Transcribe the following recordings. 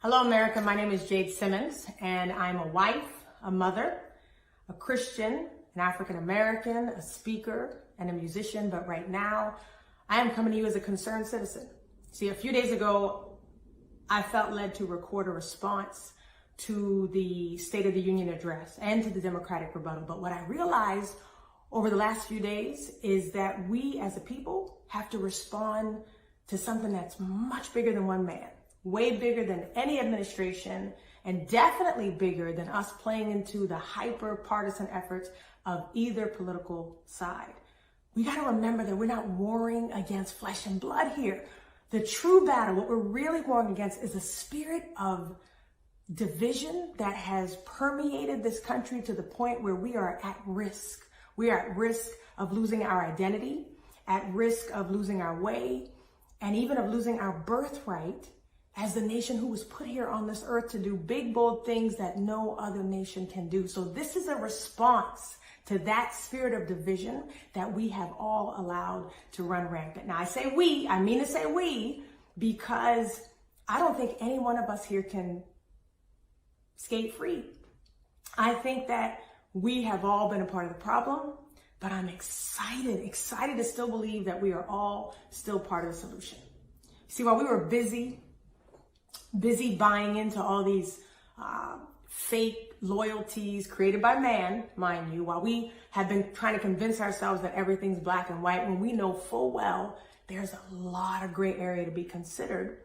Hello, America. My name is Jade Simmons, and I'm a wife, a mother, a Christian, an African-American, a speaker, and a musician. But right now, I am coming to you as a concerned citizen. See, a few days ago, I felt led to record a response to the State of the Union address and to the Democratic rebuttal. But what I realized over the last few days is that we as a people have to respond to something that's much bigger than one man. Way bigger than any administration, and definitely bigger than us playing into the hyper-partisan efforts of either political side. We got to remember that we're not warring against flesh and blood here. The true battle, what we're really warring against, is a spirit of division that has permeated this country to the point where we are at risk. We are at risk of losing our identity, at risk of losing our way, and even of losing our birthright as the nation who was put here on this earth to do big, bold things that no other nation can do. So this is a response to that spirit of division that we have all allowed to run rampant. Now, I say we, I mean to say we, because I don't think any one of us here can skate free. I think that we have all been a part of the problem, but I'm excited to still believe that we are all still part of the solution. See, while we were busy buying into all these fake loyalties created by man, mind you, while we have been trying to convince ourselves that everything's black and white, when we know full well there's a lot of gray area to be considered,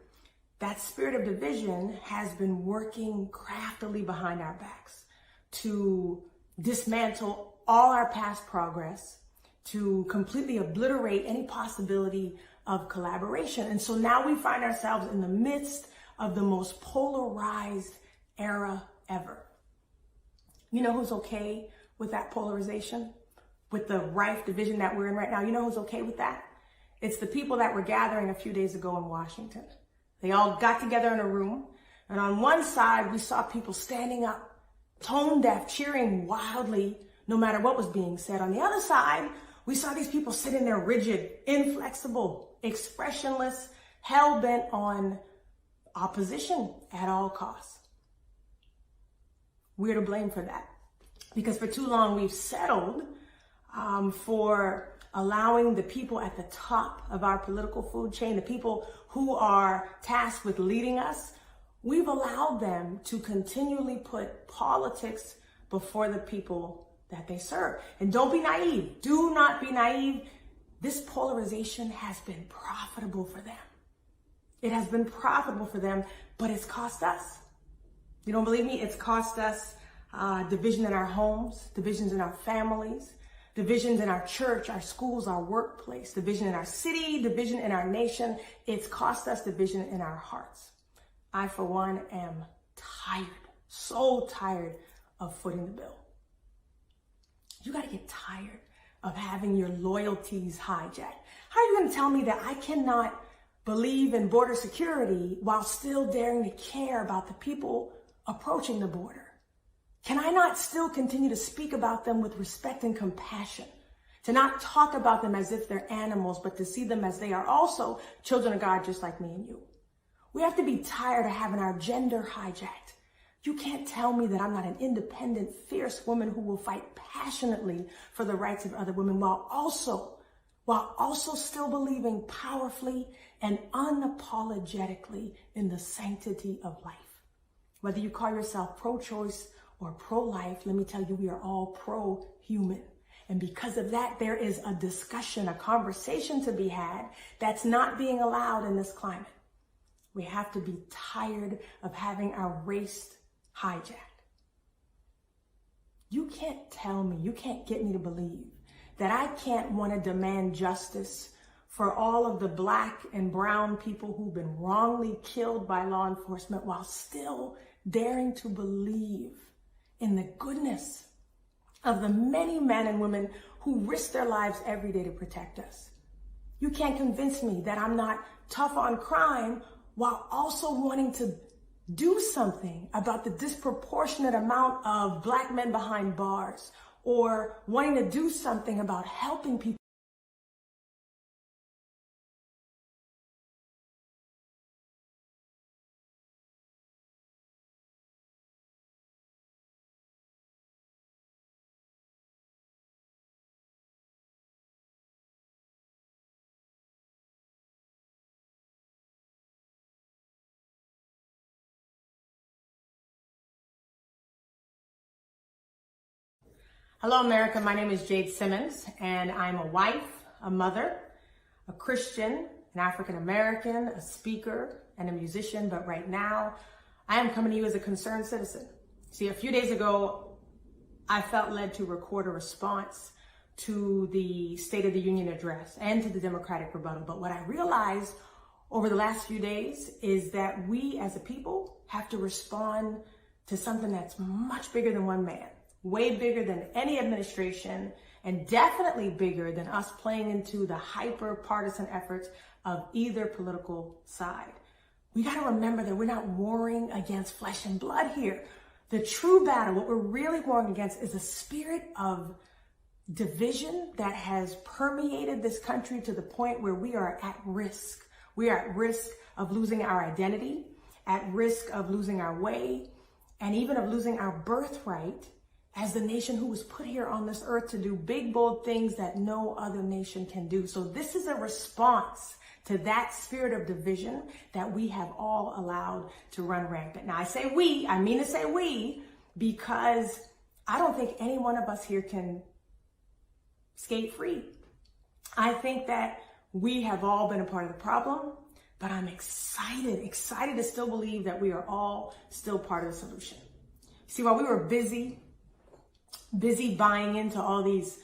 that spirit of division has been working craftily behind our backs to dismantle all our past progress, to completely obliterate any possibility of collaboration. And so now we find ourselves in the midst of the most polarized era ever. You know who's okay with that polarization? With the rife division that we're in right now? You know who's okay with that? It's the people that were gathering a few days ago in Washington. They all got together in a room, and on one side, we saw people standing up, tone deaf, cheering wildly, no matter what was being said. On the other side, we saw these people sitting there rigid, inflexible, expressionless, hell-bent on opposition at all costs. We're to blame for that, because for too long we've settled for allowing the people at the top of our political food chain, the people who are tasked with leading us, we've allowed them to continually put politics before the people that they serve. And don't be naive. Do not be naive. This polarization has been profitable for them. It has been profitable for them, but it's cost us. You don't believe me? It's cost us division in our homes, divisions in our families, divisions in our church, our schools, our workplace, division in our city, division in our nation. It's cost us division in our hearts. I, for one, am tired, so tired of footing the bill. You got to get tired of having your loyalties hijacked. How are you going to tell me that I cannot believe in border security while still daring to care about the people approaching the border? Can I not still continue to speak about them with respect and compassion? To not talk about them as if they're animals, but to see them as they are also children of God, just like me and you. We have to be tired of having our gender hijacked. You can't tell me that I'm not an independent, fierce woman who will fight passionately for the rights of other women while also still believing powerfully and unapologetically in the sanctity of life. Whether you call yourself pro-choice or pro-life, let me tell you, we are all pro-human. And because of that, there is a discussion, a conversation to be had that's not being allowed in this climate. We have to be tired of having our race hijacked. You can't tell me, you can't get me to believe that I can't want to demand justice for all of the black and brown people who've been wrongly killed by law enforcement while still daring to believe in the goodness of the many men and women who risk their lives every day to protect us. You can't convince me that I'm not tough on crime while also wanting to do something about the disproportionate amount of black men behind bars, or wanting to do something about helping people Hello, America. My name is Jade Simmons, and I'm a wife, a mother, a Christian, an African American, a speaker, and a musician. But right now, I am coming to you as a concerned citizen. See, a few days ago, I felt led to record a response to the State of the Union address and to the Democratic rebuttal. But what I realized over the last few days is that we as a people have to respond to something that's much bigger than one man, way bigger than any administration, and definitely bigger than us playing into the hyper partisan efforts of either political side. We got to remember that we're not warring against flesh and blood here. The true battle, what we're really warring against, is a spirit of division that has permeated this country to the point where we are at risk. We are at risk of losing our identity, at risk of losing our way, and even of losing our birthright as the nation who was put here on this earth to do big, bold things that no other nation can do. So this is a response to that spirit of division that we have all allowed to run rampant. Now, I say we, I mean to say we, because I don't think any one of us here can skate free. I think that we have all been a part of the problem, but I'm excited to still believe that we are all still part of the solution. See, while we were busy buying into all these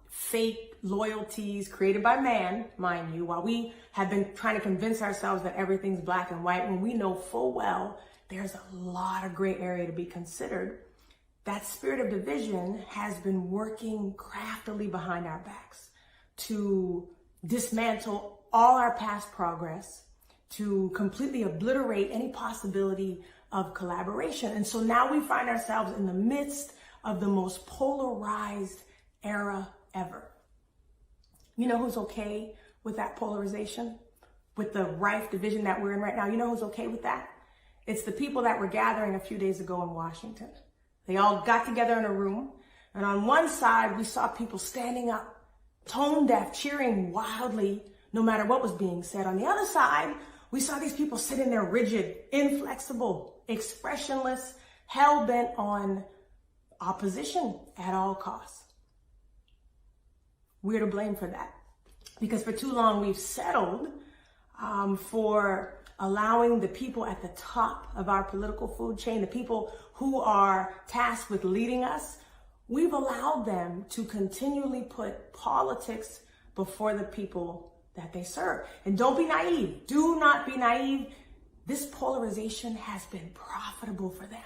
fake loyalties created by man, mind you, while we have been trying to convince ourselves that everything's black and white, when we know full well there's a lot of gray area to be considered, that spirit of division has been working craftily behind our backs to dismantle all our past progress, to completely obliterate any possibility of collaboration. And so now we find ourselves in the midst of the most polarized era ever. You know who's okay with that polarization? With the rife division that we're in right now? You know who's okay with that? It's the people that were gathering a few days ago in Washington. They all got together in a room, and on one side, we saw people standing up, tone deaf, cheering wildly, no matter what was being said. On the other side, we saw these people sitting there rigid, inflexible, expressionless, hell-bent on opposition at all costs. We're to blame for that, because for too long we've settled for allowing the people at the top of our political food chain, the people who are tasked with leading us, we've allowed them to continually put politics before the people that they serve. And don't be naive. Do not be naive. This polarization has been profitable for them.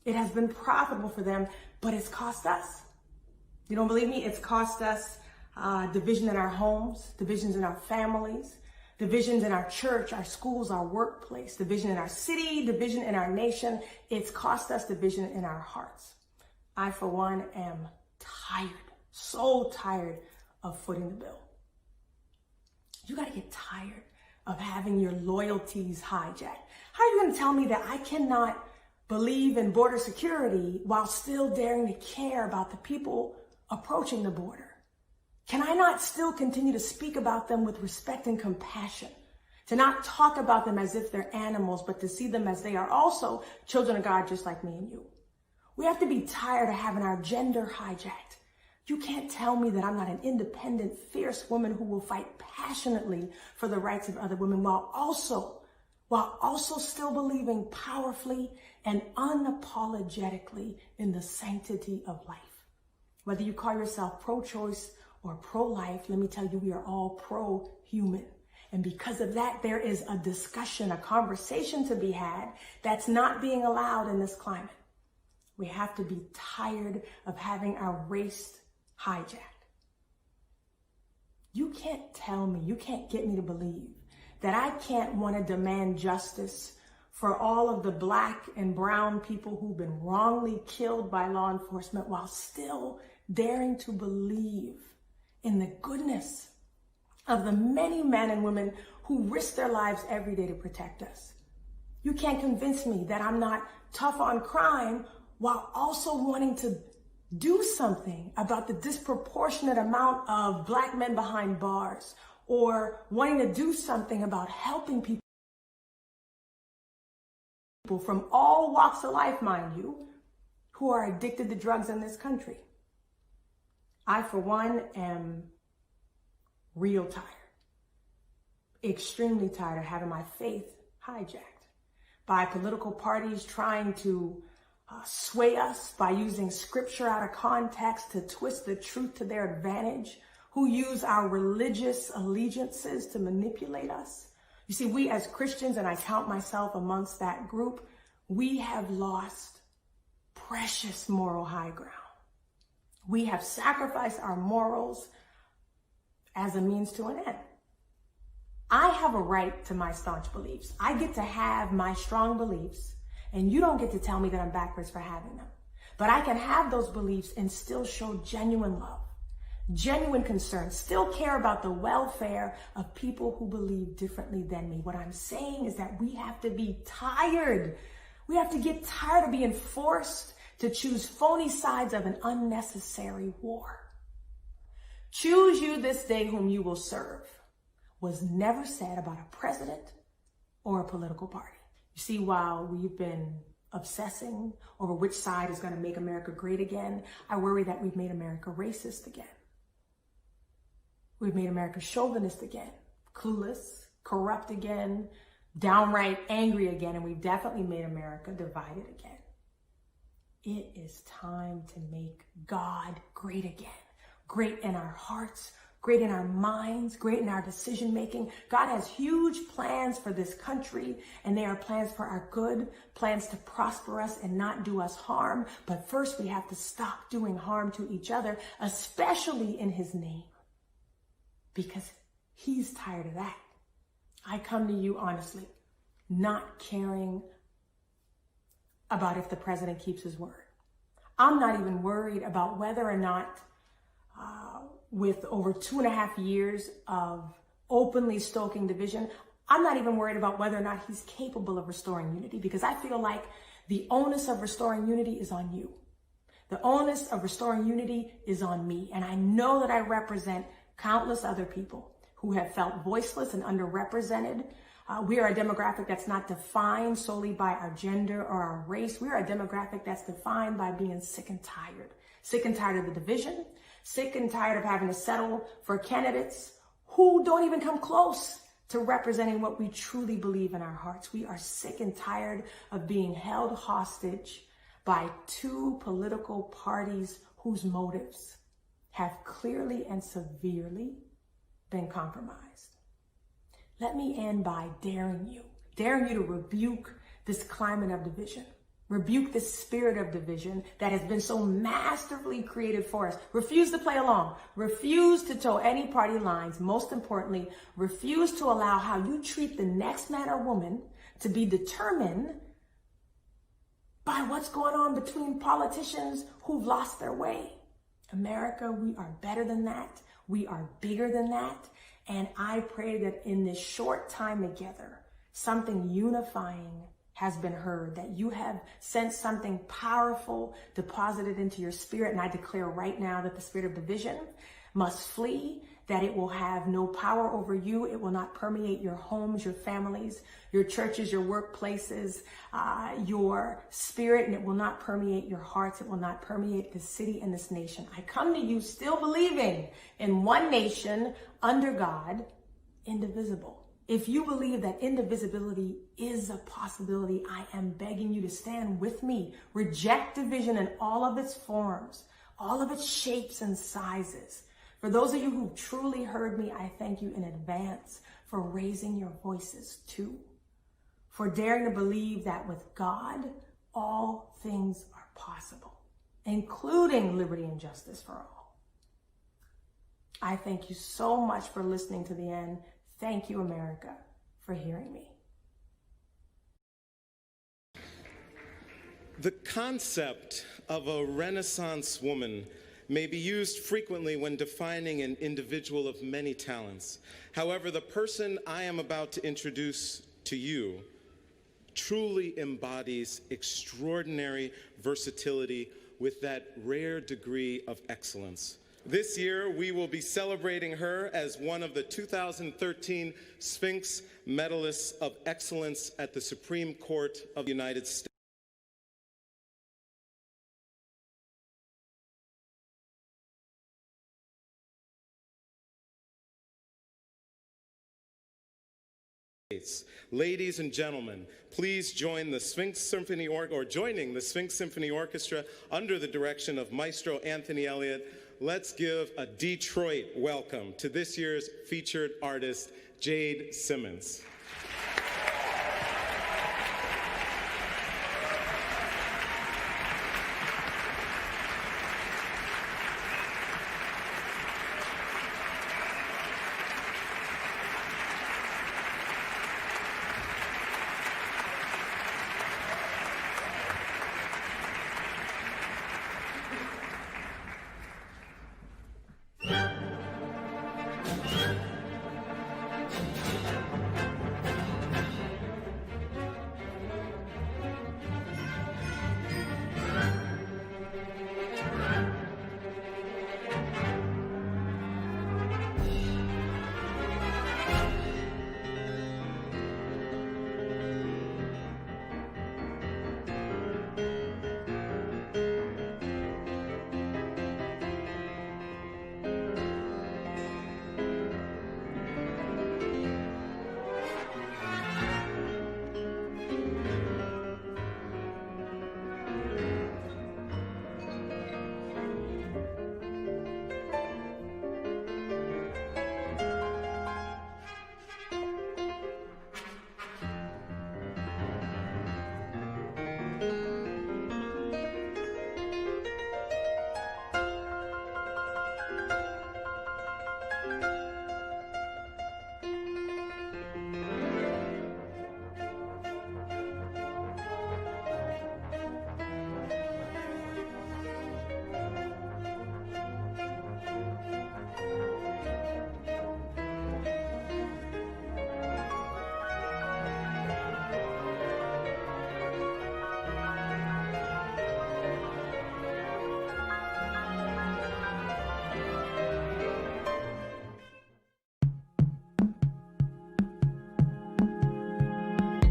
It has been profitable for them, but it's cost us. You don't believe me? It's cost us division in our homes, divisions in our families, divisions in our church, our schools, our workplace, division in our city, division in our nation. It's cost us division in our hearts. I, for one, am tired, so tired of footing the bill. You got to get tired of having your loyalties hijacked. How are you going to tell me that I cannot believe in border security while still daring to care about the people approaching the border? Can I not still continue to speak about them with respect and compassion? To not talk about them as if they're animals, but to see them as they are also children of God, just like me and you. We have to be tired of having our gender hijacked. You can't tell me that I'm not an independent, fierce woman who will fight passionately for the rights of other women while also still believing powerfully and unapologetically in the sanctity of life. Whether you call yourself pro-choice or pro-life, let me tell you, we are all pro-human. And because of that, there is a discussion, a conversation to be had that's not being allowed in this climate. We have to be tired of having our race hijacked. You can't tell me, you can't get me to believe that I can't want to demand justice for all of the black and brown people who've been wrongly killed by law enforcement while still daring to believe in the goodness of the many men and women who risk their lives every day to protect us. You can't convince me that I'm not tough on crime while also wanting to do something about the disproportionate amount of black men behind bars, or wanting to do something about helping people from all walks of life, mind you, who are addicted to drugs in this country. I, for one, am real tired, extremely tired of having my faith hijacked by political parties trying to sway us by using scripture out of context to twist the truth to their advantage, who use our religious allegiances to manipulate us. You see, we as Christians, and I count myself amongst that group, we have lost precious moral high ground. We have sacrificed our morals as a means to an end. I have a right to my staunch beliefs. I get to have my strong beliefs, and you don't get to tell me that I'm backwards for having them. But I can have those beliefs and still show genuine love, genuine concern, still care about the welfare of people who believe differently than me. What I'm saying is that we have to be tired. We have to get tired of being forced to choose phony sides of an unnecessary war. Choose you this day whom you will serve was never said about a president or a political party. You see, while we've been obsessing over which side is going to make America great again, I worry that we've made America racist again. We've made America chauvinist again, clueless, corrupt again, downright angry again, and we've definitely made America divided again. It is time to make God great again. Great in our hearts, great in our minds, great in our decision making. God has huge plans for this country, and they are plans for our good, plans to prosper us and not do us harm. But first we have to stop doing harm to each other, especially in his name, because he's tired of that. I come to you honestly, not caring about if the president keeps his word. I'm not even worried about whether or not with over 2.5 years of openly stoking division, I'm not even worried about whether or not he's capable of restoring unity, because I feel like the onus of restoring unity is on you. The onus of restoring unity is on me. And I know that I represent countless other people who have felt voiceless and underrepresented. We are a demographic that's not defined solely by our gender or our race. We are a demographic that's defined by being sick and tired of the division, sick and tired of having to settle for candidates who don't even come close to representing what we truly believe in our hearts. We are sick and tired of being held hostage by two political parties whose motives have clearly and severely been compromised. Let me end by daring you to rebuke this climate of division. Rebuke this spirit of division that has been so masterfully created for us. Refuse to play along. Refuse to toe any party lines. Most importantly, refuse to allow how you treat the next man or woman to be determined by what's going on between politicians who've lost their way. America, we are better than that. We are bigger than that. And I pray that in this short time together, something unifying has been heard, that you have sensed something powerful deposited into your spirit. And I declare right now that the spirit of division must flee, that it will have no power over you. It will not permeate your homes, your families, your churches, your workplaces, your spirit, and it will not permeate your hearts. It will not permeate this city and this nation. I come to you still believing in one nation under God, indivisible. If you believe that indivisibility is a possibility, I am begging you to stand with me. Reject division in all of its forms, all of its shapes and sizes. For those of you who truly heard me, I thank you in advance for raising your voices too, for daring to believe that with God, all things are possible, including liberty and justice for all. I thank you so much for listening to the end. Thank you, America, for hearing me. The concept of a Renaissance woman may be used frequently when defining an individual of many talents. However, the person I am about to introduce to you truly embodies extraordinary versatility with that rare degree of excellence. This year, we will be celebrating her as one of the 2013 Sphinx Medalists of Excellence at the Supreme Court of the United States. Ladies and gentlemen, please join the Sphinx Symphony joining the Sphinx Symphony Orchestra under the direction of Maestro Anthony Elliott. Let's give a Detroit welcome to this year's featured artist, Jade Simmons.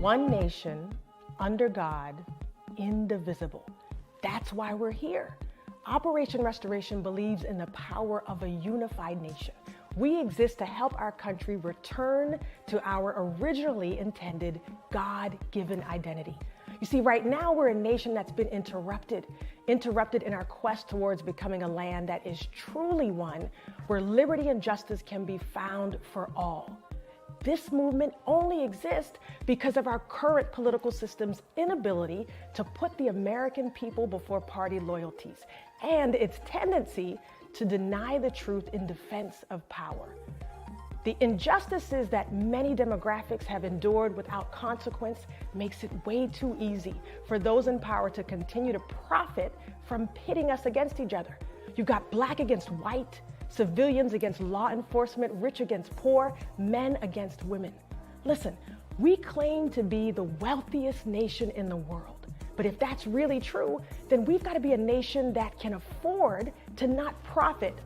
One nation, under God, indivisible. That's why we're here. Operation Restoration believes in the power of a unified nation. We exist to help our country return to our originally intended God-given identity. You see, right now we're a nation that's been interrupted in our quest towards becoming a land that is truly one where liberty and justice can be found for all. This movement only exists because of our current political system's inability to put the American people before party loyalties and its tendency to deny the truth in defense of power. The injustices that many demographics have endured without consequence makes it way too easy for those in power to continue to profit from pitting us against each other. You've got black against white, civilians against law enforcement, rich against poor, men against women. Listen, we claim to be the wealthiest nation in the world. But if that's really true, then we've got to be a nation that can afford to not profit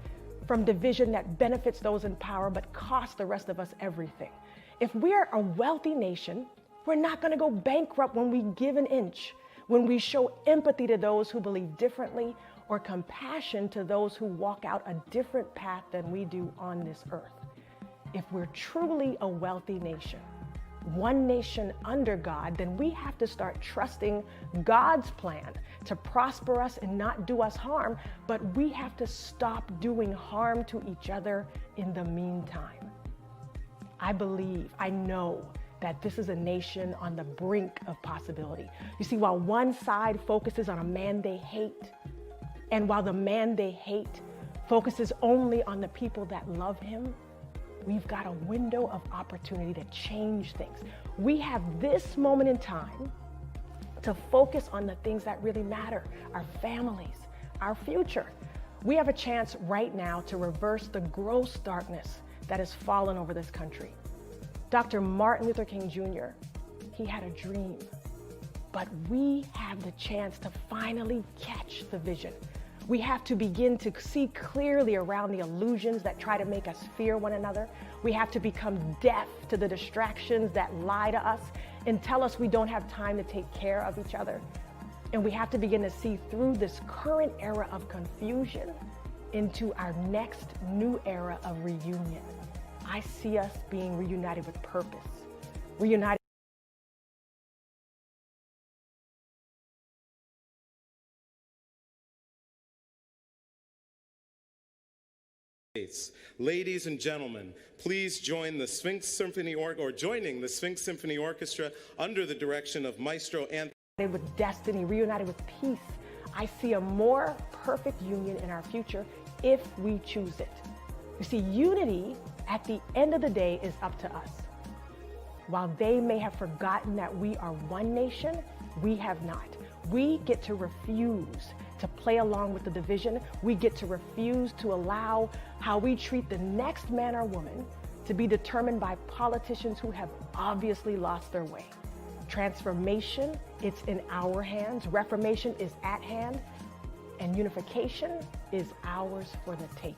from division that benefits those in power but costs the rest of us everything. If we're a wealthy nation, we're not going to go bankrupt when we give an inch, when we show empathy to those who believe differently, or compassion to those who walk out a different path than we do on this earth. If we're truly a wealthy nation, one nation under God, then we have to start trusting God's plan to prosper us and not do us harm, but we have to stop doing harm to each other in the meantime. I know that this is a nation on the brink of possibility. You see, while one side focuses on a man they hate, and while the man they hate focuses only on the people that love him, we've got a window of opportunity to change things. We have this moment in time to focus on the things that really matter, our families, our future. We have a chance right now to reverse the gross darkness that has fallen over this country. Dr. Martin Luther King Jr., he had a dream, but we have the chance to finally catch the vision. We have to begin to see clearly around the illusions that try to make us fear one another. We have to become deaf to the distractions that lie to us and tell us we don't have time to take care of each other. And we have to begin to see through this current era of confusion into our next new era of reunion. I see us being reunited with purpose, reunited. Ladies and gentlemen, please join the Sphinx Symphony joining the Sphinx Symphony Orchestra under the direction of Maestro Anthony. With destiny, reunited with peace. I see a more perfect union in our future if we choose it. You see, unity at the end of the day is up to us. While they may have forgotten that we are one nation, we have not. We get to refuse to play along with the division. We get to refuse to allow how we treat the next man or woman to be determined by politicians who have obviously lost their way. Transformation, it's in our hands. Reformation is at hand. And unification is ours for the taking.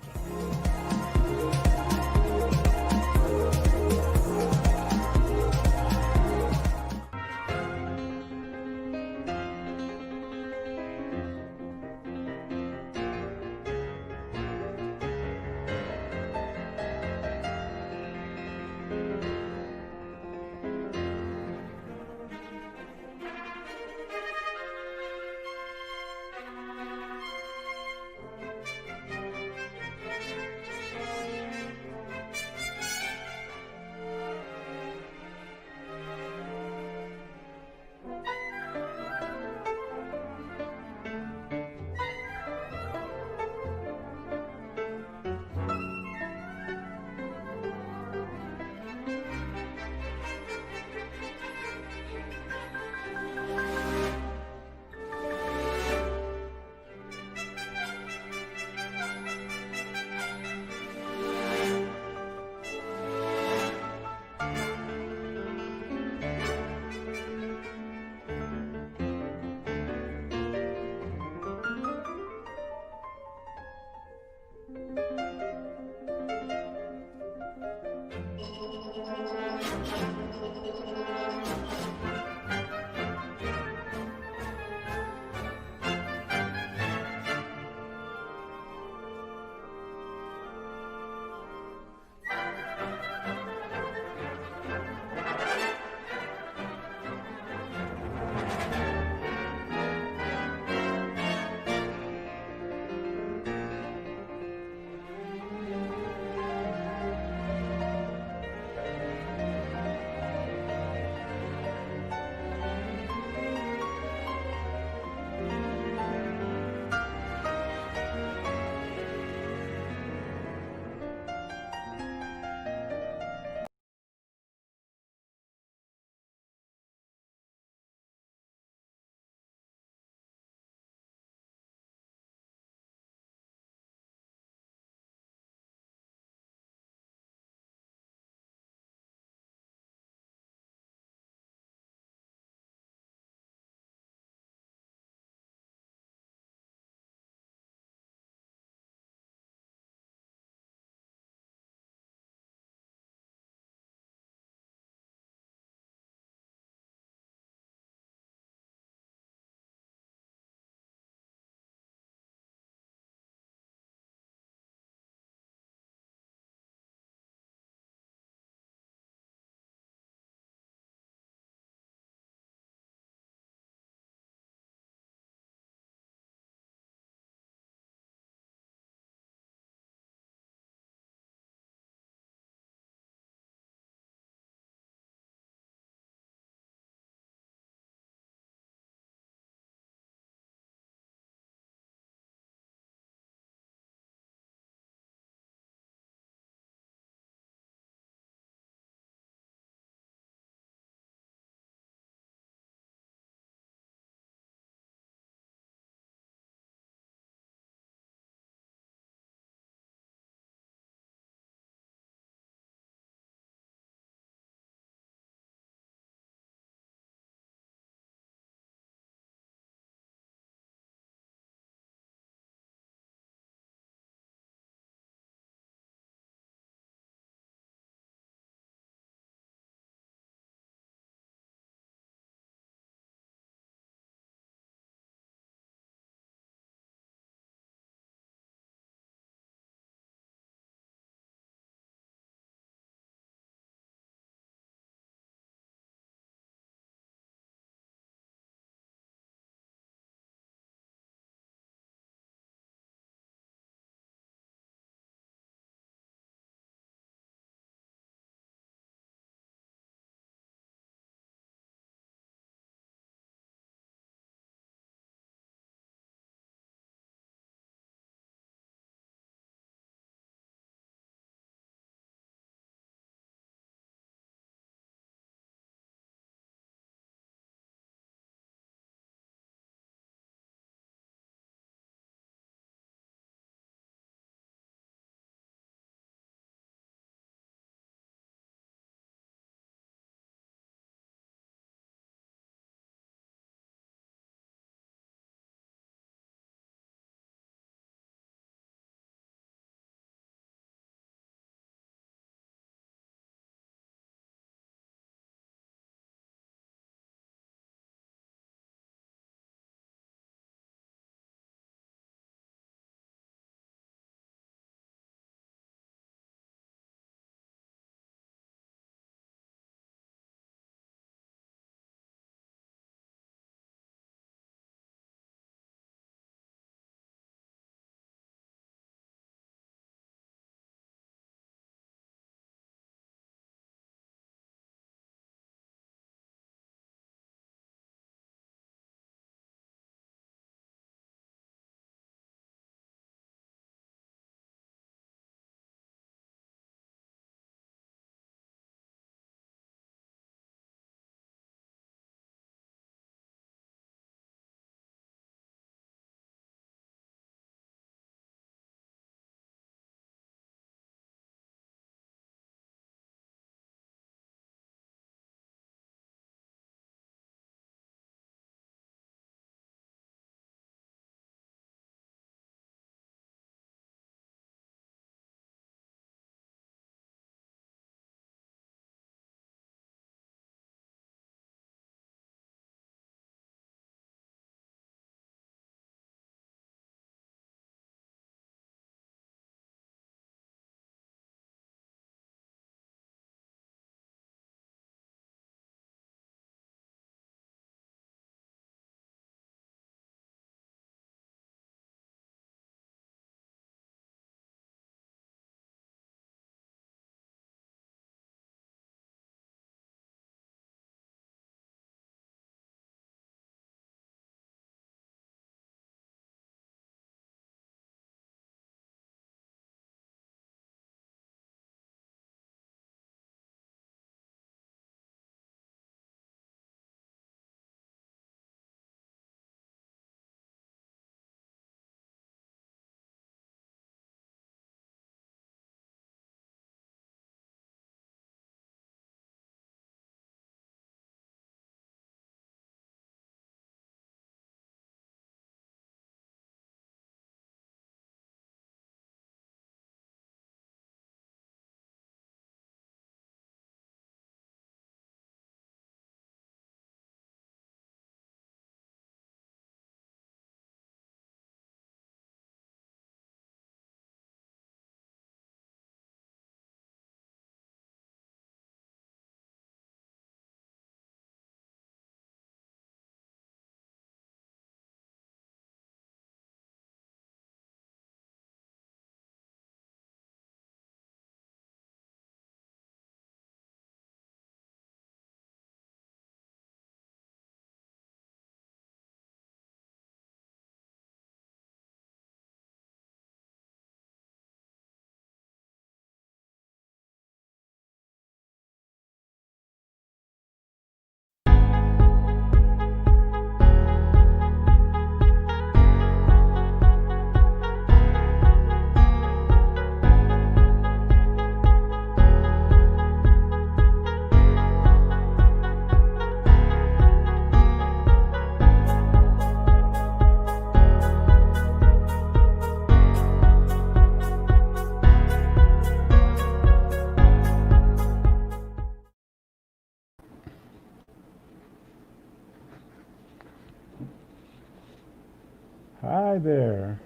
Hi there.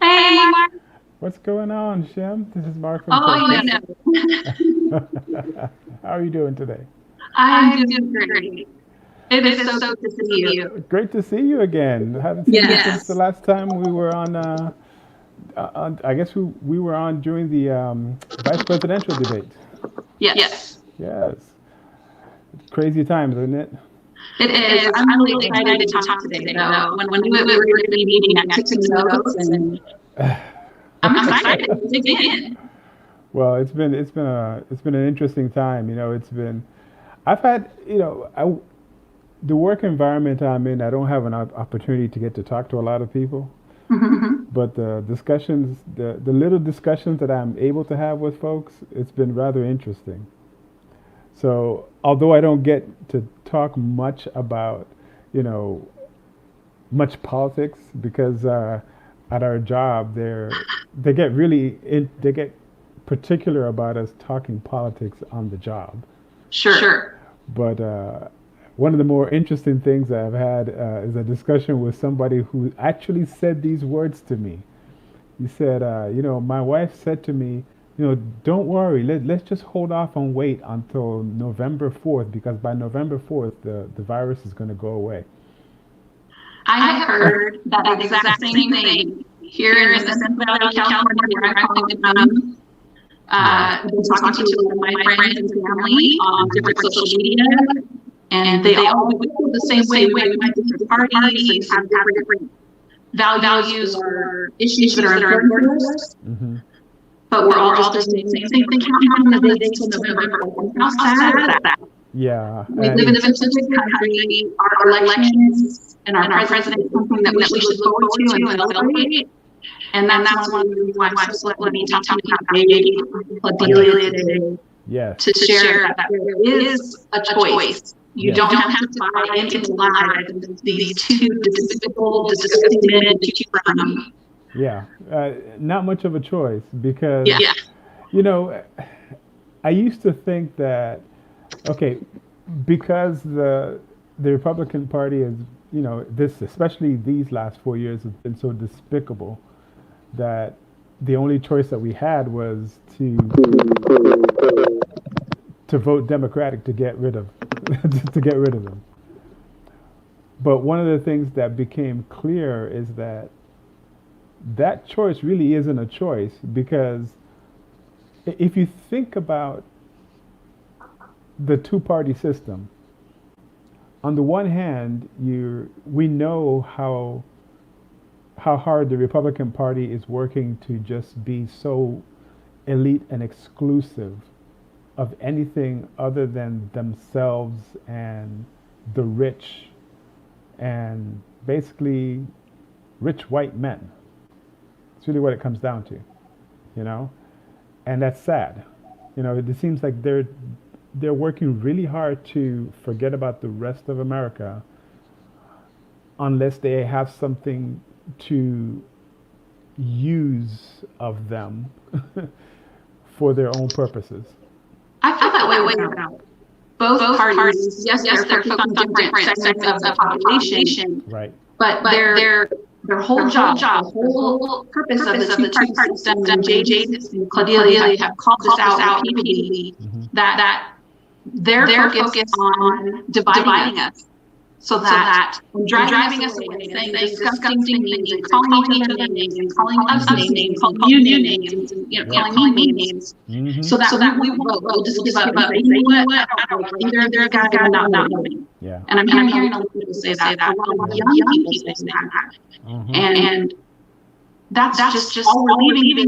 Hey, Mark. What's going on, Shem? This is Mark from Oh, you Texas. know, How are you doing today? I'm doing great. It is so good to see you. Great to see you again. I haven't seen you since the Yes. last time we were I guess we were on during the vice presidential debate. Yes. Yes. Crazy times, isn't it? It is. I'm really excited to talk today, though. When we were going to be meeting, I took some notes, and I'm excited to dig in. Well, it's been an interesting time. I've had, the work environment I'm in, I don't have an opportunity to get to talk to a lot of people. But the discussions, the little discussions that I'm able to have with folks, it's been rather interesting. So although I don't get to talk much about, you know, much politics because at our job they get particular about us talking politics on the job. Sure. But one of the more interesting things that I've had is a discussion with somebody who actually said these words to me. He said, my wife said to me, don't worry, let's just hold off and wait until November 4th, because by November 4th, the virus is going to go away. I have heard that exact same thing here in the Central Valley, California, where I'm calling from. I've been talking to one of my friends and family on different social media, and they all feel the same way. We have different parties and have different values or issues that are important to us. But we're all just saying the same thing. Counting down the days until November. How sad is that? Yeah. We live in such a country. Our elections and our president is something that we should look forward to and celebrate. And that's one of the reasons why I'm so glad to be talking about Jade Claudeliah today. Yes. To share that there is a choice. You don't have to buy into lies these two despicable, disgusting men to choose from. Yeah, not much of a choice because, Yeah. I used to think that, okay, because the Republican Party is, especially these last 4 years has been so despicable that the only choice that we had was to vote Democratic to get rid of to get rid of them. But one of the things that became clear is that choice really isn't a choice, because if you think about the two-party system, on the one hand, we know how hard the Republican Party is working to just be so elite and exclusive of anything other than themselves and the rich and basically rich white men. It's really what it comes down to, and that's sad. It seems like they're working really hard to forget about the rest of America unless they have something to use of them for their own purposes. I feel that way about both parties. Yes, they're focused on different segments of the population, right? But their whole job, the whole purpose of the two-party system, and Jade and Claudeliah have called this out repeatedly, that they're focused on dividing us, so that driving us away, saying disgusting things, and calling each other names, and calling us names, calling you names, and calling me names, so that we will just give up and say, you know what, I don't know, they're a guy not knowing. Yeah. And I'm hearing a lot of people say that, a lot of young people say that. And that's just all we're leaving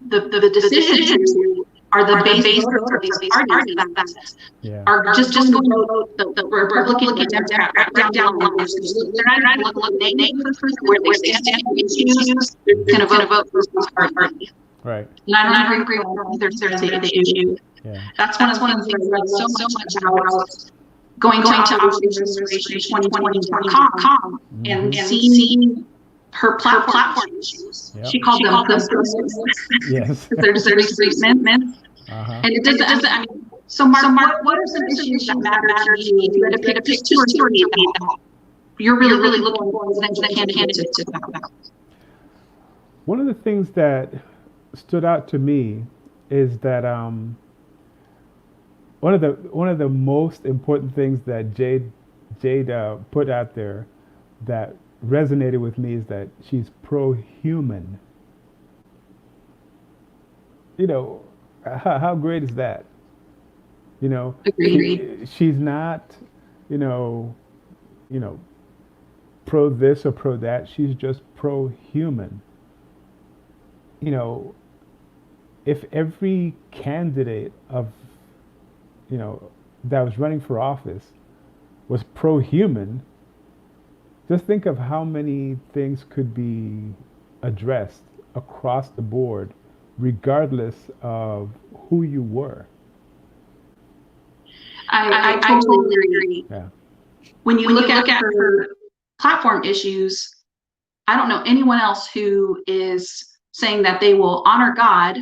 the decision to are the base voters of these parties that are just going to vote the Republican and Democrat right down the line. They're not going to look where they stand on issues. They're going to vote for the party. Right. And I don't agree with either side of the issue. Yeah. That's one of the things I love so much about going to Operation Restoration 2020.com and seeing her platform issues. Yep. She called them yes. There's amendments. And it doesn't, I mean, so Mark, what are some issues that matter to you? If you had to pick two or three of them, you're really looking for a presidential candidate to talk about? One of the things that stood out to me is that one of the most important things that Jade put out there that resonated with me is that she's pro-human. You know, how great is that? You know, Agreed. she's not, you know, pro this or pro that. She's just pro-human. You know, if every candidate of, that was running for office was pro-human, just think of how many things could be addressed across the board, regardless of who you were. I totally agree. Yeah. When you look at her platform issues, I don't know anyone else who is saying that they will honor God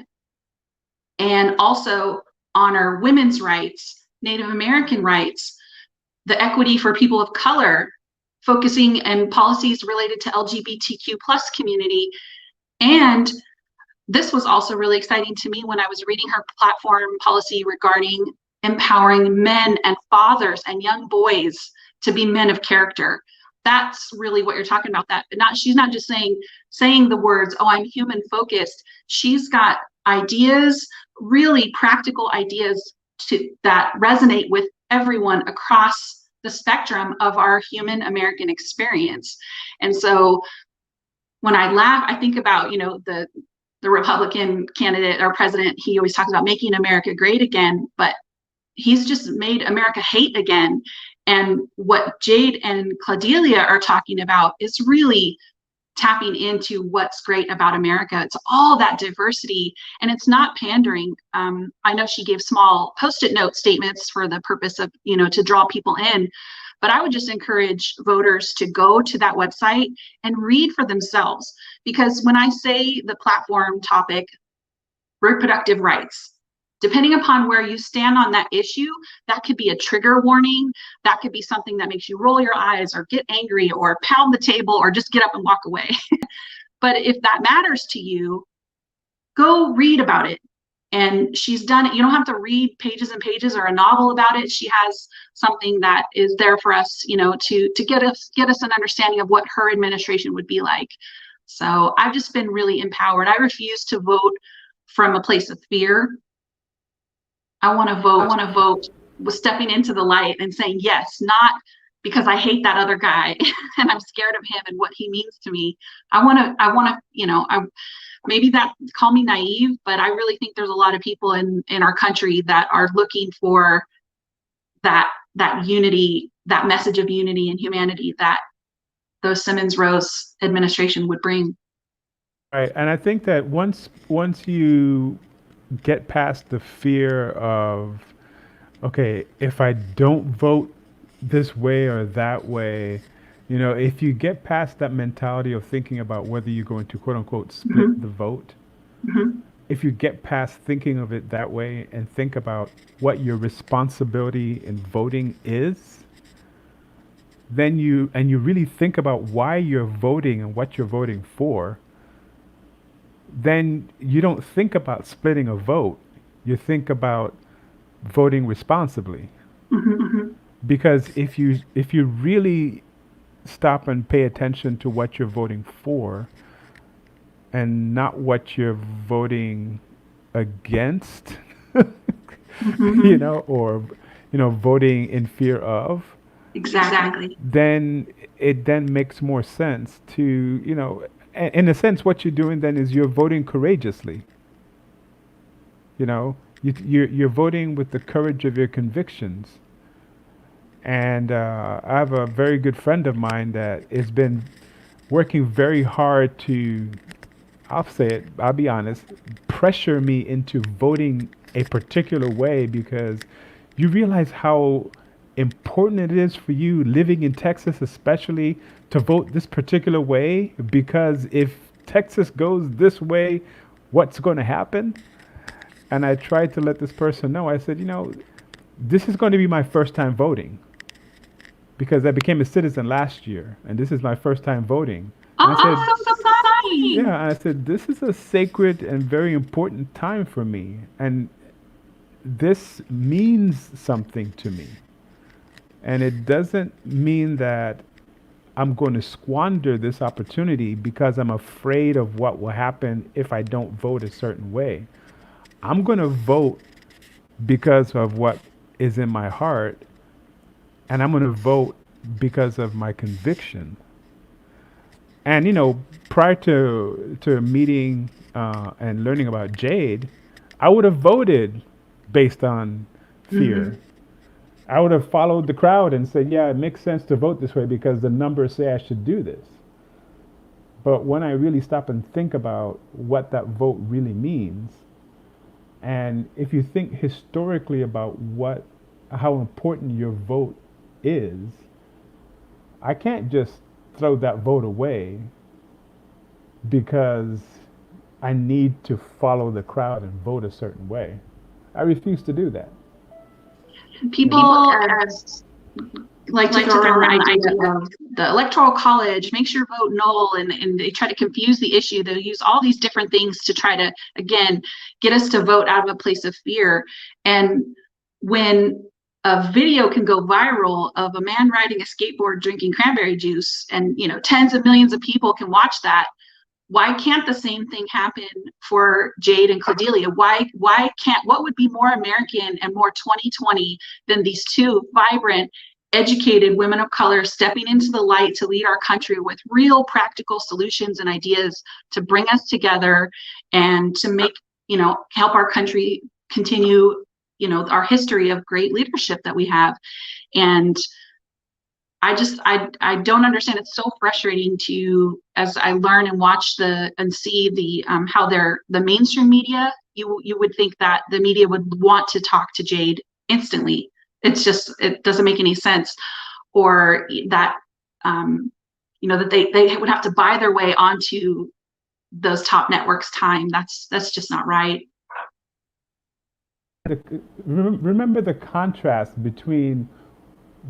and also honor women's rights, Native American rights, the equity for people of color, focusing on policies related to LGBTQ plus community. And this was also really exciting to me when I was reading her platform policy regarding empowering men and fathers and young boys to be men of character. That's really what you're talking about. That she's not just saying the words, oh, I'm human focused. She's got ideas, really practical ideas that resonate with everyone across the spectrum of our human American experience. And so when I laugh, I think about, the Republican candidate or president, he always talks about making America great again, but he's just made America hate again. And what Jade and Claudeliah are talking about is really tapping into what's great about America. It's all that diversity, and it's not pandering. I know she gave small Post-it note statements for the purpose of, to draw people in, but I would just encourage voters to go to that website and read for themselves. Because when I say the platform topic, reproductive rights, depending upon where you stand on that issue, that could be a trigger warning. That could be something that makes you roll your eyes or get angry or pound the table or just get up and walk away. But if that matters to you, go read about it. And she's done it. You don't have to read pages and pages or a novel about it. She has something that is there for us, to get us an understanding of what her administration would be like. So I've just been really empowered. I refuse to vote from a place of fear. I want to vote with stepping into the light and saying yes, not because I hate that other guy and I'm scared of him and what he means to me. I want to, maybe that, call me naive, but I really think there's a lot of people in our country that are looking for that unity, that message of unity and humanity that the Simmons-Roze administration would bring. Right, and I think that once you get past the fear of, okay, if I don't vote this way or that way, if you get past that mentality of thinking about whether you're going to quote unquote split the vote, if you get past thinking of it that way and think about what your responsibility in voting is, then you really think about why you're voting and what you're voting for, then you don't think about splitting a vote. You think about voting responsibly. Because if you really stop and pay attention to what you're voting for and not what you're voting against, or voting in fear of, exactly, then it makes more sense to, in a sense, what you're doing then is you're voting courageously. You're voting with the courage of your convictions. And I have a very good friend of mine that has been working very hard to, I'll be honest, pressure me into voting a particular way, because you realize how important it is for you living in Texas, especially, to vote this particular way, because if Texas goes this way, what's going to happen? And I tried to let this person know, I said, this is going to be my first time voting. because I became a citizen last year, and this is my first time voting. Oh, And I said, that's so exciting. yeah, I said, this is a sacred and very important time for me, and this means something to me. And it doesn't mean that I'm going to squander this opportunity because I'm afraid of what will happen if I don't vote a certain way. I'm going to vote because of what is in my heart, and I'm going to vote because of my conviction. And prior to meeting and learning about Jade, I would have voted based on fear. I would have followed the crowd and said, yeah, it makes sense to vote this way because the numbers say I should do this. But when I really stop and think about what that vote really means, and if you think historically about how important your vote is, I can't just throw that vote away because I need to follow the crowd and vote a certain way. I refuse to do that. People like to throw around the idea of the electoral college makes your vote null, and they try to confuse the issue. They'll use all these different things to try to, again, get us to vote out of a place of fear. And when a video can go viral of a man riding a skateboard drinking cranberry juice, and tens of millions of people can watch that, why can't the same thing happen for Jade and Claudeliah? Why can't, what would be more American and more 2020 than these two vibrant, educated women of color stepping into the light to lead our country with real practical solutions and ideas to bring us together and to make, help our country continue, our history of great leadership that we have. And I don't understand. It's so frustrating as I learn and watch and see the how the mainstream media, you would think that the media would want to talk to Jade instantly. It doesn't make any sense. Or that that they would have to buy their way onto those top networks' time. That's just not right. Remember the contrast between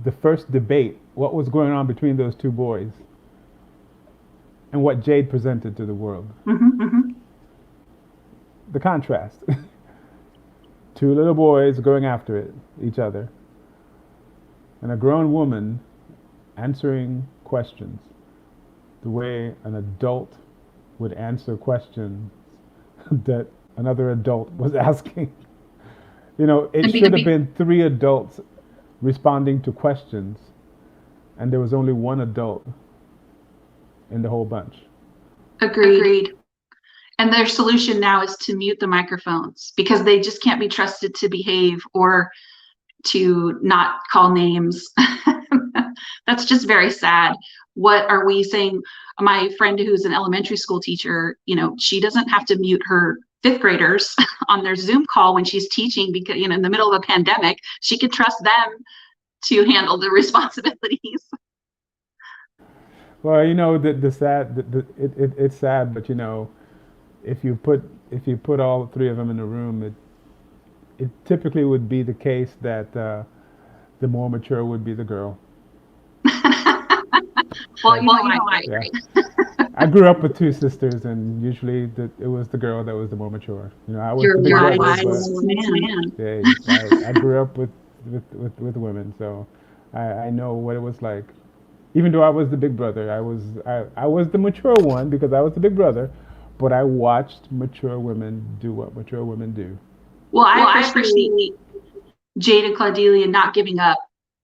the first debate, what was going on between those two boys, and what Jade presented to the world. The contrast. Two little boys going after each other, and a grown woman answering questions the way an adult would answer questions that another adult was asking. It should have been three adults responding to questions, and there was only one adult in the whole bunch. Agreed. And their solution now is to mute the microphones because they just can't be trusted to behave or to not call names. That's just very sad. What are we saying? My friend who's an elementary school teacher, she doesn't have to mute her fifth graders on their Zoom call when she's teaching because, in the middle of a pandemic, she could trust them to handle the responsibilities. Well, it's sad, but if you put all three of them in a room, it typically would be the case that the more mature would be the girl. Well, I agree. I grew up with two sisters, and usually it was the girl that was the more mature. I was the big brother, but I grew up with women, so I know what it was like. Even though I was the big brother, I was the mature one because I was the big brother, but I watched mature women do what mature women do. Well, I appreciate Jade and Claudeliah not giving up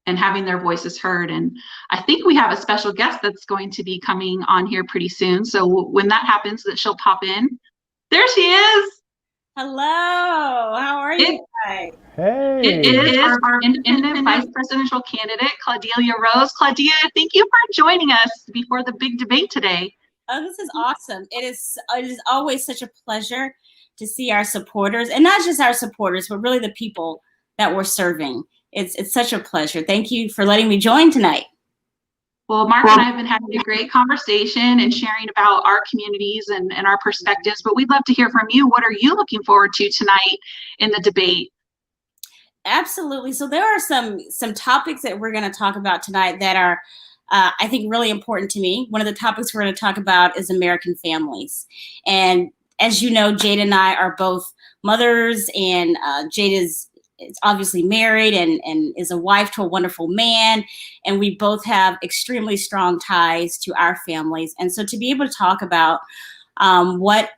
and having their voices heard. And I think we have a special guest that's going to be coming on here pretty soon. So when that happens, that she'll pop in. There she is. Hello. How are you guys? Hey. It is our independent vice presidential candidate, Claudeliah Roze. Claudeliah, thank you for joining us before the big debate today. Oh, this is awesome. It is always such a pleasure to see our supporters, and not just our supporters, but really the people that we're serving. It's such a pleasure. Thank you for letting me join tonight. Well, Mark and I have been having a great conversation and sharing about our communities and our perspectives, but we'd love to hear from you. What are you looking forward to tonight in the debate? Absolutely. So there are some topics that we're going to talk about tonight that are, I think, really important to me. One of the topics we're going to talk about is American families. And as you know, Jade and I are both mothers, and Jade is obviously married and is a wife to a wonderful man. And we both have extremely strong ties to our families. And so to be able to talk about what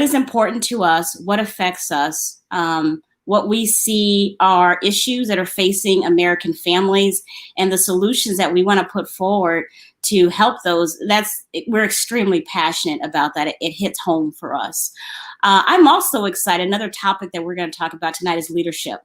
is important to us, what affects us, what we see are issues that are facing American families, and the solutions that we want to put forward to help those. We're extremely passionate about that. It hits home for us. I'm also excited. Another topic that we're going to talk about tonight is leadership,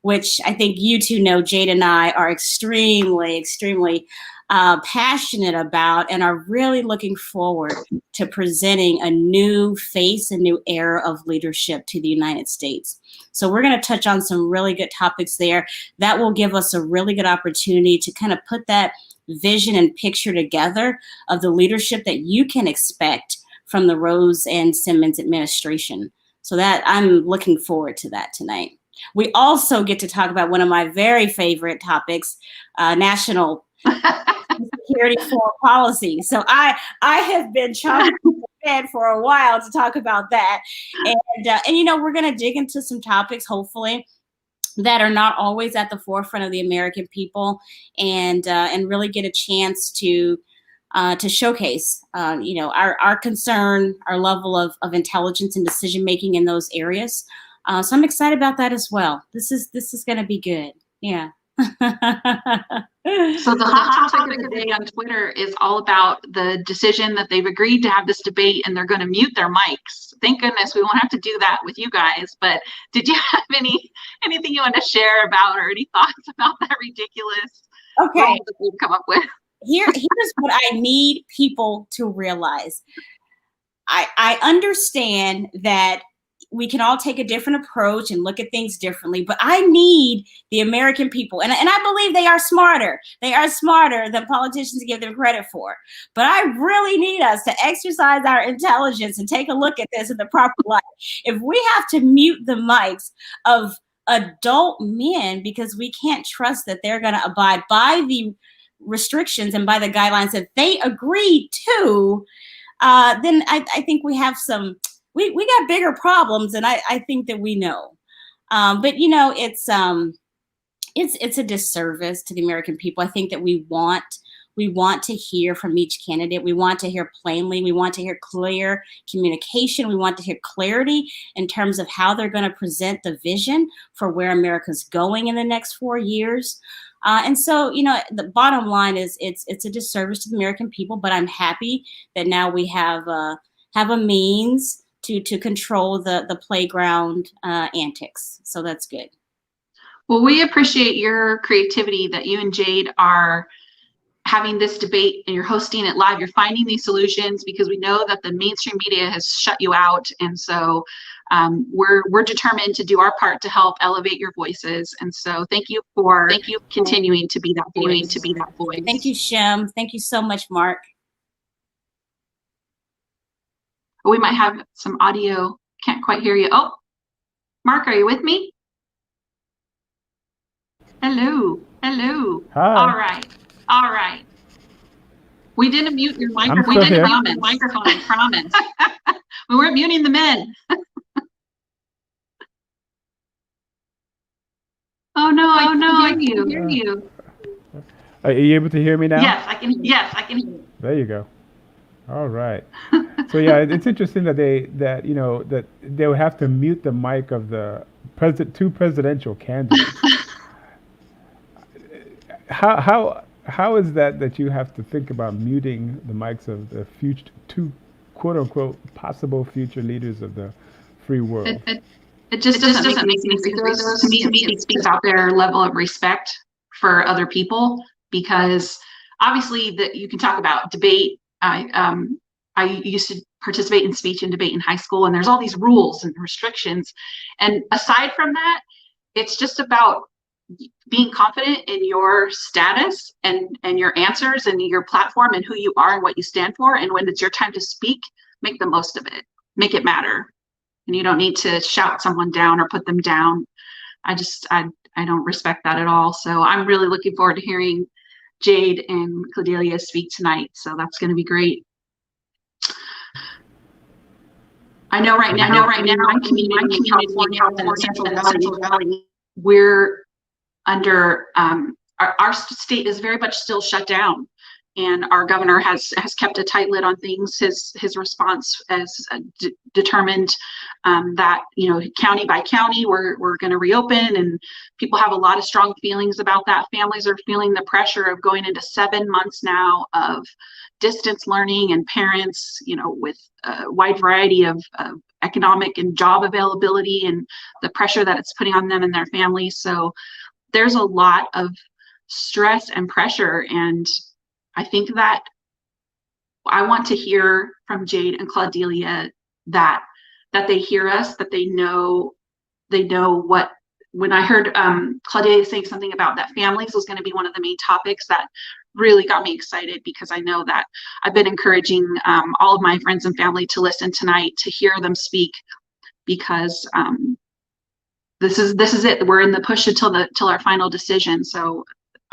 which I think you two know Jade and I are extremely, extremely passionate about, and are really looking forward to presenting a new face, a new era of leadership to the United States. So we're going to touch on some really good topics there that will give us a really good opportunity to kind of put that vision and picture together of the leadership that you can expect from the Roze and Simmons administration. So that I'm looking forward to that tonight. We also get to talk about one of my very favorite topics, national security foreign policy. So I have been chomping at the bed for a while to talk about that. And you know, we're going to dig into some topics, hopefully, that are not always at the forefront of the American people, and really get a chance to showcase, you know, our concern, our level of intelligence and decision making in those areas. So I'm excited about that as well. This is going to be good. Yeah. So the hot topic of the day on Twitter is all about the decision that they've agreed to have this debate, and they're going to mute their mics. Thank goodness we won't have to do that with you guys. But did you have anything you want to share about, or any thoughts about that ridiculous Okay. that we've come up with? Here's what I need people to realize. I understand that we can all take a different approach and look at things differently, but I need the American people, and I believe they are smarter. They are smarter than politicians give them credit for. But I really need us to exercise our intelligence and take a look at this in the proper light. If we have to mute the mics of adult men because we can't trust that they're going to abide by the restrictions and by the guidelines that they agreed to, then I think we have we got bigger problems, and I think that we know. But you know, it's a disservice to the American people. I think that we want to hear from each candidate. We want to hear plainly. We want to hear clear communication. We want to hear clarity in terms of how they're going to present the vision for where America's going in the next 4 years. And so, you know, the bottom line is it's a disservice to the American people. But I'm happy that now we have a means to control the playground antics. So that's good. Well, we appreciate your creativity, that you and Jade are having this debate and you're hosting it live. You're finding these solutions because we know that the mainstream media has shut you out. And so we're determined to do our part to help elevate your voices. And so thank you continuing to be that voice. Thank you, Shem. Thank you so much, Mark. We might have some audio. Can't quite hear you. Oh, Mark, are you with me? Hello. Hi. All right. We didn't mute your microphone. We didn't mute the microphone, I promise. We weren't muting the men. Oh no, I can hear you. Are you able to hear me now? Yes, I can hear you. There you go. All right. So yeah, it's interesting that they would have to mute the mic of the two presidential candidates. How is that you have to think about muting the mics of the two quote unquote possible future leaders of the free world? It just doesn't make any sense. To me, it speaks out their level of respect for other people, because obviously you can talk about debate. I used to participate in speech and debate in high school, and there's all these rules and restrictions. And aside from that, it's just about being confident in your status and your answers and your platform and who you are and what you stand for. And when it's your time to speak, make the most of it, make it matter. And you don't need to shout someone down or put them down. I I don't respect that at all. So I'm really looking forward to hearing Jade and Claudeliah speak tonight. So that's going to be great. I know right now, my community in California and the Central Valley, we're under, our state is very much still shut down. And our governor has kept a tight lid on things. His response has determined that, you know, county by county, we're going to reopen, and people have a lot of strong feelings about that. Families are feeling the pressure of going into 7 months now of distance learning, and parents, you know, with a wide variety of economic and job availability, and the pressure that it's putting on them and their families. So there's a lot of stress and pressure, and I think that I want to hear from Jade and Claudeliah that they hear us, that they know what. When I heard Claudeliah saying something about that families was going to be one of the main topics, that really got me excited, because I know that I've been encouraging all of my friends and family to listen tonight, to hear them speak, because this is it. We're in the push until our final decision. So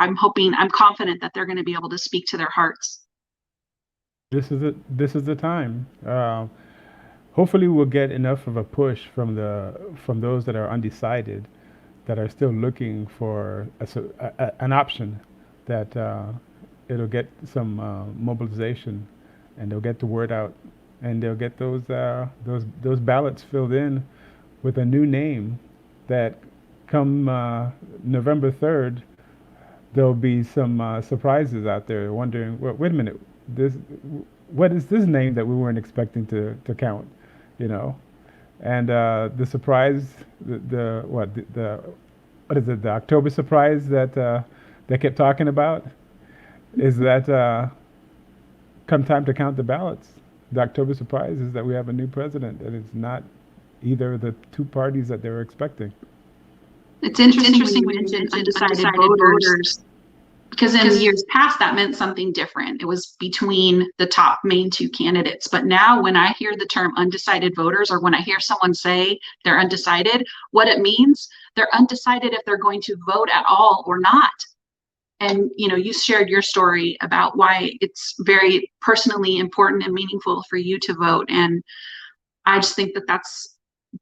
I'm confident that they're going to be able to speak to their hearts. This is it. This is the time. Hopefully, we'll get enough of a push from those that are undecided, that are still looking for an option, that it'll get some mobilization, and they'll get the word out, and they'll get those ballots filled in with a new name. That come November 3rd, there'll be some surprises out there, wondering, well, wait a minute, what is this name that we weren't expecting to count, you know? And the surprise, what is it, the October surprise that they kept talking about, is that come time to count the ballots, the October surprise is that we have a new president, and it's not either of the two parties that they were expecting. It's interesting when you mentioned undecided voters, because in years past that meant something different. It was between the top main two candidates. But now when I hear the term undecided voters, or when I hear someone say they're undecided, what it means, they're undecided if they're going to vote at all or not. And, you know, you shared your story about why it's very personally important and meaningful for you to vote. And I just think that that's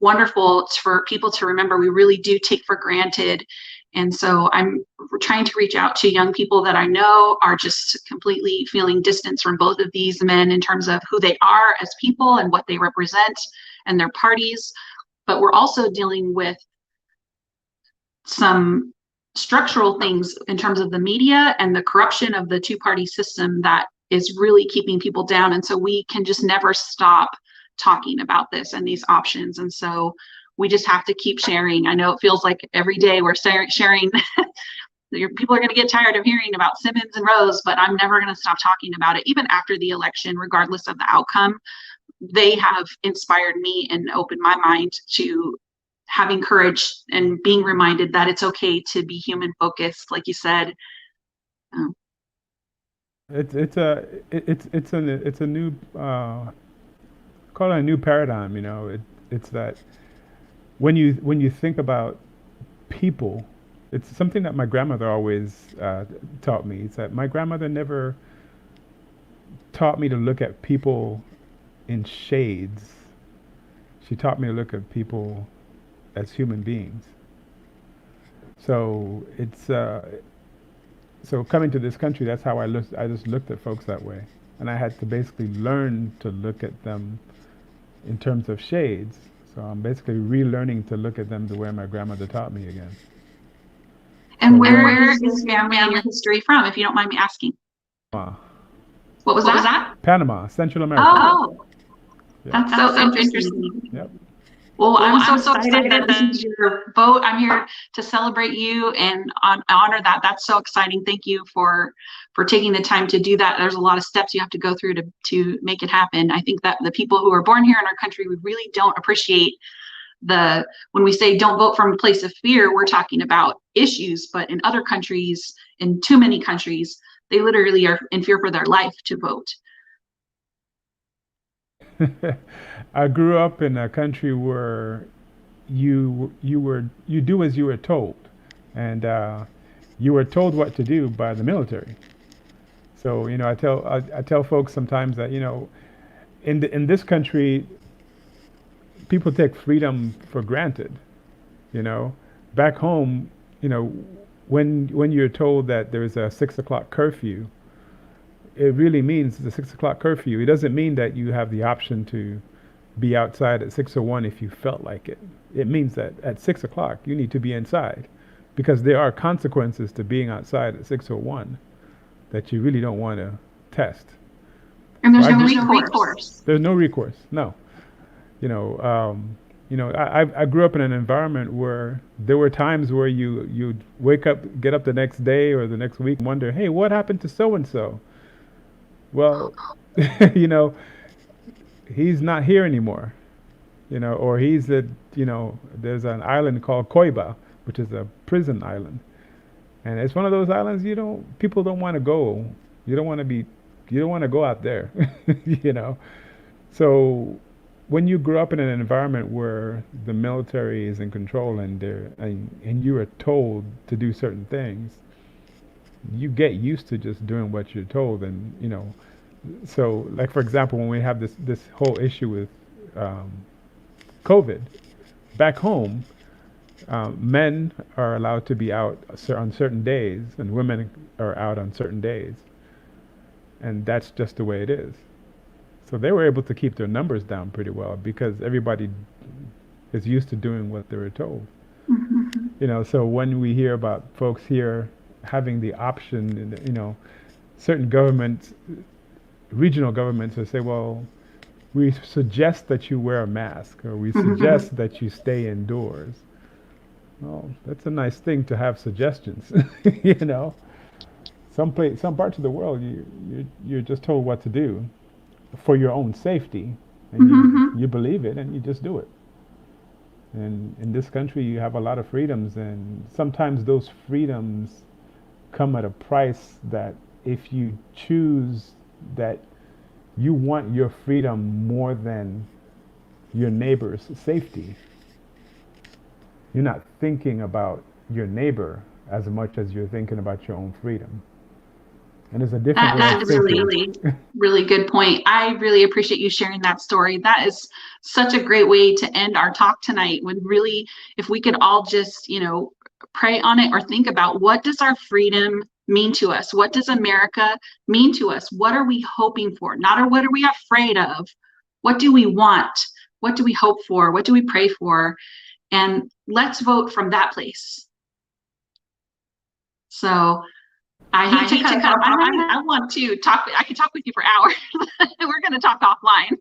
wonderful for people to remember. We really do take for granted. And so I'm trying to reach out to young people that I know are just completely feeling distance from both of these men in terms of who they are as people and what they represent and their parties. But we're also dealing with some structural things in terms of the media and the corruption of the two-party system that is really keeping people down. And so we can just never stop talking about this and these options. And so we just have to keep sharing. I know it feels like every day we're sharing. People are going to get tired of hearing about Simmons and Roze, but I'm never going to stop talking about it. Even after the election, regardless of the outcome, they have inspired me and opened my mind to having courage and being reminded that it's okay to be human focused, like you said. It's a new call it a new paradigm. You know, it's that when you think about people, it's something that my grandmother always taught me. It's that my grandmother never taught me to look at people in shades. She taught me to look at people as human beings. So it's so coming to this country, that's how I just looked at folks that way, and I had to basically learn to look at them in terms of shades. So I'm basically relearning to look at them the way my grandmother taught me again. And so where is this family and your history from, if you don't mind me asking? Panama. What was that? Panama, Central America. Oh, yeah. That's so interesting. Yep. Well, I'm so excited that this is your vote. I'm here to celebrate you and honor that. That's so exciting. Thank you for taking the time to do that. There's a lot of steps you have to go through to make it happen. I think that the people who are born here in our country, we really don't appreciate when we say don't vote from a place of fear, we're talking about issues. But in other countries, in too many countries, they literally are in fear for their life to vote. I grew up in a country where you do as you were told. and you were told what to do by the military. So I tell folks sometimes that in this country, people take freedom for granted. Back home, when you're told that there's a 6 o'clock curfew, it really means the 6 o'clock curfew. It doesn't mean that you have the option to be outside at 6:01 if you felt like it. It means that at 6 o'clock you need to be inside, because there are consequences to being outside at 6:01 that you really don't want to test. And there's no recourse. There's no recourse. No. I grew up in an environment where there were times where you'd wake up, get up the next day or the next week, and wonder, hey, what happened to so and so? Well, he's not here anymore, or he's there's an island called Koiba, which is a prison island. And it's one of those islands, people don't want to go. You don't want to go out there, So when you grow up in an environment where the military is in control and you are told to do certain things, you get used to just doing what you're told. And so like, for example, when we have this whole issue with COVID, back home, men are allowed to be out on certain days and women are out on certain days, and that's just the way it is. So they were able to keep their numbers down pretty well because everybody is used to doing what they were told. Mm-hmm. So when we hear about folks here having the option, certain governments, regional governments will say, well, we suggest that you wear a mask, or we suggest that you stay indoors. Well, that's a nice thing to have suggestions, Some parts of the world, you're just told what to do for your own safety, and you believe it and you just do it. And in this country, you have a lot of freedoms, and sometimes those freedoms come at a price that if you choose that you want your freedom more than your neighbor's safety, you're not thinking about your neighbor as much as you're thinking about your own freedom. And there's a different way That's really good point. I really appreciate you sharing that story. That is such a great way to end our talk tonight. Would really, if we could all just, pray on it or think about, what does our freedom mean to us? What does America mean to us? What are we hoping for? Not what are we afraid of? What do we want? What do we hope for? What do we pray for? And let's vote from that place. So I hate to cut off. I want to talk. I could talk with you for hours. We're going to talk offline.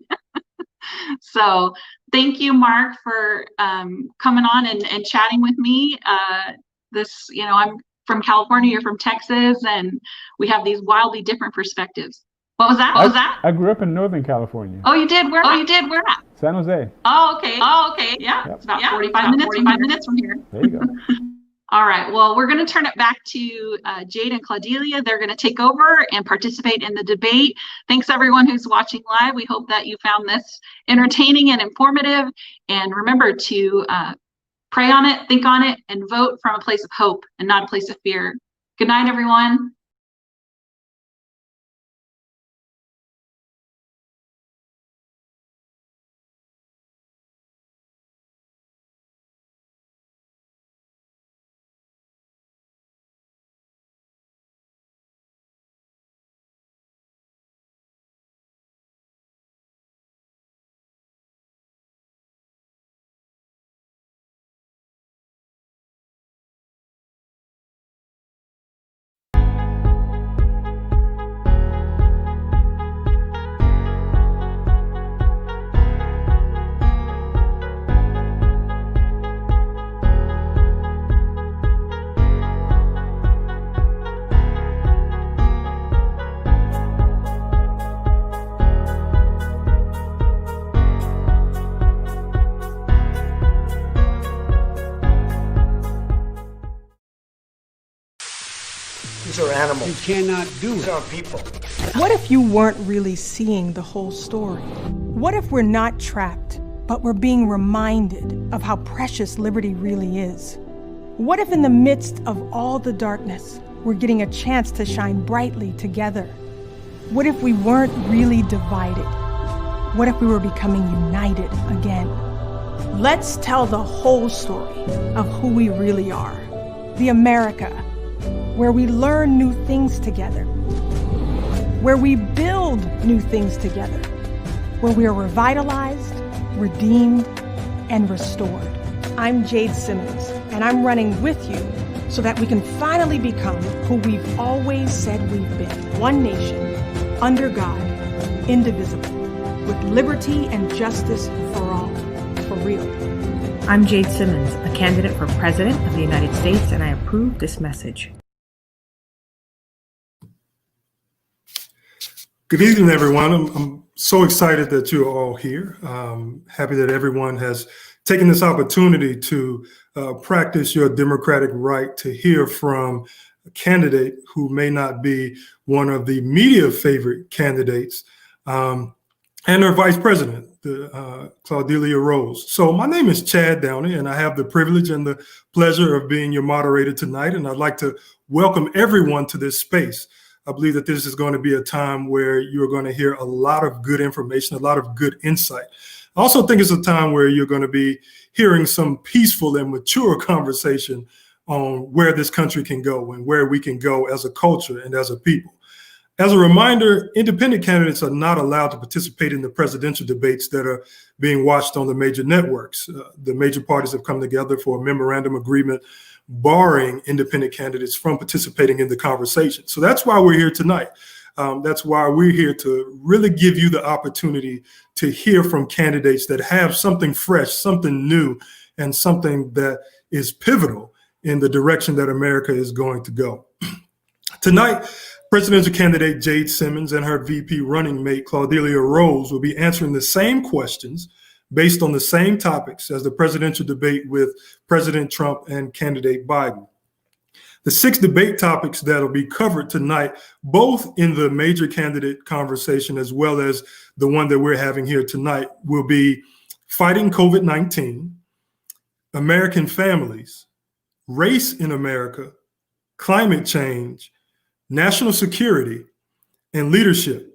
So thank you, Mark, for coming on and chatting with me. I'm from California, you're from Texas, and we have these wildly different perspectives. What was that? I grew up in Northern California. Oh, you did? Where at? San Jose. Oh, okay. Yeah. Yep. It's about 45 minutes from here. There you go. All right. Well, we're going to turn it back to Jade and Claudeliah. They're going to take over and participate in the debate. Thanks, everyone who's watching live. We hope that you found this entertaining and informative. And remember to pray on it, think on it, and vote from a place of hope and not a place of fear. Good night, everyone. These are animals. You cannot do These it. aren't people. What if you weren't really seeing the whole story? What if we're not trapped, but we're being reminded of how precious liberty really is? What if in the midst of all the darkness, we're getting a chance to shine brightly together? What if we weren't really divided? What if we were becoming united again? Let's tell the whole story of who we really are. The America, where we learn new things together, where we build new things together, where we are revitalized, redeemed, and restored. I'm Jade Simmons, and I'm running with you so that we can finally become who we've always said we've been. One nation, under God, indivisible, with liberty and justice for all, for real. I'm Jade Simmons, a candidate for President of the United States, and I approve this message. Good evening, everyone. I'm so excited that you're all here. Happy that everyone has taken this opportunity to practice your democratic right to hear from a candidate who may not be one of the media favorite candidates, and their vice president, Claudeliah Roze. So my name is Chad Downey, and I have the privilege and the pleasure of being your moderator tonight. And I'd like to welcome everyone to this space. I believe that this is going to be a time where you're going to hear a lot of good information, a lot of good insight. I also think it's a time where you're going to be hearing some peaceful and mature conversation on where this country can go and where we can go as a culture and as a people. As a reminder, independent candidates are not allowed to participate in the presidential debates that are being watched on the major networks. The major parties have come together for a memorandum agreement barring independent candidates from participating in the conversation. So that's why we're here tonight. That's why we're here to really give you the opportunity to hear from candidates that have something fresh, something new, and something that is pivotal in the direction that America is going to go. Tonight, presidential candidate Jade Simmons and her VP running mate Claudeliah Roze will be answering the same questions based on the same topics as the presidential debate with President Trump and candidate Biden. The 6 debate topics that will be covered tonight, both in the major candidate conversation as well as the one that we're having here tonight, will be fighting COVID-19, American families, race in America, climate change, national security, and leadership.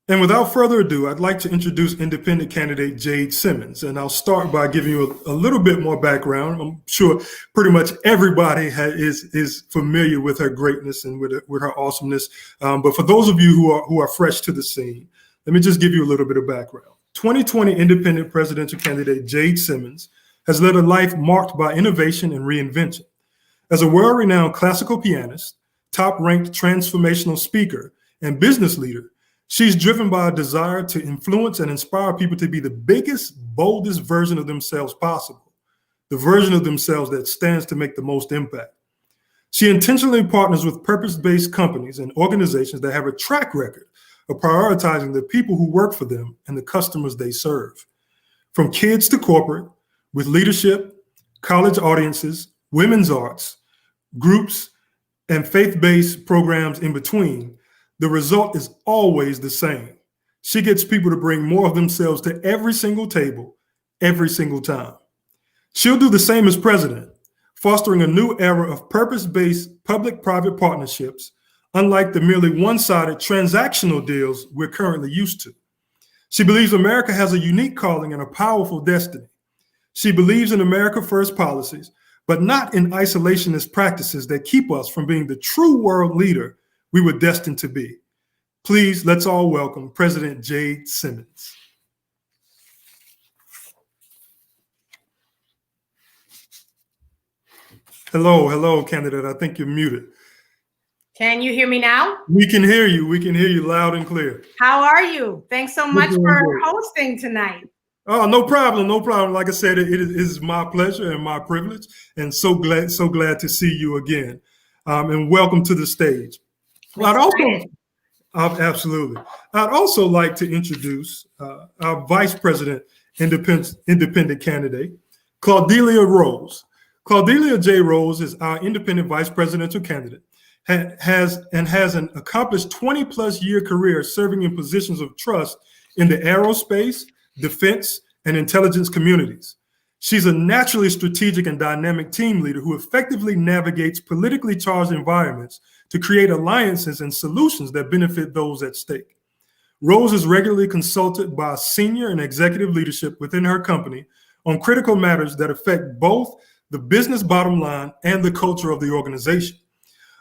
And without further ado, I'd like to introduce independent candidate Jade Simmons. And I'll start by giving you a little bit more background. I'm sure pretty much everybody is familiar with her greatness and with her awesomeness. But for those of you who are fresh to the scene, let me just give you a little bit of background. 2020 independent presidential candidate Jade Simmons has led a life marked by innovation and reinvention. As a world-renowned classical pianist, top-ranked transformational speaker, and business leader, she's driven by a desire to influence and inspire people to be the biggest, boldest version of themselves possible, the version of themselves that stands to make the most impact. She intentionally partners with purpose-based companies and organizations that have a track record of prioritizing the people who work for them and the customers they serve. From kids to corporate, with leadership, college audiences, women's arts, groups, and faith-based programs in between, the result is always the same. She gets people to bring more of themselves to every single table, every single time. She'll do the same as president, fostering a new era of purpose-based public-private partnerships, unlike the merely one-sided transactional deals we're currently used to. She believes America has a unique calling and a powerful destiny. She believes in America First policies, but not in isolationist practices that keep us from being the true world leader we were destined to be. Please, let's all welcome President Jade Simmons. Hello, candidate. I think you're muted. Can you hear me now? We can hear you. We can hear you loud and clear. How are you? Thanks so much for hosting tonight. Oh, no problem. Like I said, it is my pleasure and my privilege, and so glad to see you again. And welcome to the stage. Absolutely. I'd also like to introduce our Vice President independent candidate, Claudeliah Roze. Claudeliah J. Roze is our independent vice presidential candidate, has an accomplished 20-plus year career serving in positions of trust in the aerospace, defense, and intelligence communities. She's a naturally strategic and dynamic team leader who effectively navigates politically charged environments to create alliances and solutions that benefit those at stake. Roze is regularly consulted by senior and executive leadership within her company on critical matters that affect both the business bottom line and the culture of the organization.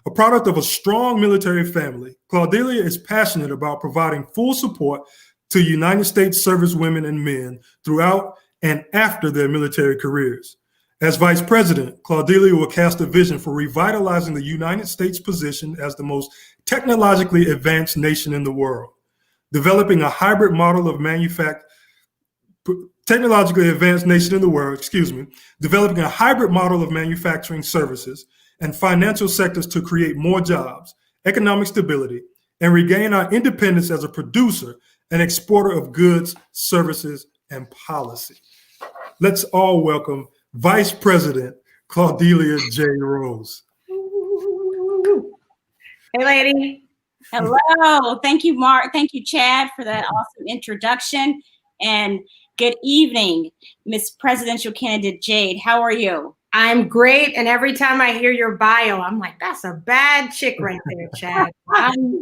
A product of a strong military family, Claudeliah is passionate about providing full support to United States service women and men throughout and after their military careers. As Vice President, Claudeliah will cast a vision for revitalizing the United States' position as the most technologically advanced nation in the world, developing a hybrid model of developing a hybrid model of manufacturing services and financial sectors to create more jobs, economic stability, and regain our independence as a producer and exporter of goods, services, and policy. Let's all welcome Vice President Claudeliah J. Roze. Hey, lady. Hello. Thank you, Mark. Thank you, Chad, for that awesome introduction. And good evening, Miss Presidential Candidate Jade. How are you? I'm great. And every time I hear your bio, I'm like, that's a bad chick right there, Chad. I'm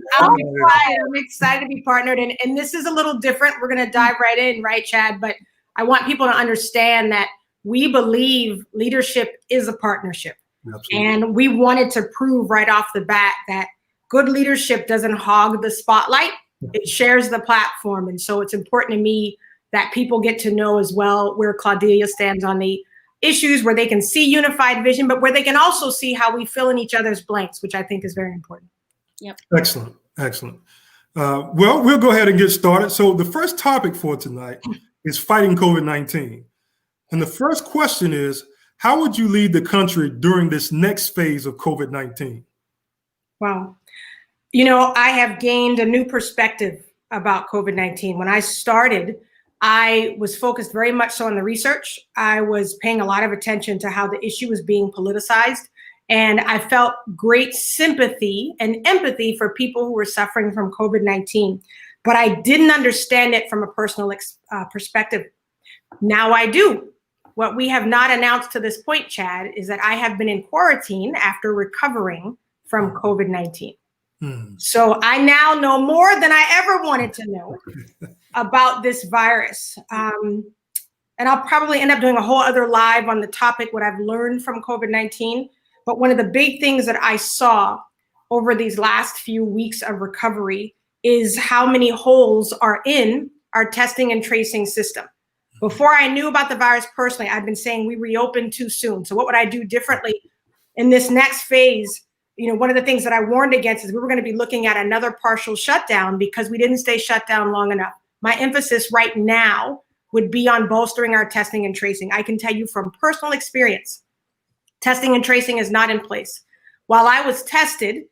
excited to be partnered. And this is a little different. We're going to dive right in, right, Chad? But I want people to understand that we believe leadership is a partnership. Absolutely. And we wanted to prove right off the bat that good leadership doesn't hog the spotlight. It shares the platform. And so it's important to me that people get to know as well where Claudeliah stands on the issues, where they can see unified vision, but where they can also see how we fill in each other's blanks, which I think is very important. Yep. Excellent. Excellent. Well, we'll go ahead and get started. So the first topic for tonight is fighting COVID-19. And the first question is, how would you lead the country during this next phase of COVID-19? Wow. You know, I have gained a new perspective about COVID-19. When I started, I was focused very much so on the research. I was paying a lot of attention to how the issue was being politicized. And I felt great sympathy and empathy for people who were suffering from COVID-19. But I didn't understand it from a personal perspective. Now I do. What we have not announced to this point, Chad, is that I have been in quarantine after recovering from COVID-19. So I now know more than I ever wanted to know about this virus. And I'll probably end up doing a whole other live on the topic, what I've learned from COVID-19. But one of the big things that I saw over these last few weeks of recovery is how many holes are in our testing and tracing system. Before I knew about the virus personally, I've been saying we reopened too soon. So what would I do differently in this next phase? You know, one of the things that I warned against is we were going to be looking at another partial shutdown because we didn't stay shut down long enough. My emphasis right now would be on bolstering our testing and tracing. I can tell you from personal experience, testing and tracing is not in place. While I was tested,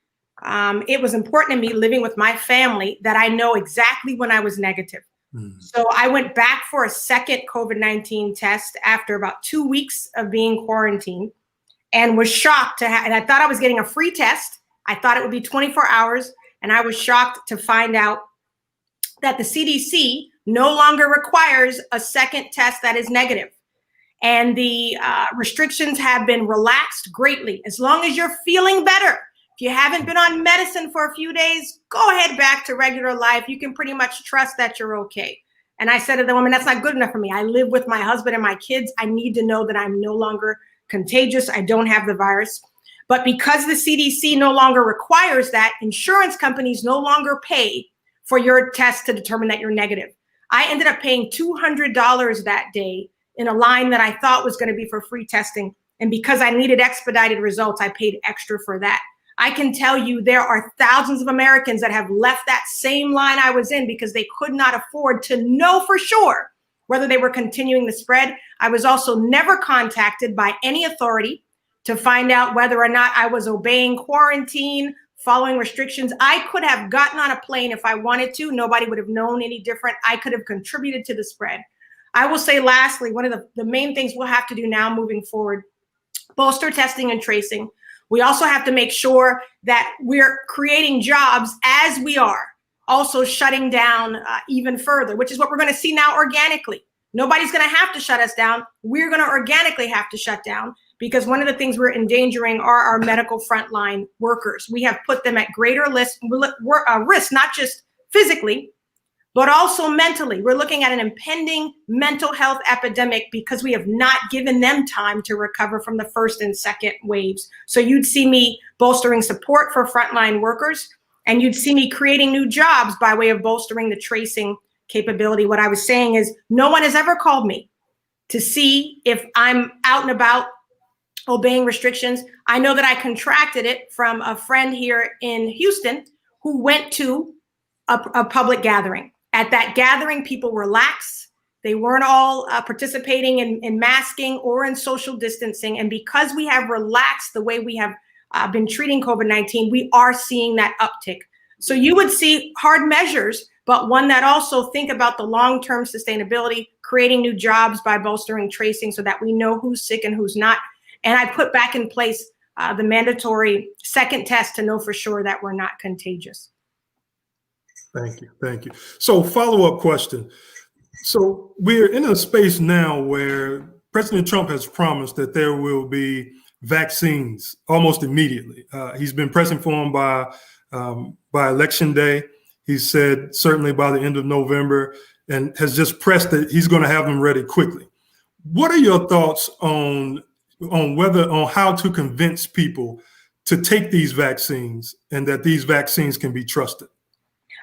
it was important to me living with my family that I know exactly when I was negative. So I went back for a second COVID-19 test after about 2 weeks of being quarantined and was shocked and I thought I was getting a free test. I thought it would be 24 hours. And I was shocked to find out that the CDC no longer requires a second test that is negative. And the restrictions have been relaxed greatly. As long as you're feeling better, if you haven't been on medicine for a few days, go ahead back to regular life. You can pretty much trust that you're okay. And I said to the woman, that's not good enough for me. I live with my husband and my kids. I need to know that I'm no longer contagious. I don't have the virus. But because the CDC no longer requires that, insurance companies no longer pay for your test to determine that you're negative. I ended up paying $200 that day in a line that I thought was going to be for free testing. And because I needed expedited results, I paid extra for that. I can tell you there are thousands of Americans that have left that same line I was in because they could not afford to know for sure whether they were continuing the spread. I was also never contacted by any authority to find out whether or not I was obeying quarantine, following restrictions. I could have gotten on a plane if I wanted to. Nobody would have known any different. I could have contributed to the spread. I will say lastly, one of the main things we'll have to do now moving forward, bolster testing and tracing. We also have to make sure that we're creating jobs as we are also shutting down even further, which is what we're going to see now organically. Nobody's going to have to shut us down. We're going to organically have to shut down, because one of the things we're endangering are our medical frontline workers. We have put them at greater risk, not just physically, but also mentally. We're looking at an impending mental health epidemic because we have not given them time to recover from the first and second waves. So you'd see me bolstering support for frontline workers, and you'd see me creating new jobs by way of bolstering the tracing capability. What I was saying is, no one has ever called me to see if I'm out and about obeying restrictions. I know that I contracted it from a friend here in Houston who went to a public gathering. At that gathering, people were lax. They weren't all participating in masking or in social distancing. And because we have relaxed the way we have been treating COVID-19, we are seeing that uptick. So you would see hard measures, but one that also think about the long-term sustainability, creating new jobs by bolstering tracing so that we know who's sick and who's not. And I put back in place the mandatory second test to know for sure that we're not contagious. Thank you. Thank you. So follow-up question. So we're in a space now where President Trump has promised that there will be vaccines almost immediately. He's been pressing for them by Election Day. He said certainly by the end of November, and has just pressed that he's going to have them ready quickly. What are your thoughts on how to convince people to take these vaccines and that these vaccines can be trusted?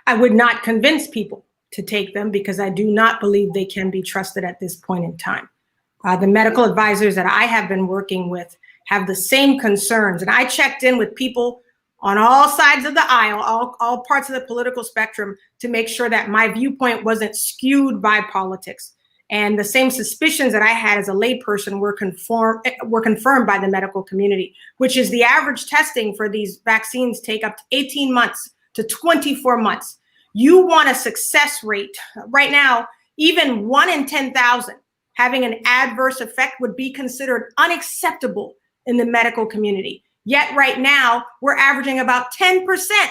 I would not convince people to take them because I do not believe they can be trusted at this point in time. The medical advisors that I have been working with have the same concerns. And I checked in with people on all sides of the aisle, all parts of the political spectrum, to make sure that my viewpoint wasn't skewed by politics. And the same suspicions that I had as a layperson were confirmed by the medical community, which is the average testing for these vaccines take up to 18 months to 24 months. You want a success rate. Right now, even 1 in 10,000 having an adverse effect would be considered unacceptable in the medical community. Yet right now, we're averaging about 10%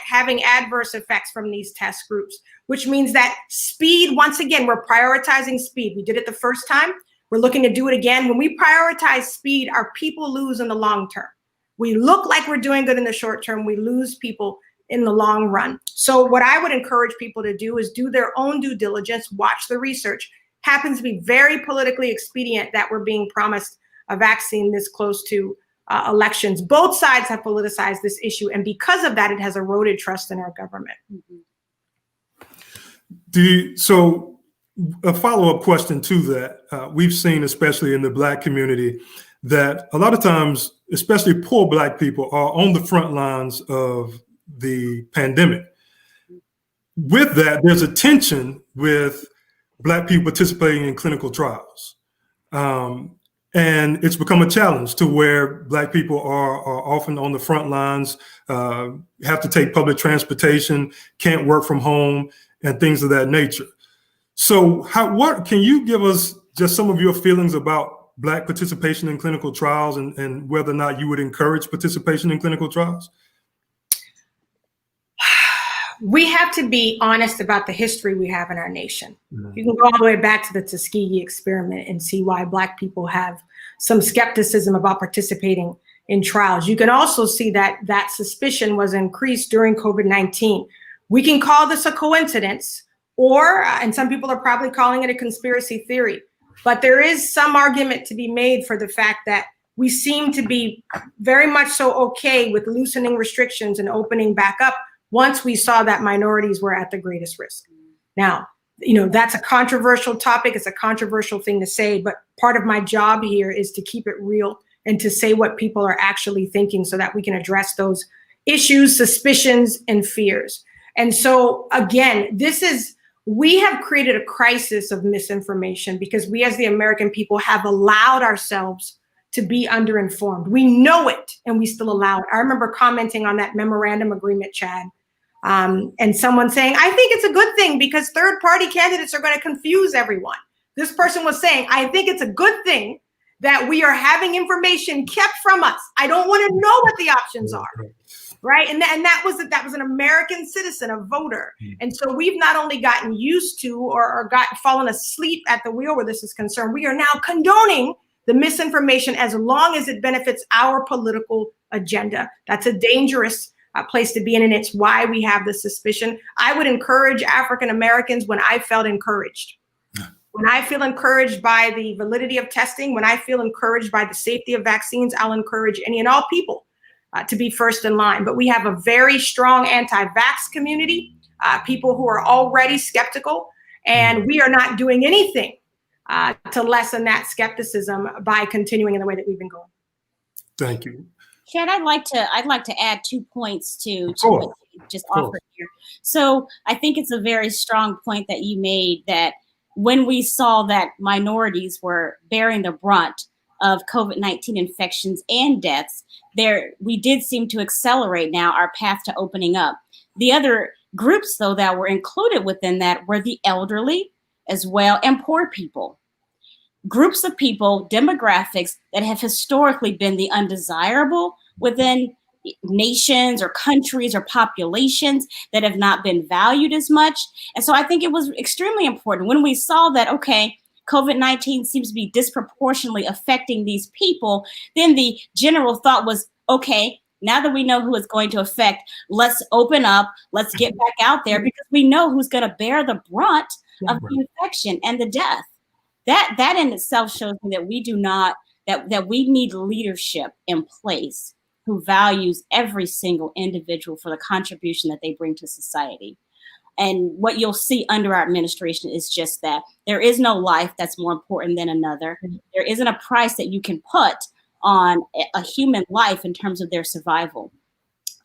having adverse effects from these test groups, which means that speed, once again, we're prioritizing speed. We did it the first time. We're looking to do it again. When we prioritize speed, our people lose in the long term. We look like we're doing good in the short term. We lose people in the long run. So what I would encourage people to do is do their own due diligence, watch the research. Happens to be very politically expedient that we're being promised a vaccine this close to elections. Both sides have politicized this issue, and because of that, it has eroded trust in our government. So a follow-up question to that, we've seen, especially in the Black community, that a lot of times, especially poor Black people, are on the front lines of the pandemic. With that, there's a tension with Black people participating in clinical trials. And it's become a challenge to where Black people are often on the front lines, have to take public transportation, can't work from home, and things of that nature. So what can you give us just some of your feelings about Black participation in clinical trials and whether or not you would encourage participation in clinical trials? We have to be honest about the history we have in our nation. You can go all the way back to the Tuskegee experiment and see why Black people have some skepticism about participating in trials. You can also see that that suspicion was increased during COVID-19. We can call this a coincidence, or, and some people are probably calling it a conspiracy theory, but there is some argument to be made for the fact that we seem to be very much so okay with loosening restrictions and opening back up once we saw that minorities were at the greatest risk. Now, that's a controversial topic. It's a controversial thing to say, but part of my job here is to keep it real and to say what people are actually thinking so that we can address those issues, suspicions, and fears. And so again, we have created a crisis of misinformation because we as the American people have allowed ourselves to be underinformed. We know it and we still allow it. I remember commenting on that memorandum agreement, Chad, and someone saying, I think it's a good thing because third-party candidates are going to confuse everyone. This person was saying, I think it's a good thing that we are having information kept from us. I don't want to know what the options are. right? And that was an American citizen, a voter. And so we've not only gotten used to or fallen asleep at the wheel where this is concerned, we are now condoning the misinformation as long as it benefits our political agenda. That's a dangerous place to be in, and it's why we have the suspicion. I would encourage African Americans when I felt encouraged. When I feel encouraged by the validity of testing, when I feel encouraged by the safety of vaccines, I'll encourage any and all people to be first in line. But we have a very strong anti-vax community, people who are already skeptical, and we are not doing anything to lessen that skepticism by continuing in the way that we've been going. Thank you. Chad, I'd like to add 2 points to what you just offered here. So I think it's a very strong point that you made, that when we saw that minorities were bearing the brunt of COVID-19 infections and deaths, we did seem to accelerate now our path to opening up. The other groups, though, that were included within that were the elderly as well, and poor people. Groups of people, demographics that have historically been the undesirable within nations or countries or populations, that have not been valued as much. And so I think it was extremely important when we saw that, okay, COVID-19 seems to be disproportionately affecting these people, then the general thought was, okay, now that we know who it's going to affect, let's open up, let's get back out there, because we know who's going to bear the brunt of the infection and the death. That in itself shows me that we do not, that we need leadership in place who values every single individual for the contribution that they bring to society. And what you'll see under our administration is just that. There is no life that's more important than another. There isn't a price that you can put on a human life in terms of their survival.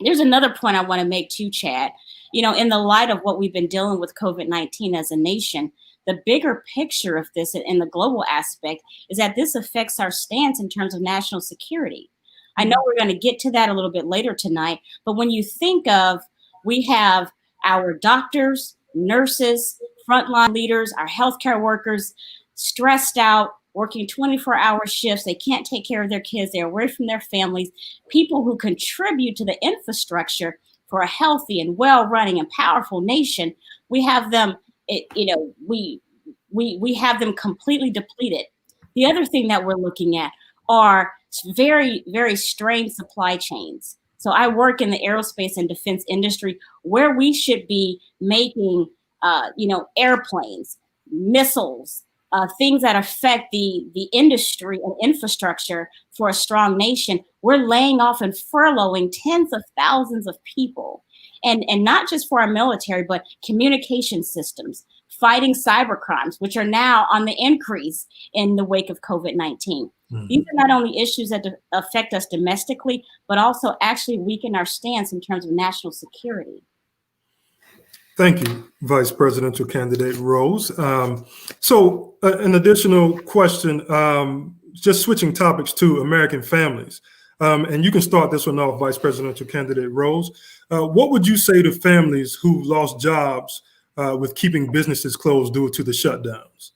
There's another point I want to make too, Chad. You know, in the light of what we've been dealing with COVID-19 as a nation, the bigger picture of this in the global aspect is that this affects our stance in terms of national security. I know we're going to get to that a little bit later tonight, but when you think of, we have our doctors, nurses, frontline leaders, our healthcare workers stressed out, working 24-hour shifts. They can't take care of their kids. They're away from their families. People who contribute to the infrastructure for a healthy and well-running and powerful nation, we have them, we have them completely depleted. The other thing that we're looking at are very, very strained supply chains. So I work in the aerospace and defense industry, where we should be making, airplanes, missiles, things that affect the industry and infrastructure for a strong nation. We're laying off and furloughing tens of thousands of people, and not just for our military, but communication systems, fighting cyber crimes, which are now on the increase in the wake of COVID-19. These are not only issues that affect us domestically, but also actually weaken our stance in terms of national security. Thank you, Vice Presidential Candidate Roze. So an additional question, just switching topics to American families. And you can start this one off, Vice Presidential Candidate Roze. What would you say to families who lost jobs with keeping businesses closed due to the shutdowns?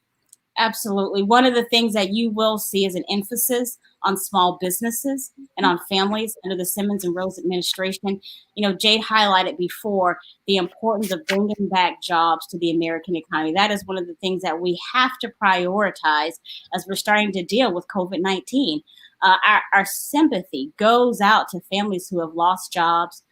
Absolutely. One of the things that you will see is an emphasis on small businesses and on families under the Simmons and Roze administration. You know, Jade highlighted before the importance of bringing back jobs to the American economy. That is one of the things that we have to prioritize as we're starting to deal with COVID-19. Our sympathy goes out to families who have lost jobs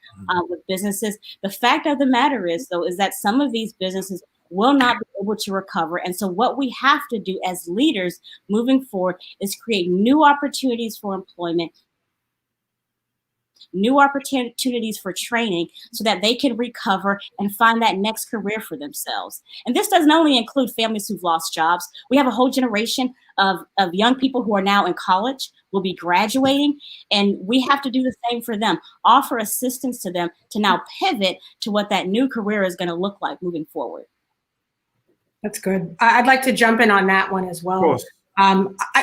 with businesses. The fact of the matter is, though, is that some of these businesses will not be able to recover. And so what we have to do as leaders moving forward is create new opportunities for employment, new opportunities for training, so that they can recover and find that next career for themselves. And this doesn't only include families who've lost jobs. We have a whole generation of young people who are now in college, will be graduating, and we have to do the same for them, offer assistance to them to now pivot to what that new career is going to look like moving forward. That's good. I'd like to jump in on that one as well.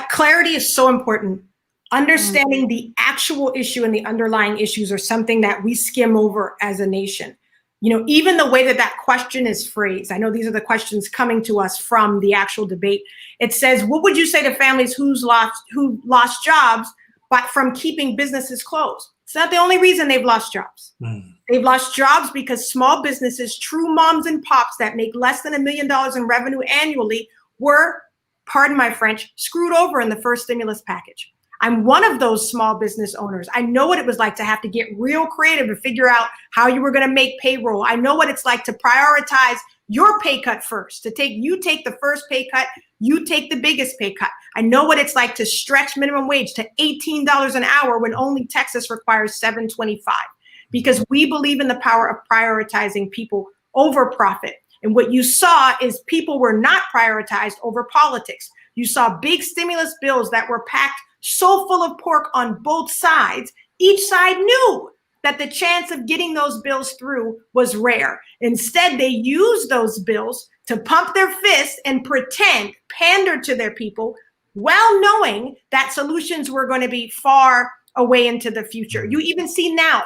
Clarity is so important. Understanding the actual issue and the underlying issues are something that we skim over as a nation. You know, even the way that that question is phrased, I know these are the questions coming to us from the actual debate. It says, what would you say to families who lost jobs, but from keeping businesses closed? It's not the only reason they've lost jobs. They've lost jobs because small businesses, true moms and pops that make less than $1 million in revenue annually were, pardon my French, screwed over in the first stimulus package. I'm one of those small business owners. I know what it was like to have to get real creative to figure out how you were going to make payroll. I know what it's like to prioritize your pay cut first, to take the first pay cut, you take the biggest pay cut. I know what it's like to stretch minimum wage to $18 an hour when only Texas requires $7.25, because we believe in the power of prioritizing people over profit. And what you saw is people were not prioritized over politics. You saw big stimulus bills that were packed so full of pork on both sides. Each side knew that the chance of getting those bills through was rare. Instead, they used those bills to pump their fists and pander to their people, well knowing that solutions were going to be far away into the future. You even see now,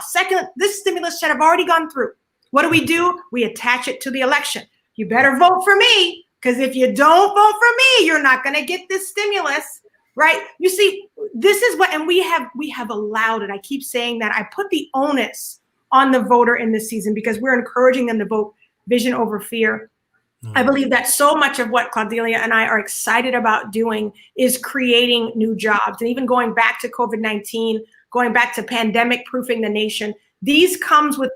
this stimulus should have already gone through. What do? We attach it to the election. You better vote for me, because if you don't vote for me, you're not going to get this stimulus, right? You see, this is what, and we have allowed it. I keep saying that. I put the onus on the voter in this season because we're encouraging them to vote vision over fear. I believe that so much of what Claudeliah and I are excited about doing is creating new jobs. And even going back to COVID-19, going back to pandemic proofing the nation, these come with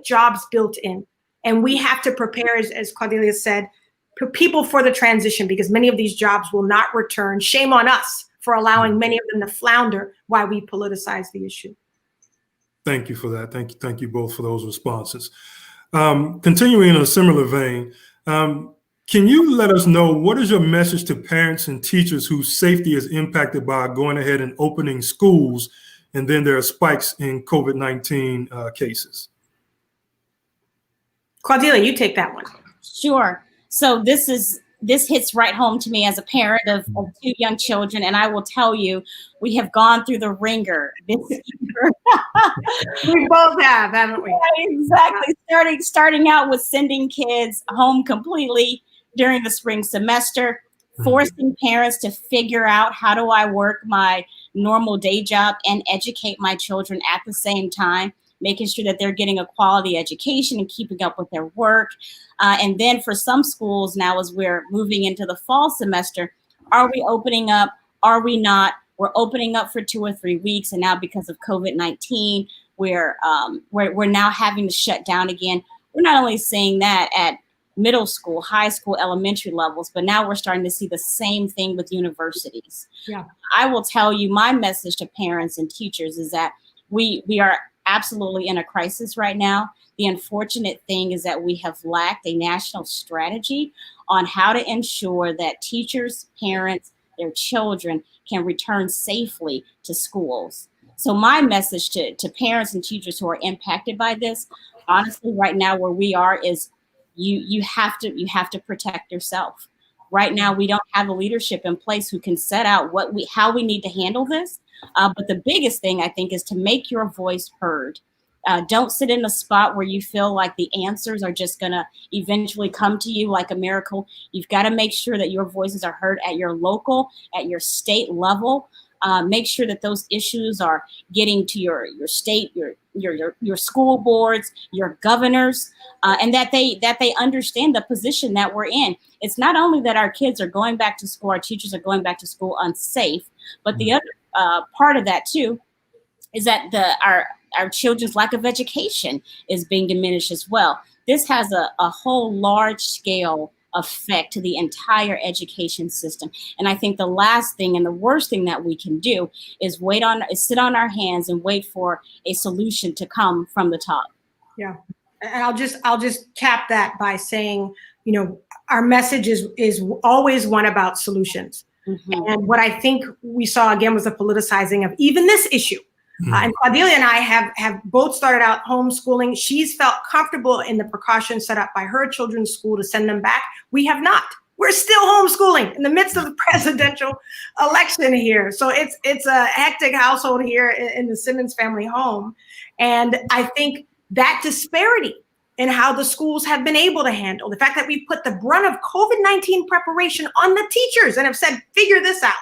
jobs built in. And we have to prepare, as Claudeliah said, people for the transition, because many of these jobs will not return. Shame on us for allowing many of them to flounder while we politicize the issue. Thank you for that. Thank you both for those responses. Continuing in a similar vein, can you let us know what is your message to parents and teachers whose safety is impacted by going ahead and opening schools, and then there are spikes in COVID-19 cases? Claudeliah, you take that one. Sure. So this hits right home to me as a parent of two young children. And I will tell you, we have gone through the ringer this year. We both have, haven't we? Exactly. Starting out with sending kids home completely during the spring semester, forcing parents to figure out, how do I work my normal day job and educate my children at the same time, making sure that they're getting a quality education and keeping up with their work. And then for some schools now, as we're moving into the fall semester, are we opening up? Are we not? We're opening up for 2 or 3 weeks. And now because of COVID-19, we're now having to shut down again. We're not only seeing that at middle school, high school, elementary levels, but now we're starting to see the same thing with universities. Yeah. I will tell you, my message to parents and teachers is that we are absolutely in a crisis right now. The unfortunate thing is that we have lacked a national strategy on how to ensure that teachers, parents, their children can return safely to schools. So my message to parents and teachers who are impacted by this, honestly, right now where we are is you have to protect yourself. Right now, we don't have a leadership in place who can set out how we need to handle this. But the biggest thing, I think, is to make your voice heard. Don't sit in a spot where you feel like the answers are just going to eventually come to you like a miracle. You've got to make sure that your voices are heard at your local, at your state level. Make sure that those issues are getting to your state, your school boards, your governors, and that they understand the position that we're in. It's not only that our kids are going back to school, our teachers are going back to school unsafe, but the other part of that too is that our children's lack of education is being diminished as well. This has a whole large scale effect to the entire education system. And I think the last thing and the worst thing that we can do is sit on our hands and wait for a solution to come from the top. Yeah. And I'll just cap that by saying, our message is always one about solutions. Mm-hmm. And what I think we saw again was the politicizing of even this issue. And Claudeliah and I have both started out homeschooling. She's felt comfortable in the precautions set up by her children's school to send them back. We have not. We're still homeschooling in the midst of the presidential election here. So it's a hectic household here in the Simmons family home. And I think that disparity in how the schools have been able to handle the fact that we've put the brunt of COVID-19 preparation on the teachers and have said, figure this out.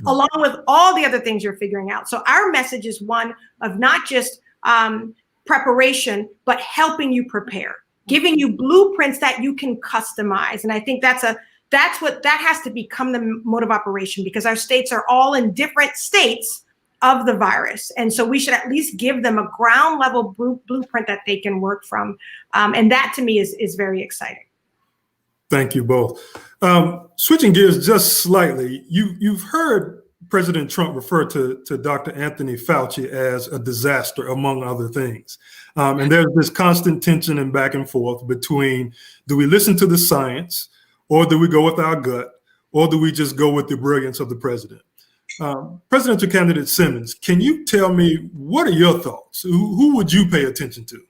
along with all the other things you're figuring out. So our message is one of not just preparation, but helping you prepare, giving you blueprints that you can customize. And I think that has to become the mode of operation, because our states are all in different states of the virus. And so we should at least give them a ground level blueprint that they can work from. And that to me is very exciting. Thank you both. Switching gears just slightly, you've heard President Trump refer to Dr. Anthony Fauci as a disaster, among other things. And there's this constant tension and back and forth between, do we listen to the science, or do we go with our gut, or do we just go with the brilliance of the president? Presidential candidate Simmons, can you tell me, what are your thoughts? Who would you pay attention to?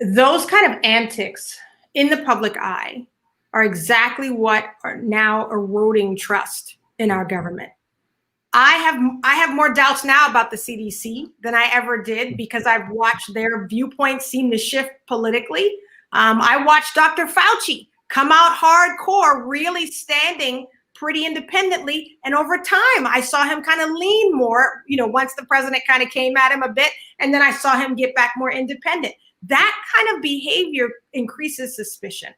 Those kind of antics in the public eye are exactly what are now eroding trust in our government. I have more doubts now about the CDC than I ever did, because I've watched their viewpoints seem to shift politically. I watched Dr. Fauci come out hardcore, really standing pretty independently. And over time, I saw him kind of lean more, once the president kind of came at him a bit, and then I saw him get back more independent. That kind of behavior increases suspicion.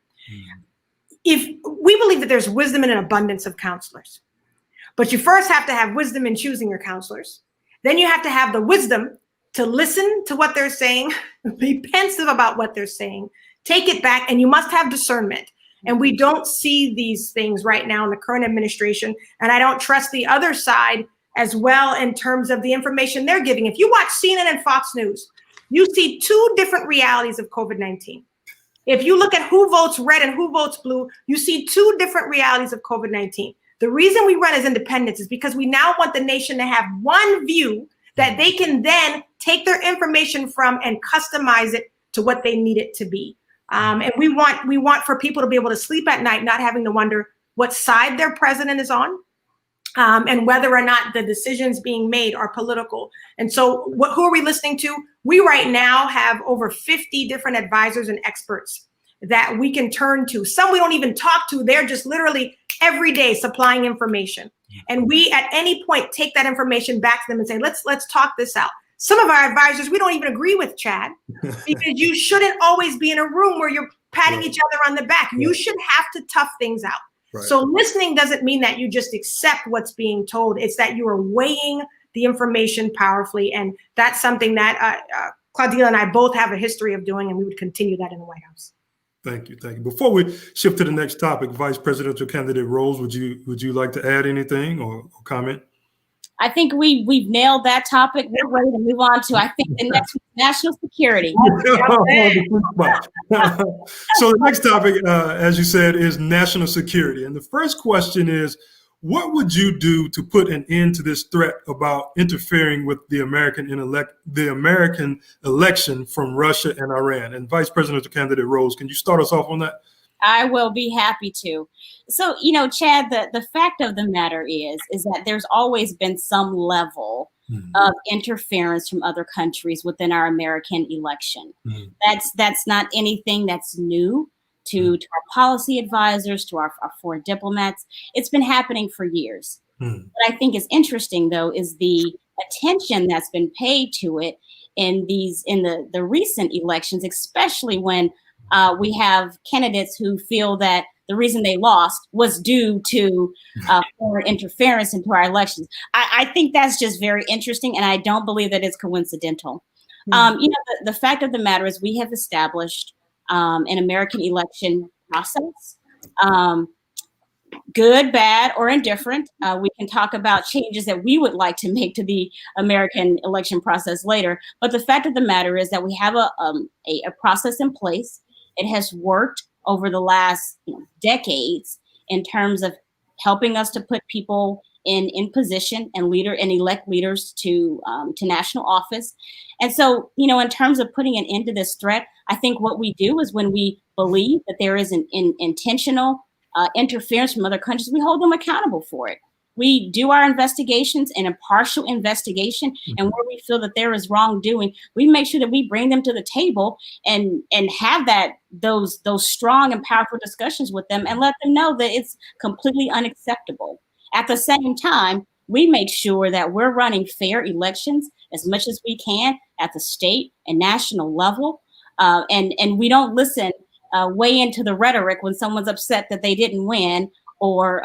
If we believe that there's wisdom in an abundance of counselors, but you first have to have wisdom in choosing your counselors. Then you have to have the wisdom to listen to what they're saying, be pensive about what they're saying, take it back, and you must have discernment. And we don't see these things right now in the current administration. And I don't trust the other side as well in terms of the information they're giving. If you watch CNN and Fox News, you see two different realities of COVID-19. If you look at who votes red and who votes blue, you see two different realities of COVID-19. The reason we run as independents is because we now want the nation to have one view that they can then take their information from and customize it to what they need it to be. And we want for people to be able to sleep at night, not having to wonder what side their president is on, and whether or not the decisions being made are political. And so who are we listening to? We right now have over 50 different advisors and experts that we can turn to. Some we don't even talk to. They're just literally every day supplying information. And we at any point take that information back to them and say, let's talk this out. Some of our advisors we don't even agree with, Chad, because you shouldn't always be in a room where you're patting each other on the back. You should have to tough things out. Right. So listening doesn't mean that you just accept what's being told. It's that you are weighing the information powerfully. And that's something that Claudeliah and I both have a history of doing, and we would continue that in the White House. Thank you. Thank you. Before we shift to the next topic, Vice Presidential Candidate Roze, would you like to add anything or comment? I think we've nailed that topic. We're ready to move on to, I think, the next national security. So the next topic, as you said, is national security. And the first question is, what would you do to put an end to this threat about interfering with the American election from Russia and Iran? And Vice Presidential Candidate Roze, can you start us off on that? I will be happy to. So, Chad, the fact of the matter is that there's always been some level of interference from other countries within our American election. That's not anything that's new to our policy advisors, to our foreign diplomats. It's been happening for years. What I think is interesting, though, is the attention that's been paid to it in the recent elections, especially when we have candidates who feel that the reason they lost was due to foreign interference into our elections. I think that's just very interesting, and I don't believe that it's coincidental. The fact of the matter is we have established an American election process. Good, bad, or indifferent. We can talk about changes that we would like to make to the American election process later. But the fact of the matter is that we have a process in place. It has worked over the last decades in terms of helping us to put people in position and elect leaders to national office. And so, in terms of putting an end to this threat, I think what we do is when we believe that there is an intentional interference from other countries, we hold them accountable for it. We do our investigations, an impartial investigation, and where we feel that there is wrongdoing, we make sure that we bring them to the table and have those strong and powerful discussions with them and let them know that it's completely unacceptable. At the same time, we make sure that we're running fair elections as much as we can at the state and national level. And we don't listen way into the rhetoric when someone's upset that they didn't win or,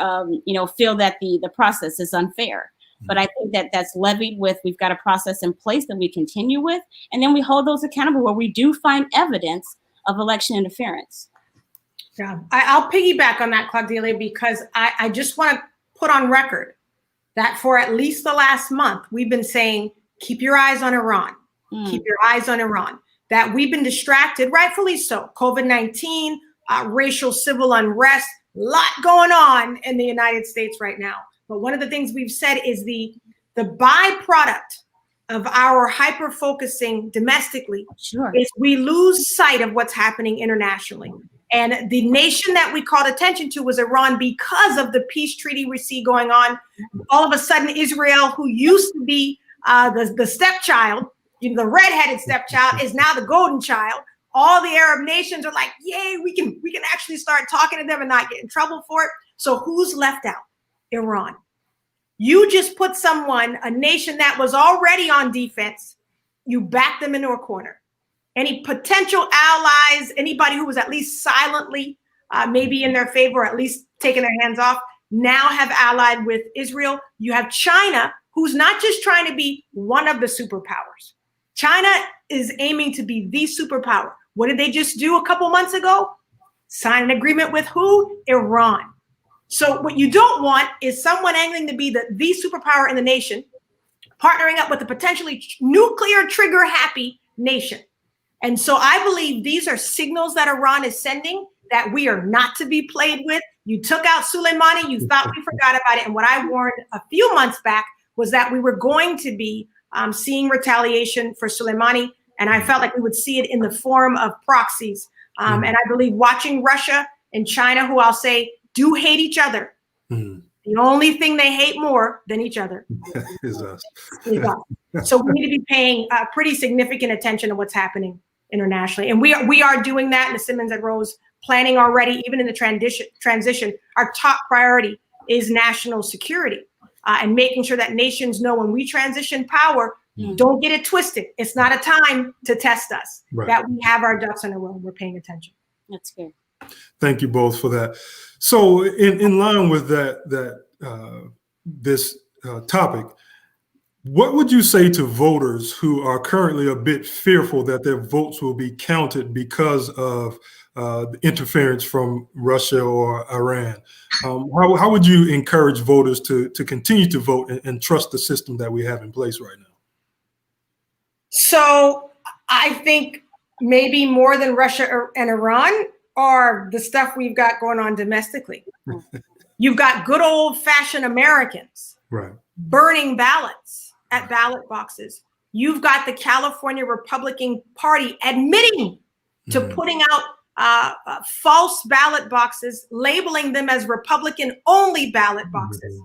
feel that the process is unfair. But I think that that's levied with, we've got a process in place that we continue with, and then we hold those accountable where we do find evidence of election interference. Yeah, I'll piggyback on that, Claudeliah, because I just want to put on record that for at least the last month, we've been saying, keep your eyes on Iran, keep your eyes on Iran, that we've been distracted, rightfully so. COVID-19, racial civil unrest, a lot going on in the United States right now. But one of the things we've said is the byproduct of our hyper-focusing domestically is we lose sight of what's happening internationally. And the nation that we called attention to was Iran because of the peace treaty we see going on. All of a sudden, Israel, who used to be the stepchild, the redheaded stepchild, is now the golden child. All the Arab nations are like, yay, we can actually start talking to them and not get in trouble for it. So who's left out? Iran. You just put a nation that was already on defense, you back them into a corner. Any potential allies, anybody who was at least silently maybe in their favor, or at least taking their hands off, now have allied with Israel. You have China, who's not just trying to be one of the superpowers. China is aiming to be the superpower. What did they just do a couple months ago? Sign an agreement with who? Iran. So what you don't want is someone angling to be the superpower in the nation, partnering up with a potentially nuclear trigger happy nation. And so I believe these are signals that Iran is sending that we are not to be played with. You took out Soleimani, you thought we forgot about it. And what I warned a few months back was that we were going to be seeing retaliation for Soleimani. And I felt like we would see it in the form of proxies. And I believe watching Russia and China, who I'll say do hate each other. The only thing they hate more than each other is us. So we need to be paying pretty significant attention to what's happening internationally. And we are doing that in the Simmons and Roze planning already, even in the transition. Our top priority is national security and making sure that nations know when we transition power, don't get it twisted. It's not a time to test us, that we have our ducks in a row. We're paying attention. That's good. Thank you both for that. So in line with this topic, what would you say to voters who are currently a bit fearful that their votes will be counted because of interference from Russia or Iran? How would you encourage voters to continue to vote and trust the system that we have in place right now? So I think maybe more than Russia and Iran are the stuff we've got going on domestically. You've got good old fashioned Americans burning ballots at ballot boxes. You've got the California Republican Party admitting to putting out false ballot boxes, labeling them as Republican only ballot boxes,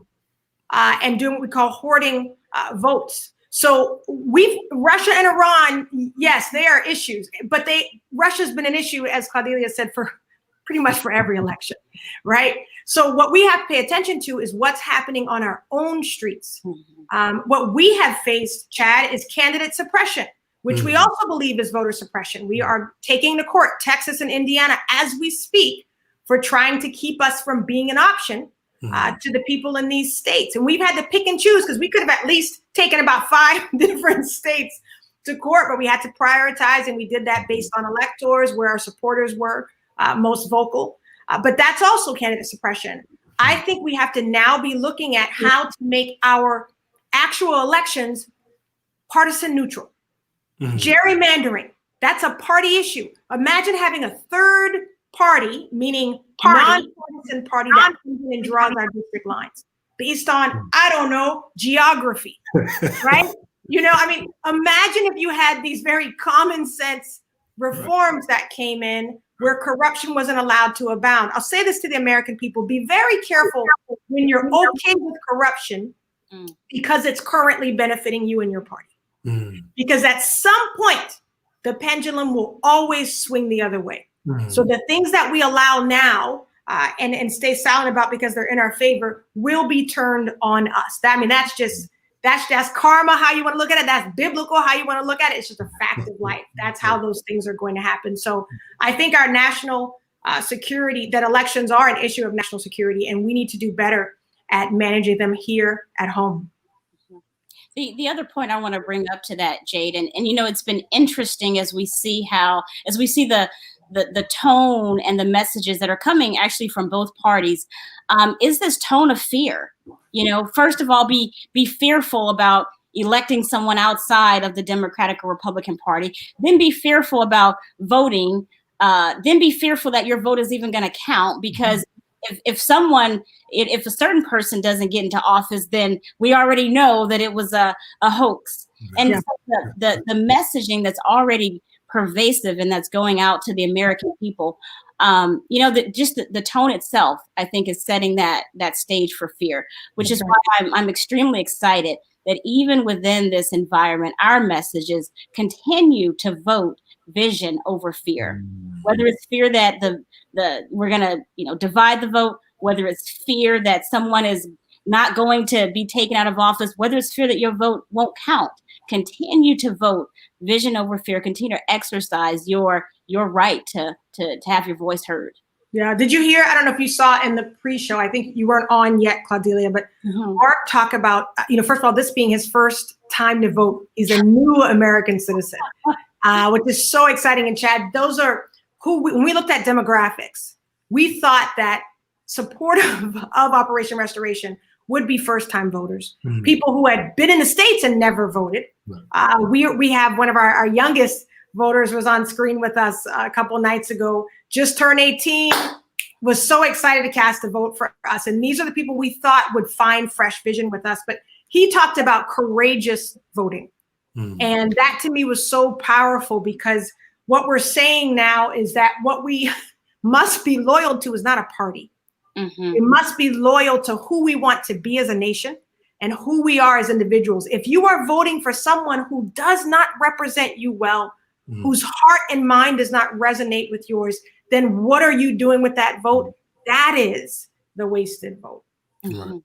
and doing what we call hoarding votes. So Russia and Iran, yes, they are issues, but Russia's been an issue, as Claudeliah said, for pretty much for every election, right? So what we have to pay attention to is what's happening on our own streets. What we have faced, Chad, is candidate suppression, which we also believe is voter suppression. We are taking to court Texas and Indiana as we speak for trying to keep us from being an option to the people in these states. And we've had to pick and choose because we could have at least taken about 5 different states to court, but we had to prioritize, and we did that based on electors where our supporters were most vocal. But that's also candidate suppression. I think we have to now be looking at how to make our actual elections partisan neutral. Gerrymandering, that's a party issue. Imagine having a third party, meaning non-partisan party that comes in and draws our district lines based on, I don't know, geography, right? Imagine if you had these very common sense reforms that came in where corruption wasn't allowed to abound. I'll say this to the American people, be very careful when you're okay with corruption because it's currently benefiting you and your party. Because at some point, the pendulum will always swing the other way. So the things that we allow now and stay silent about because they're in our favor will be turned on us. That's karma, how you want to look at it. That's biblical, how you want to look at it. It's just a fact of life. That's how those things are going to happen. So I think our national security, that elections are an issue of national security, and we need to do better at managing them here at home. The other point I want to bring up to that, Jade, and it's been interesting as we see the tone and the messages that are coming actually from both parties, is this tone of fear. First of all, be fearful about electing someone outside of the Democratic or Republican Party, then be fearful about voting, then be fearful that your vote is even going to count, because if a certain person doesn't get into office, then we already know that it was a hoax. And so the messaging that's already pervasive and that's going out to the American people, the tone itself, I think, is setting that stage for fear, which is why I'm extremely excited that even within this environment, our messages continue to vote vision over fear. Whether it's fear that we're gonna divide the vote, whether it's fear that someone is not going to be taken out of office, whether it's fear that your vote won't count, continue to vote vision over fear. Continue to exercise your right to have your voice heard. Yeah. Did you hear? I don't know if you saw in the pre-show. I think you weren't on yet, Claudeliah, but Mark talk about first of all, this being his first time to vote. He's a new American citizen, which is so exciting. And Chad, those are when we looked at demographics, we thought that supportive of Operation Restoration would be first-time voters, people who had been in the States and never voted. We have one of our youngest voters was on screen with us a couple nights ago, just turned 18, was so excited to cast a vote for us. And these are the people we thought would find fresh vision with us. But he talked about courageous voting. And that to me was so powerful, because what we're saying now is that what we must be loyal to is not a party. We must be loyal to who we want to be as a nation and who we are as individuals. If you are voting for someone who does not represent you well, whose heart and mind does not resonate with yours, then what are you doing with that vote? That is the wasted vote. Right.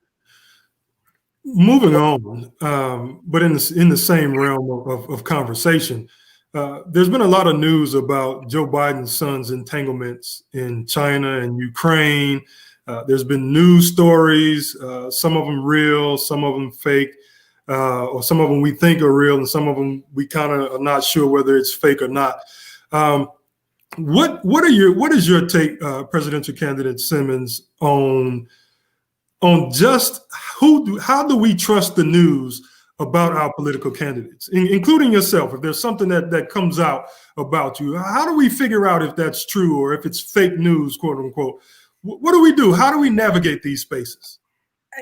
Moving on, but in the same realm of conversation, there's been a lot of news about Joe Biden's son's entanglements in China and Ukraine. There's been news stories, some of them real, some of them fake, or some of them we think are real, and some of them we kind of are not sure whether it's fake or not. What is your take, presidential candidate Simmons, on just how do we trust the news about our political candidates, including yourself? If there's something that comes out about you, how do we figure out if that's true or if it's fake news, quote unquote? What do we do? How do we navigate these spaces?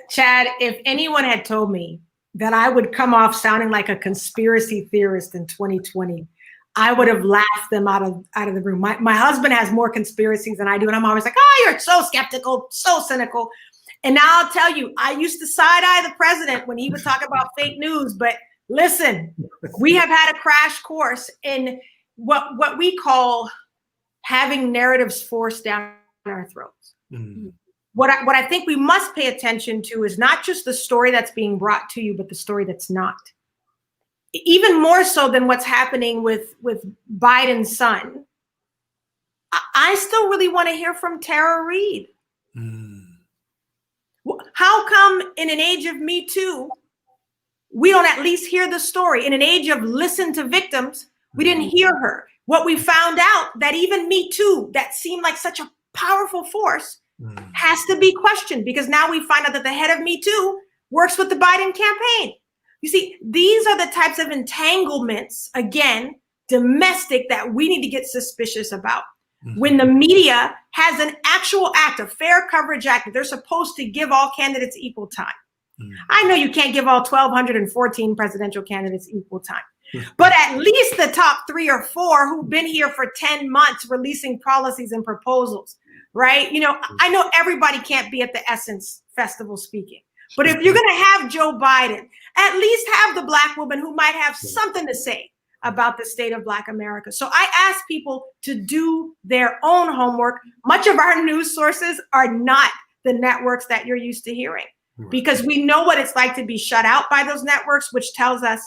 Chad, if anyone had told me that I would come off sounding like a conspiracy theorist in 2020, I would have laughed them out of the room. My husband has more conspiracies than I do, and I'm always like, oh, you're so skeptical, so cynical. And now I'll tell you, I used to side-eye the president when he would talk about fake news. But listen, we have had a crash course in what we call having narratives forced down our throats. What I think we must pay attention to is not just the story that's being brought to you, but the story that's not. Even more so than what's happening with Biden's son, I still really want to hear from Tara Reade. How come in an age of Me Too, we don't at least hear the story? In an age of listen to victims, we didn't hear her. What we found out, that even Me Too, that seemed like such a powerful force, has to be questioned, because now we find out that the head of Me Too works with the Biden campaign. You see, these are the types of entanglements, again, domestic, that we need to get suspicious about. When the media has an actual act, a Fair Coverage Act, that they're supposed to give all candidates equal time. I know you can't give all 1,214 presidential candidates equal time, but at least the top 3 or 4 who've been here for 10 months releasing policies and proposals, right? I know everybody can't be at the Essence Festival speaking, but if you're going to have Joe Biden, at least have the Black woman who might have something to say, about the state of Black America. So I ask people to do their own homework. Much of our news sources are not the networks that you're used to hearing, because we know what it's like to be shut out by those networks, which tells us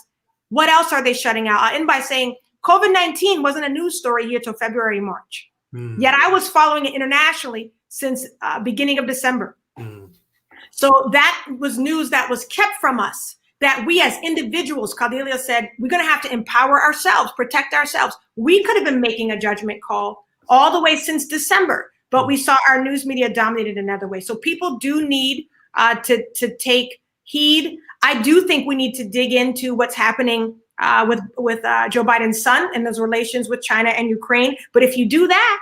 what else are they shutting out. I'll end by saying COVID-19 wasn't a news story here till February, March. Yet I was following it internationally since beginning of December. So that was news that was kept from us, that we as individuals, Claudeliah said, we're going to have to empower ourselves, protect ourselves. We could have been making a judgment call all the way since December, but we saw our news media dominated another way. So people do need to take heed. I do think we need to dig into what's happening with Joe Biden's son and those relations with China and Ukraine. But if you do that,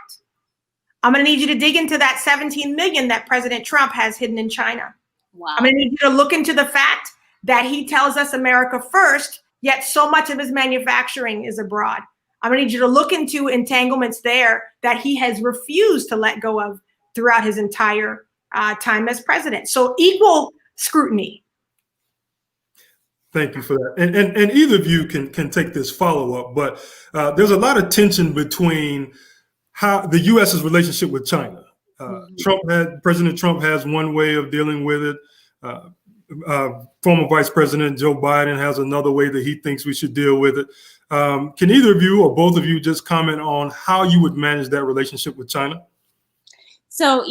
I'm going to need you to dig into that 17 million that President Trump has hidden in China. Wow. I'm going to need you to look into the fact that he tells us America first, yet so much of his manufacturing is abroad. I'm going to need you to look into entanglements there that he has refused to let go of throughout his entire time as president. So equal scrutiny. Thank you for that. And either of you can take this follow-up, but there's a lot of tension between how the U.S.'s relationship with China. President Trump has one way of dealing with it. Former Vice President Joe Biden has another way that he thinks we should deal with it. Can either of you or both of you just comment on how you would manage that relationship with China? So,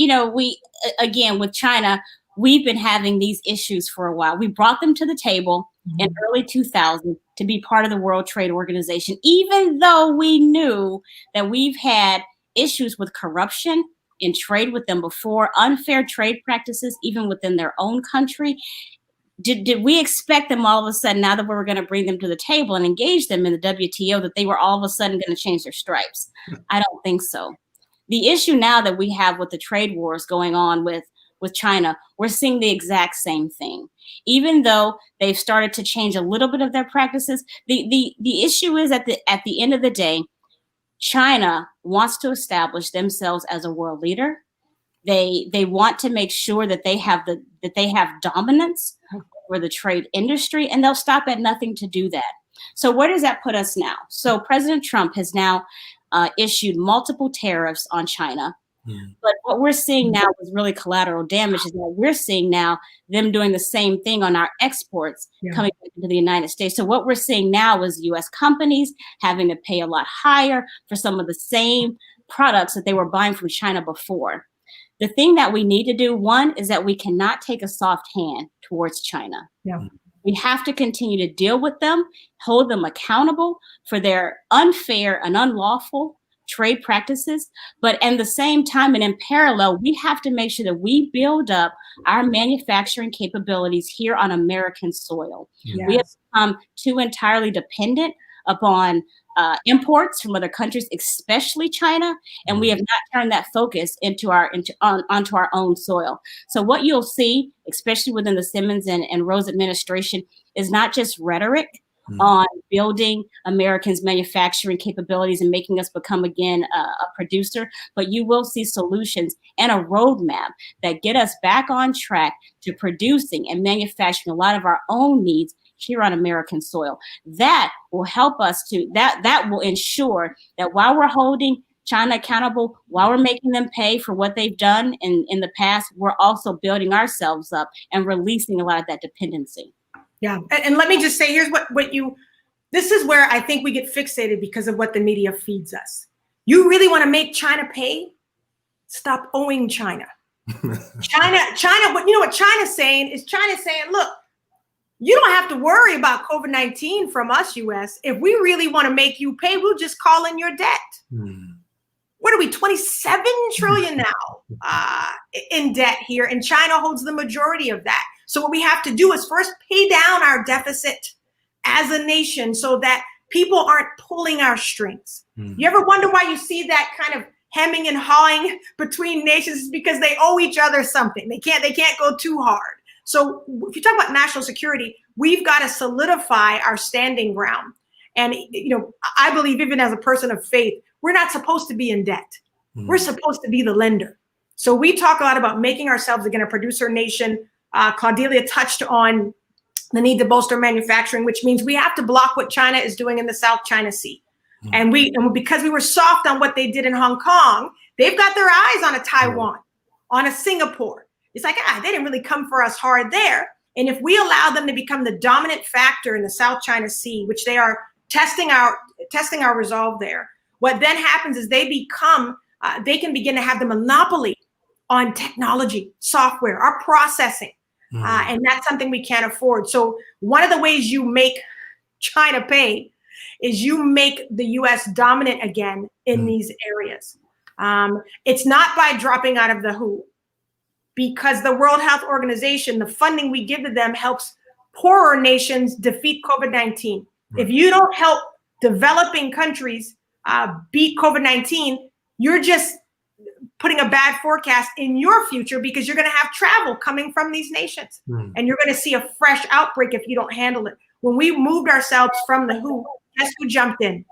again, with China, we've been having these issues for a while. We brought them to the table in early 2000 to be part of the World Trade Organization, even though we knew that we've had issues with corruption in trade with them before, unfair trade practices, even within their own country. Did we expect them all of a sudden, now that we were going to bring them to the table and engage them in the WTO, that they were all of a sudden going to change their stripes? I don't think so. The issue now that we have with the trade wars going on with China, we're seeing the exact same thing. Even though they've started to change a little bit of their practices, the issue is at the end of the day, China wants to establish themselves as a world leader. They want to make sure that they have dominance over the trade industry, and they'll stop at nothing to do that. So where does that put us now? So President Trump has now issued multiple tariffs on China. But what we're seeing now is really collateral damage, is that we're seeing now them doing the same thing on our exports coming into the United States. So what we're seeing now is U.S. companies having to pay a lot higher for some of the same products that they were buying from China before. The thing that we need to do, one, is that we cannot take a soft hand towards China. We have to continue to deal with them, hold them accountable for their unfair and unlawful trade practices, but at the same time and in parallel, we have to make sure that we build up our manufacturing capabilities here on American soil. We have become too entirely dependent upon imports from other countries, especially China, and we have not turned that focus onto our own soil. So what you'll see, especially within the Simmons and Roze administration, is not just rhetoric on building Americans' manufacturing capabilities and making us become again a producer, but you will see solutions and a roadmap that get us back on track to producing and manufacturing a lot of our own needs here on American soil. That will help us that will ensure that while we're holding China accountable, while we're making them pay for what they've done in the past, we're also building ourselves up and releasing a lot of that dependency. Yeah. And let me just say, here's this is where I think we get fixated because of what the media feeds us. You really want to make China pay? Stop owing China. China, you know what China's saying is China's saying, look, you don't have to worry about COVID-19 from us, US. If we really want to make you pay, we'll just call in your debt. What are we, 27 trillion now in debt here, and China holds the majority of that. So what we have to do is first pay down our deficit as a nation so that people aren't pulling our strings. You ever wonder why you see that kind of hemming and hawing between nations? It's because they owe each other something. They can't go too hard. So if you talk about national security, we've got to solidify our standing ground. And I believe, even as a person of faith, we're not supposed to be in debt. We're supposed to be the lender. So we talk a lot about making ourselves again a producer nation. Claudeliah touched on the need to bolster manufacturing, which means we have to block what China is doing in the South China Sea. And because we were soft on what they did in Hong Kong, they've got their eyes on a Taiwan, on a Singapore. It's like, they didn't really come for us hard there. And if we allow them to become the dominant factor in the South China Sea, which they are testing our resolve there, what then happens is they can begin to have the monopoly on technology, software, our processing. And that's something we can't afford. So one of the ways you make China pay is you make the US dominant again in these areas. It's not by dropping out of the WHO, because the World Health Organization, the funding we give to them helps poorer nations defeat COVID-19. If you don't help developing countries beat COVID-19, you're just putting a bad forecast in your future, because you're going to have travel coming from these nations. And you're going to see a fresh outbreak if you don't handle it. When we moved ourselves from the WHO, guess who jumped in?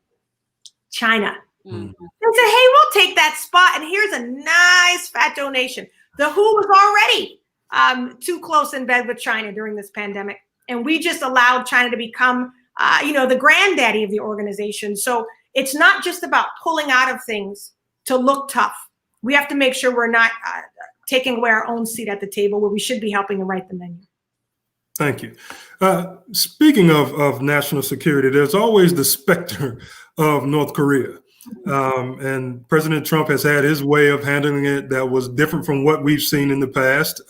China. They said, hey, we'll take that spot. And here's a nice fat donation. The WHO was already too close in bed with China during this pandemic. And we just allowed China to become, the granddaddy of the organization. So it's not just about pulling out of things to look tough. We have to make sure we're not taking away our own seat at the table, where we should be helping to write the menu. Thank you. Speaking of national security, there's always the specter of North Korea. And President Trump has had his way of handling it that was different from what we've seen in the past.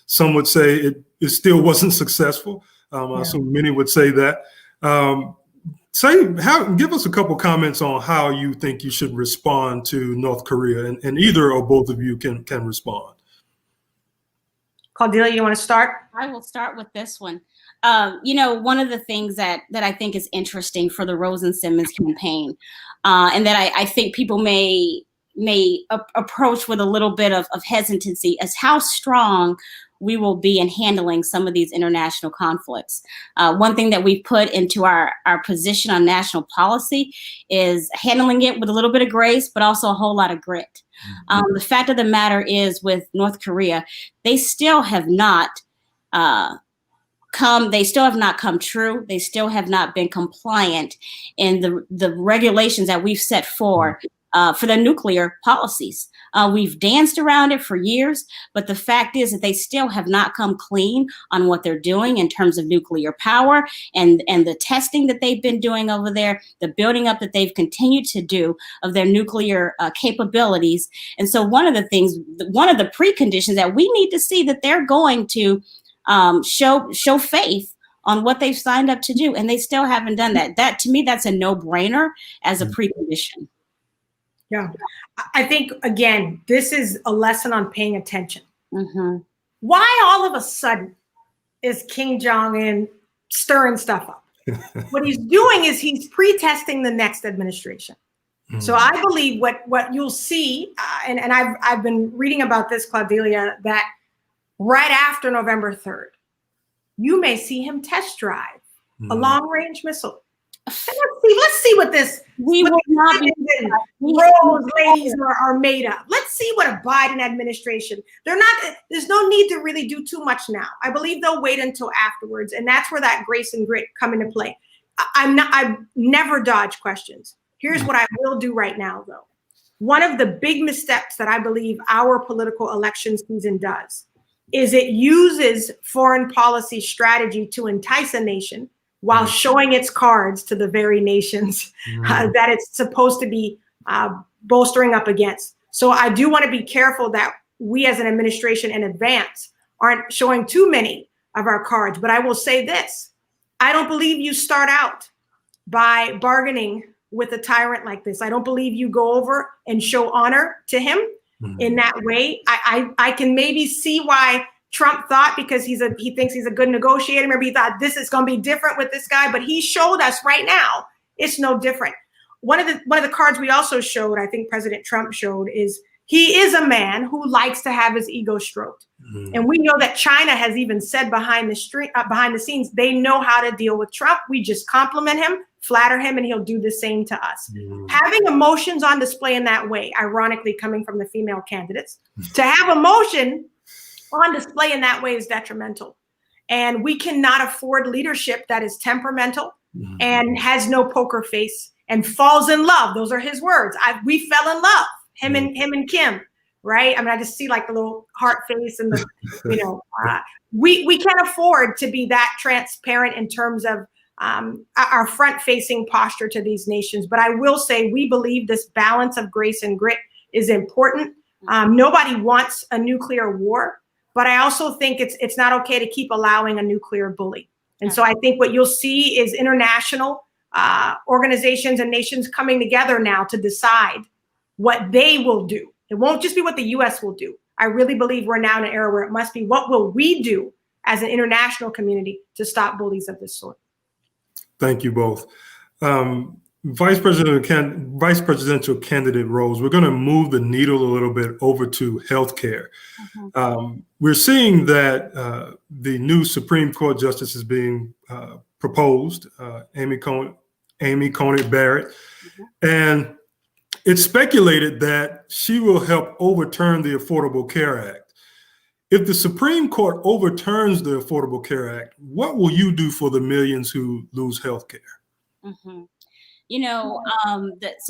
Some would say it still wasn't successful. I assume many would say that. Give us a couple comments on how you think you should respond to North Korea, and either or both of you can respond. Claudeliah, you want to start? I will start with this one. One of the things that I think is interesting for the Roze and Simmons campaign, and that I think people may approach with a little bit of hesitancy, is how strong we will be in handling some of these international conflicts. One thing that we put into our position on national policy is handling it with a little bit of grace, but also a whole lot of grit. The fact of the matter is, with North Korea, they still have not come true. They still have not been compliant in the regulations that we've set for their nuclear policies. We've danced around it for years, but the fact is that they still have not come clean on what they're doing in terms of nuclear power and the testing that they've been doing over there, the building up that they've continued to do of their nuclear capabilities. And so one of the preconditions that we need to see that they're going to show faith on what they've signed up to do, and they still haven't done that. That, to me, that's a no-brainer as a precondition. Yeah, I think, again, this is a lesson on paying attention. Why all of a sudden is Kim Jong-un stirring stuff up? What he's doing is he's pre-testing the next administration. So I believe what you'll see, and I've been reading about this, Claudeliah, that right after November 3rd, you may see him test drive a long-range missile. Let's see what this Roze ladies are made of. Let's see what a Biden administration. There's no need to really do too much now. I believe they'll wait until afterwards, and that's where that grace and grit come into play. I've never dodged questions. Here's what I will do right now, though. One of the big missteps that I believe our political election season does is it uses foreign policy strategy to entice a nation while showing its cards to the very nations that it's supposed to be bolstering up against. So I do want to be careful that we as an administration in advance aren't showing too many of our cards. But I will say this, I don't believe you start out by bargaining with a tyrant like this. I don't believe you go over and show honor to him in that way. I can maybe see why Trump thought, because he thinks he's a good negotiator, maybe he thought this is going to be different with this guy, but he showed us right now it's no different. One of the cards we also showed, I think President Trump showed, is he is a man who likes to have his ego stroked. And we know that China has even said behind the scenes, they know how to deal with Trump. We just compliment him, flatter him, and he'll do the same to us. Having emotions on display in that way, ironically coming from the female candidates, to have emotion on display in that way is detrimental. And we cannot afford leadership that is temperamental and has no poker face and falls in love. Those are his words. We fell in love, him and Kim, right? I mean, I just see like the little heart face and the, we can't afford to be that transparent in terms of our front-facing posture to these nations. But I will say we believe this balance of grace and grit is important. Nobody wants a nuclear war. But I also think it's not okay to keep allowing a nuclear bully. And so I think what you'll see is international organizations and nations coming together now to decide what they will do. It won't just be what the U.S. will do. I really believe we're now in an era where it must be what will we do as an international community to stop bullies of this sort. Thank you both. Vice presidential candidate Roze, we're going to move the needle a little bit over to healthcare. We're seeing that the new Supreme Court justice is being proposed, Amy Coney Barrett, and it's speculated that she will help overturn the Affordable Care Act. If the Supreme Court overturns the Affordable Care Act, what will you do for the millions who lose health care? So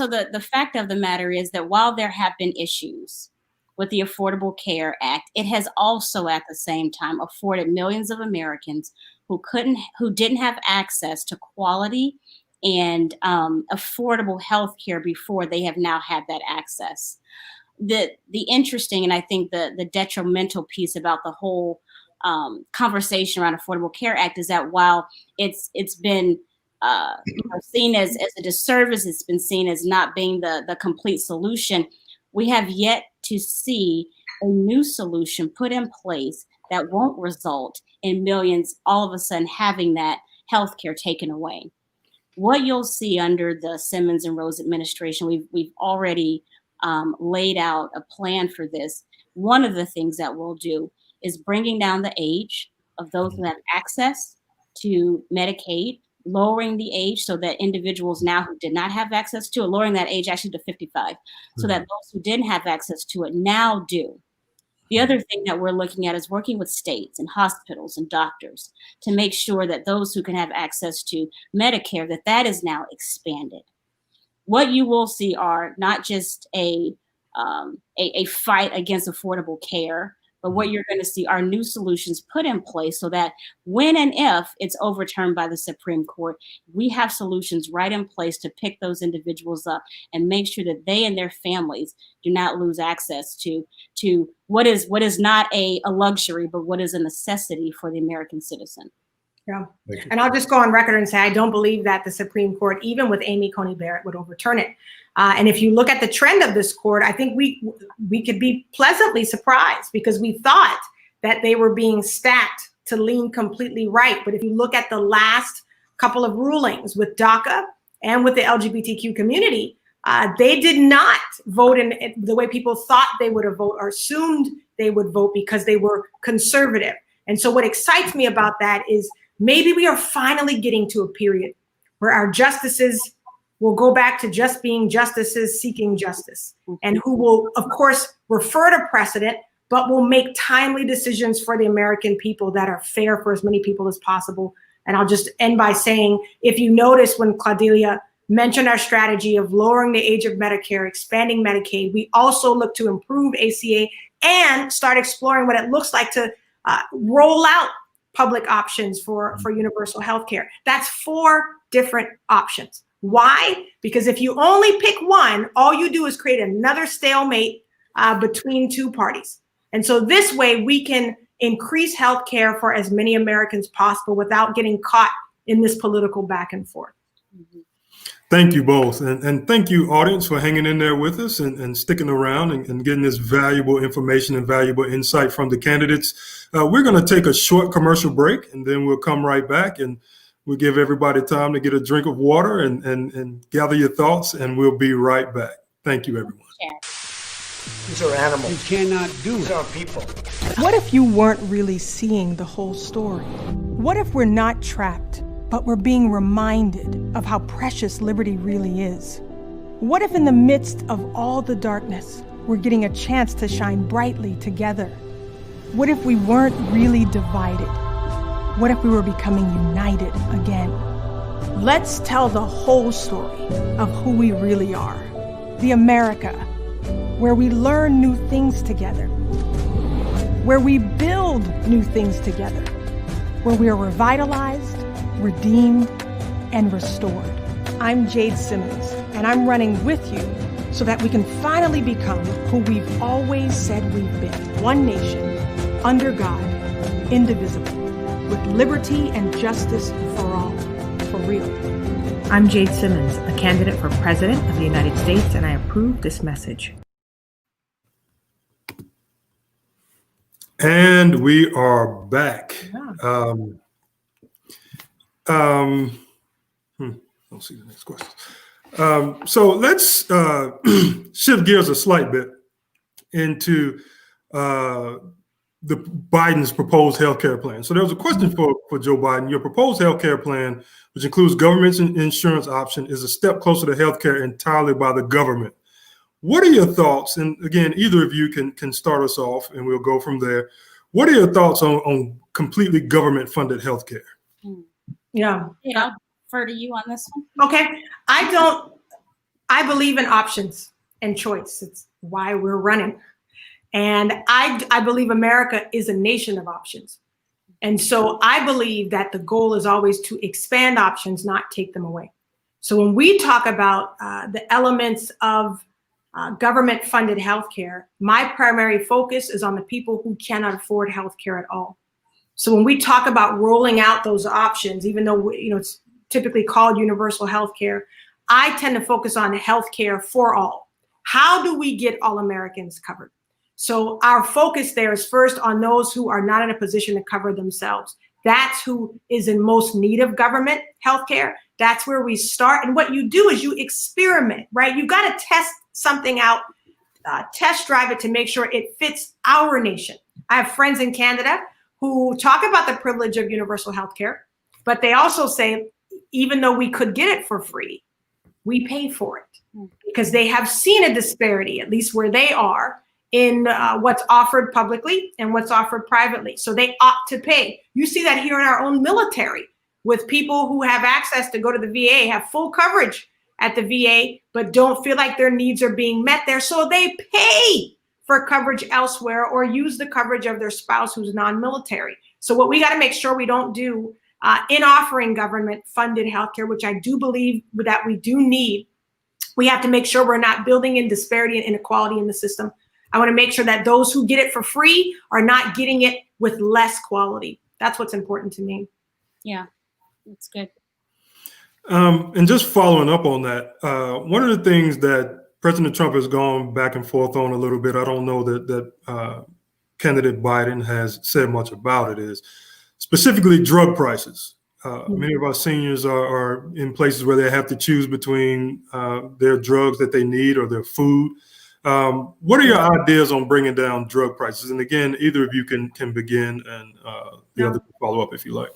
the fact of the matter is that while there have been issues with the Affordable Care Act, it has also at the same time afforded millions of Americans who didn't have access to quality and affordable health care before they have now had that access. The interesting, and I think the detrimental piece about the whole conversation around Affordable Care Act is that while it's been seen as a disservice, it's been seen as not being the complete solution, we have yet to see a new solution put in place that won't result in millions all of a sudden having that health care taken away. What you'll see under the Simmons and Roze administration, we've already laid out a plan for this. One of the things that we'll do is bringing down the age of those who have access to Medicaid, lowering the age so that individuals now who did not have access to it, lowering that age actually to 55, so that those who didn't have access to it now do. The other thing that we're looking at is working with states and hospitals and doctors to make sure that those who can have access to Medicare, that is now expanded. What you will see are not just a fight against affordable care, but what you're going to see are new solutions put in place so that when and if it's overturned by the Supreme Court, we have solutions right in place to pick those individuals up and make sure that they and their families do not lose access to what is not a luxury, but what is a necessity for the American citizen. Yeah. And I'll just go on record and say, I don't believe that the Supreme Court, even with Amy Coney Barrett, would overturn it. And if you look at the trend of this court, I think we could be pleasantly surprised because we thought that they were being stacked to lean completely right. But if you look at the last couple of rulings with DACA and with the LGBTQ community, they did not vote in the way people thought they would have voted or assumed they would vote because they were conservative. And so what excites me about that is maybe we are finally getting to a period where our justices will go back to just being justices seeking justice, and who will, of course, refer to precedent, but will make timely decisions for the American people that are fair for as many people as possible. And I'll just end by saying, if you notice when Claudeliah mentioned our strategy of lowering the age of Medicare, expanding Medicaid, we also look to improve ACA and start exploring what it looks like to roll out public options for universal health care. That's 4 different options. Why? Because if you only pick one, all you do is create another stalemate between 2 parties. And so this way we can increase health care for as many Americans possible without getting caught in this political back and forth. Thank you both. And thank you, audience, for hanging in there with us and sticking around and getting this valuable information and valuable insight from the candidates. We're going to take a short commercial break, and then we'll come right back and we'll give everybody time to get a drink of water and gather your thoughts, and we'll be right back. Thank you, everyone. These are animals. You cannot do These are people. What if you weren't really seeing the whole story? What if we're not trapped, but we're being reminded of how precious liberty really is? What if in the midst of all the darkness, we're getting a chance to shine brightly together? What if we weren't really divided? What if we were becoming united again? Let's tell the whole story of who we really are. The America, where we learn new things together, where we build new things together, where we are revitalized, redeemed, and restored. I'm Jade Simmons, and I'm running with you so that we can finally become who we've always said we've been. One nation, under God, indivisible, with liberty and justice for all, for real. I'm Jade Simmons, a candidate for President of the United States, and I approve this message. And we are back. Don't see the next question. So let's shift gears a slight bit into the Biden's proposed healthcare plan. So there was a question for Joe Biden. Your proposed healthcare plan, which includes government insurance option, is a step closer to healthcare entirely by the government. What are your thoughts? And again, either of you can start us off, and we'll go from there. What are your thoughts on completely government-funded healthcare? Yeah. I'll defer to you on this one. Okay. I believe in options and choice. It's why we're running. And I believe America is a nation of options. And so I believe that the goal is always to expand options, not take them away. So when we talk about the elements of government-funded healthcare, my primary focus is on the people who cannot afford healthcare at all. So when we talk about rolling out those options, even though it's typically called universal healthcare, I tend to focus on healthcare for all. How do we get all Americans covered? So our focus there is first on those who are not in a position to cover themselves. That's who is in most need of government healthcare. That's where we start. And what you do is you experiment, right? You've got to test something out, test drive it to make sure it fits our nation. I have friends in Canada who talk about the privilege of universal healthcare, but they also say, even though we could get it for free, we pay for it because they have seen a disparity, at least where they are, in what's offered publicly and what's offered privately. So they opt to pay. You see that here in our own military with people who have access to go to the VA, have full coverage at the VA, but don't feel like their needs are being met there. So they pay for coverage elsewhere or use the coverage of their spouse who's non-military. So what we got to make sure we don't do in offering government funded healthcare, which I do believe that we do need, we have to make sure we're not building in disparity and inequality in the system. I want to make sure that those who get it for free are not getting it with less quality. That's what's important to me. Yeah, that's good. And just following up on that, one of the things that President Trump has gone back and forth on a little bit, I don't know that candidate Biden has said much about it, is specifically drug prices. Many of our seniors are in places where they have to choose between their drugs that they need or their food. What are your ideas on bringing down drug prices? And again, either of you can begin, and the other can follow up if you like.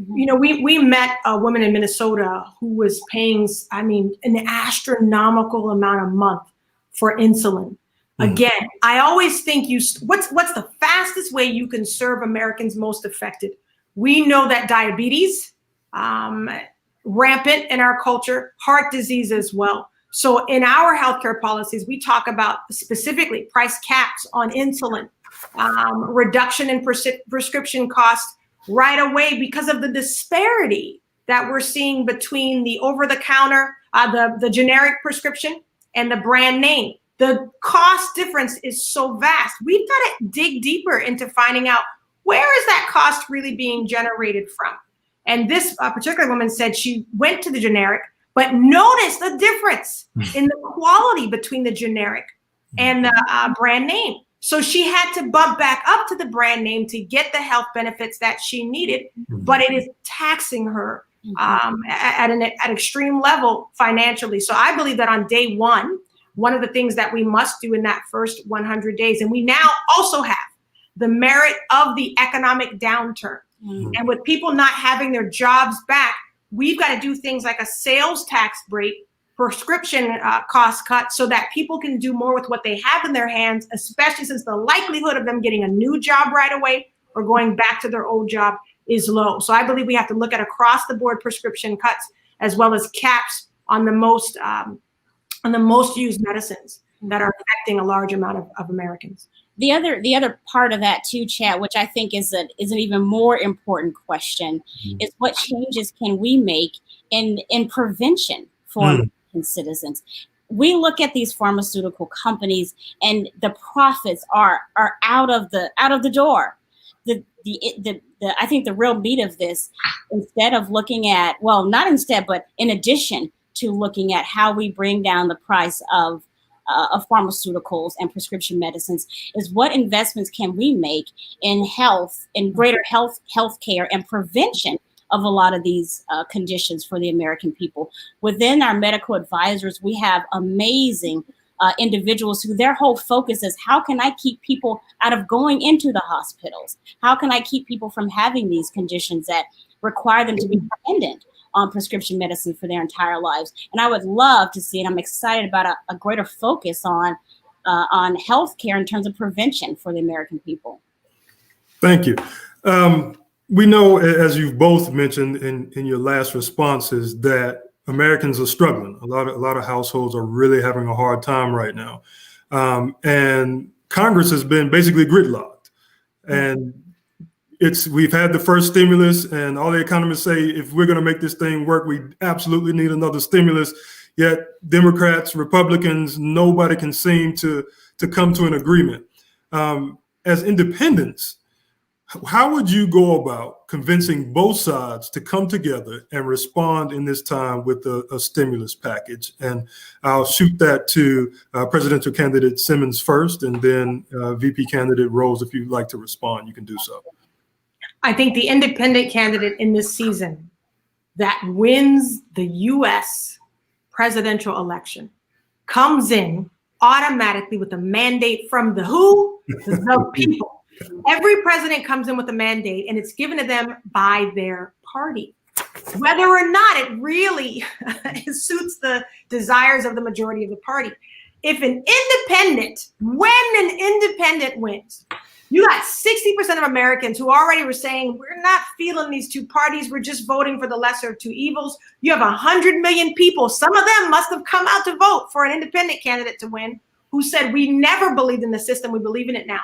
We met a woman in Minnesota who was paying, an astronomical amount a month for insulin. Again, I always think what's the fastest way you can serve Americans most affected? We know that diabetes, rampant in our culture, heart disease as well. So in our healthcare policies, we talk about specifically price caps on insulin, reduction in prescription costs right away because of the disparity that we're seeing between the over-the-counter, the generic prescription and the brand name. The cost difference is so vast. We've got to dig deeper into finding out where is that cost really being generated from. And this particular woman said she went to the generic, but notice the difference in the quality between the generic and the brand name. So she had to bump back up to the brand name to get the health benefits that she needed, but it is taxing her at an extreme level financially. So I believe that on day one of the things that we must do in that first 100 days, and we now also have the merit of the economic downturn. And with people not having their jobs back, we've got to do things like a sales tax break, prescription cost cut, so that people can do more with what they have in their hands, especially since the likelihood of them getting a new job right away or going back to their old job is low. So I believe we have to look at across the board prescription cuts as well as caps on the most used medicines that are affecting a large amount of Americans. The other part of that too, Chad, which I think is an even more important question, is what changes can we make in prevention for American citizens? We look at these pharmaceutical companies, and the profits are out of the door. I think the real meat of this, instead of looking at, well, not instead, but in addition to looking at how we bring down the price of pharmaceuticals and prescription medicines, is what investments can we make in health, in greater health care and prevention of a lot of these conditions for the American people. Within our medical advisors, we have amazing individuals who their whole focus is, how can I keep people out of going into the hospitals? How can I keep people from having these conditions that require them to be dependent on prescription medicine for their entire lives? And I would love to see, and I'm excited about a greater focus on healthcare in terms of prevention for the American people. Thank you. We know, as you've both mentioned in your last responses, that Americans are struggling. A lot of households are really having a hard time right now. And Congress has been basically gridlocked. And we've had the first stimulus, and all the economists say, if we're going to make this thing work, we absolutely need another stimulus. Yet Democrats, Republicans, nobody can seem to come to an agreement. As independents, how would you go about convincing both sides to come together and respond in this time with a stimulus package? And I'll shoot that to presidential candidate Simmons first, and then VP candidate Roze, if you'd like to respond, you can do so. I think the independent candidate in this season that wins the U.S. presidential election comes in automatically with a mandate from the who? The people. Every president comes in with a mandate, and it's given to them by their party, whether or not it really suits the desires of the majority of the party. If an independent, when an independent wins, you got 60% of Americans who already were saying, we're not feeling these two parties, we're just voting for the lesser of two evils. You have 100 million people, some of them must have come out to vote for an independent candidate to win, who said, we never believed in the system, we believe in it now.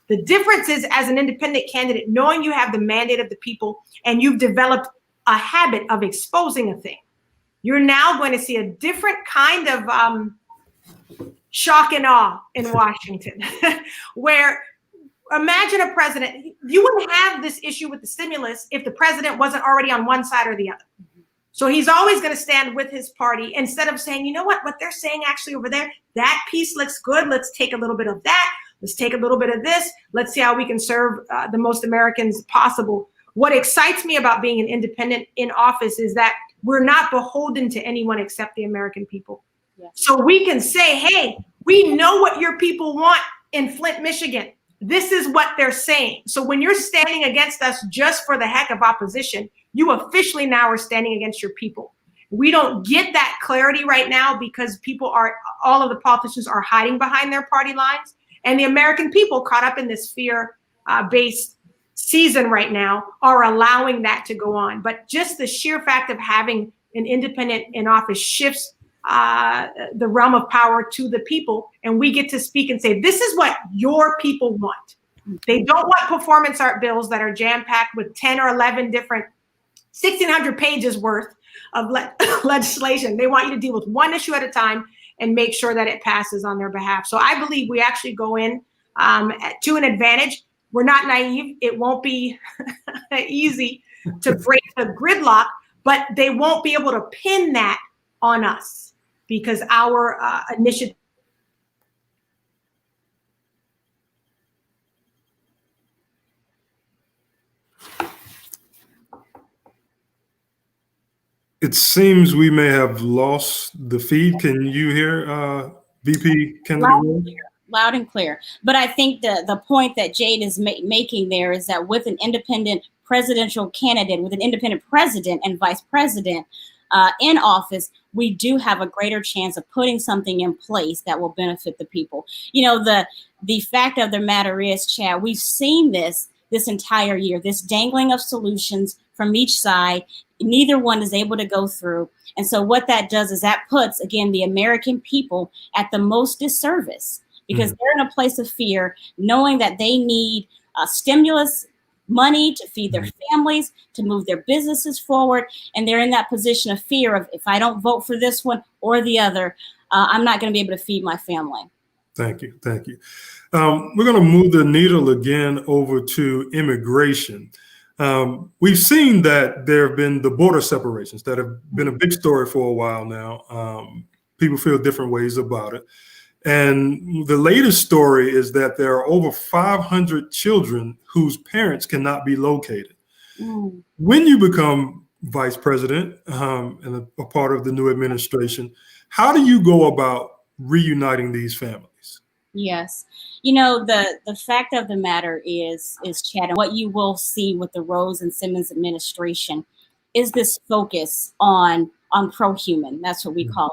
The difference is, as an independent candidate, knowing you have the mandate of the people and you've developed a habit of exposing a thing, you're now going to see a different kind of shock and awe in Washington, where imagine a president, you wouldn't have this issue with the stimulus if the president wasn't already on one side or the other. So he's always going to stand with his party instead of saying, you know what they're saying actually over there, that piece looks good. Let's take a little bit of that. Let's take a little bit of this. Let's see how we can serve the most Americans possible. What excites me about being an independent in office is that we're not beholden to anyone except the American people. Yeah. So we can say, hey, we know what your people want in Flint, Michigan. This is what they're saying. So when you're standing against us just for the heck of opposition, you officially now are standing against your people. We don't get that clarity right now because all of the politicians are hiding behind their party lines. And the American people, caught up in this fear-based season right now, are allowing that to go on. But just the sheer fact of having an independent in office shifts the realm of power to the people, and we get to speak and say, this is what your people want. They don't want performance art bills that are jam-packed with 10 or 11 different 1,600 pages worth of legislation. They want you to deal with one issue at a time and make sure that it passes on their behalf. So I believe we actually go in to an advantage. We're not naive. It won't be easy to break the gridlock, but they won't be able to pin that on us because our initiative. It seems we may have lost the feed. Can you hear VP candidate? Loud and clear. But I think the point that Jade is making there is that with an independent presidential candidate, with an independent president and vice president in office, we do have a greater chance of putting something in place that will benefit the people. You know, the fact of the matter is, Chad, we've seen this this entire year, this dangling of solutions from each side. Neither one is able to go through. And so what that does is that puts, again, the American people at the most disservice, because they're in a place of fear, knowing that they need stimulus money to feed their families, to move their businesses forward. And they're in that position of fear of, if I don't vote for this one or the other, I'm not going to be able to feed my family. Thank you. Thank you. We're going to move the needle again over to immigration. We've seen that there have been the border separations that have been a big story for a while now. People feel different ways about it. And the latest story is that there are over 500 children whose parents cannot be located. When you become vice president and a part of the new administration, how do you go about reuniting these families? Yes. You know, the fact of the matter is, Chad, and what you will see with the Roze and Simmons administration is this focus on pro-human. That's what we call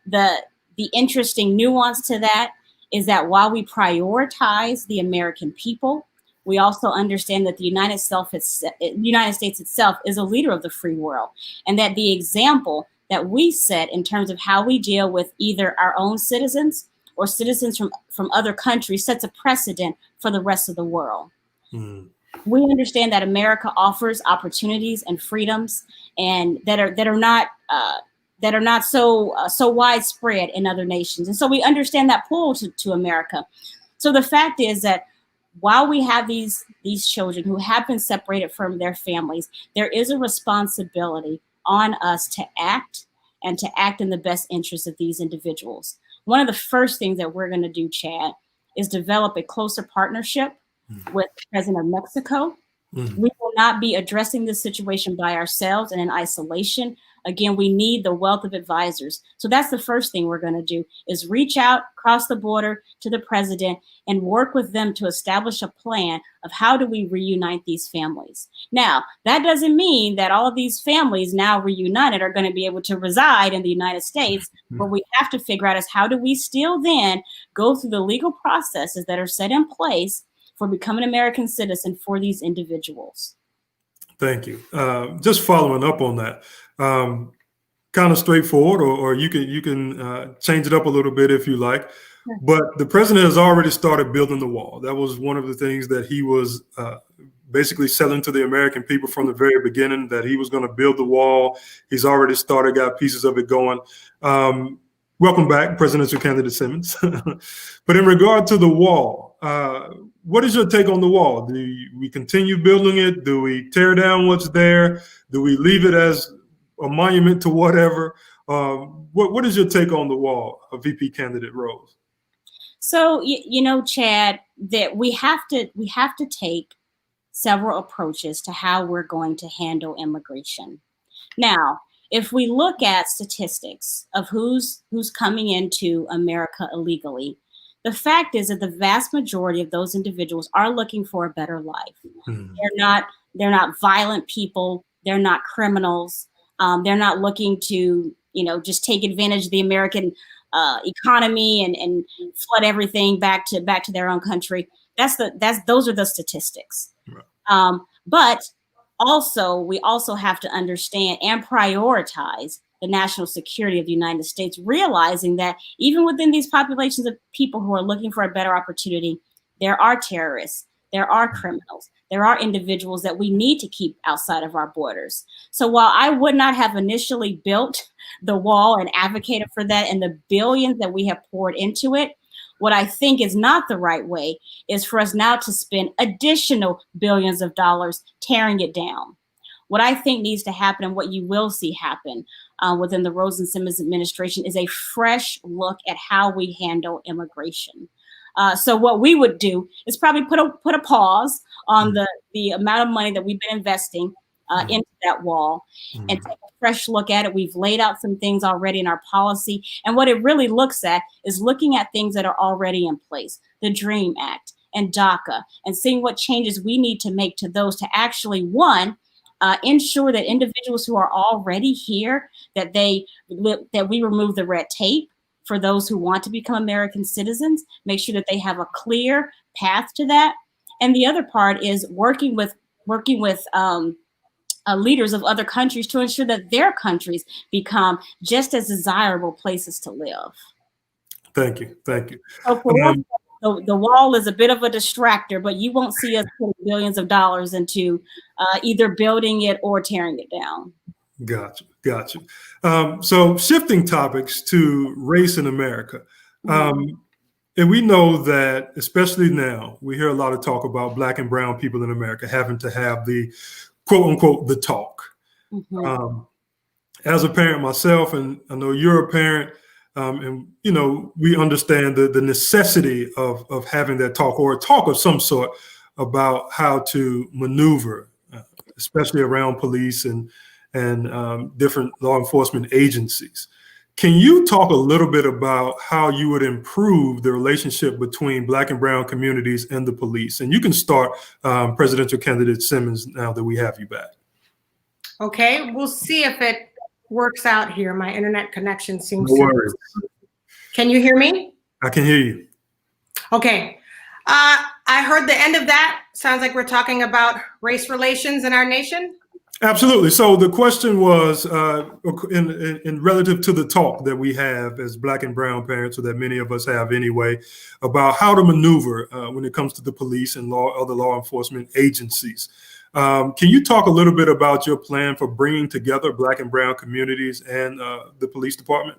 it. The interesting nuance to that is that while we prioritize the American people, we also understand that the United States itself is a leader of the free world, and that the example that we set in terms of how we deal with either our own citizens or citizens from other countries sets a precedent for the rest of the world. We understand that America offers opportunities and freedoms, and that are not so widespread in other nations. And so we understand that pull to America. So the fact is that while we have these children who have been separated from their families, there is a responsibility on us to act in the best interest of these individuals. One of the first things that we're going to do, Chad, is develop a closer partnership with the President of Mexico. We will not be addressing this situation by ourselves and in isolation. Again, we need the wealth of advisors. So that's the first thing we're going to do, is reach out across the border to the president and work with them to establish a plan of how do we reunite these families. Now, that doesn't mean that all of these families now reunited are going to be able to reside in the United States. What we have to figure out is how do we still then go through the legal processes that are set in place for becoming an American citizen for these individuals. Thank you. Just following up on that, kind of straightforward, or you can change it up a little bit if you like. But the president has already started building the wall. That was one of the things that he was basically selling to the American people from the very beginning, that he was going to build the wall. He's already started, got pieces of it going. Welcome back, presidential candidate Simmons. But in regard to the wall, what is your take on the wall? Do we continue building it? Do we tear down what's there? Do we leave it as a monument to whatever? What is your take on the wall, VP candidate Roze? So, you know, Chad, that we have to take several approaches to how we're going to handle immigration. Now, if we look at statistics of who's coming into America illegally, the fact is that the vast majority of those individuals are looking for a better life. They're not violent people. They're not criminals. They're not looking to, just take advantage of the American economy and flood everything back to their own country. Those are the statistics. Right. But also, we also have to understand and prioritize the national security of the United States, realizing that even within these populations of people who are looking for a better opportunity, there are terrorists, there are criminals, there are individuals that we need to keep outside of our borders. So while I would not have initially built the wall and advocated for that and the billions that we have poured into it, what I think is not the right way is for us now to spend additional billions of dollars tearing it down. What I think needs to happen, and what you will see happen within the Roze and Simmons administration, is a fresh look at how we handle immigration. So what we would do is probably put a pause on the amount of money that we've been investing into that wall and take a fresh look at it. We've laid out some things already in our policy. And what it really looks at is looking at things that are already in place, the DREAM Act and DACA, and seeing what changes we need to make to those to actually, one, ensure that individuals who are already here, that we remove the red tape for those who want to become American citizens, make sure that they have a clear path to that. And the other part is working with leaders of other countries to ensure that their countries become just as desirable places to live. Thank you. Thank you. So for us, the wall is a bit of a distractor, but you won't see us putting billions of dollars into either building it or tearing it down. Gotcha. Gotcha. So shifting topics to race in America. And we know that, especially now, we hear a lot of talk about Black and brown people in America having to have the quote unquote, the talk. As a parent myself, and I know you're a parent, and you know, we understand the necessity of having that talk, or a talk of some sort, about how to maneuver, especially around police and different law enforcement agencies. Can you talk a little bit about how you would improve the relationship between Black and brown communities and the police? And you can start, presidential candidate Simmons, now that we have you back. Okay, we'll see if it works out here. My internet connection seems No worries. Can you hear me? I can hear you. Okay. I heard the end of that. Sounds like we're talking about race relations in our nation. Absolutely. So the question was in relative to the talk that we have as Black and brown parents, or that many of us have anyway, about how to maneuver when it comes to the police and other law enforcement agencies. Can you talk a little bit about your plan for bringing together Black and brown communities and the police department?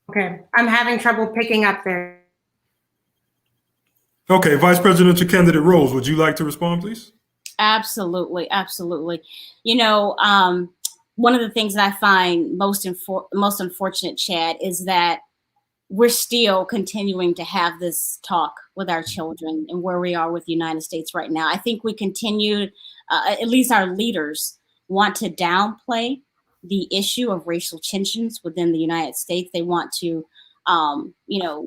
Okay, I'm having trouble picking up there. Okay, Vice Presidential Candidate Roze, would you like to respond, please? Absolutely, absolutely. You know, one of the things that I find most unfortunate, Chad, is that we're still continuing to have this talk with our children and where we are with the United States right now. I think we continue, at least our leaders want to downplay the issue of racial tensions within the United States. They want to, you know,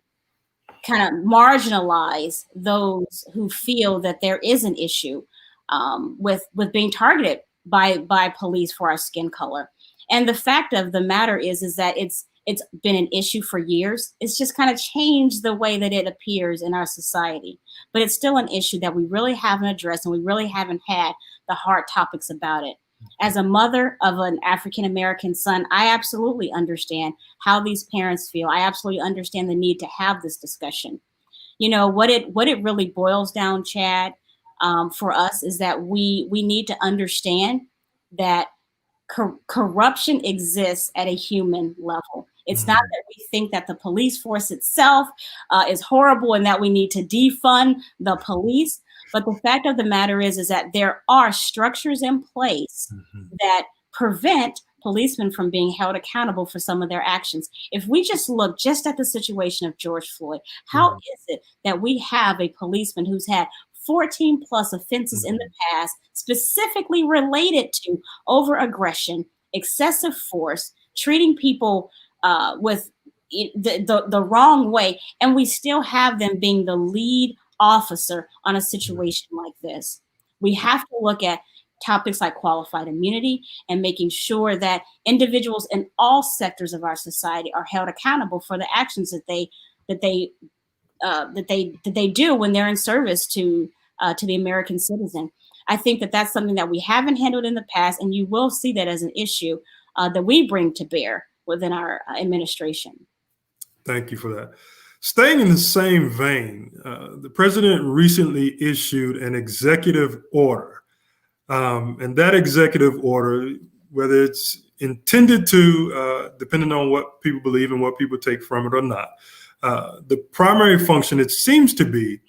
kind of marginalize those who feel that there is an issue with being targeted by police for our skin color. And the fact of the matter is that it's been an issue for years. It's just kind of changed the way that it appears in our society, but it's still an issue that we really haven't addressed, and we really haven't had the hard topics about it. As a mother of an African-American son, I absolutely understand how these parents feel. I absolutely understand the need to have this discussion. You know, what it really boils down, Chad, for us is that we need to understand that corruption exists at a human level. It's not that we think that the police force itself is horrible and that we need to defund the police. But the fact of the matter is that there are structures in place that prevent policemen from being held accountable for some of their actions. If we just look just at the situation of George Floyd, how is it that we have a policeman who's had 14 plus offenses in the past, specifically related to overaggression, excessive force, treating people with the wrong way, and we still have them being the lead officer on a situation like this? We have to look at topics like qualified immunity and making sure that individuals in all sectors of our society are held accountable for the actions that they do when they're in service to the American citizen. I think that that's something that we haven't handled in the past, and you will see that as an issue that we bring to bear within our administration. Thank you for that. Staying in the same vein, the president recently issued an executive order. And that executive order, whether it's intended to, depending on what people believe and what people take from it or not, the primary function, it seems to be,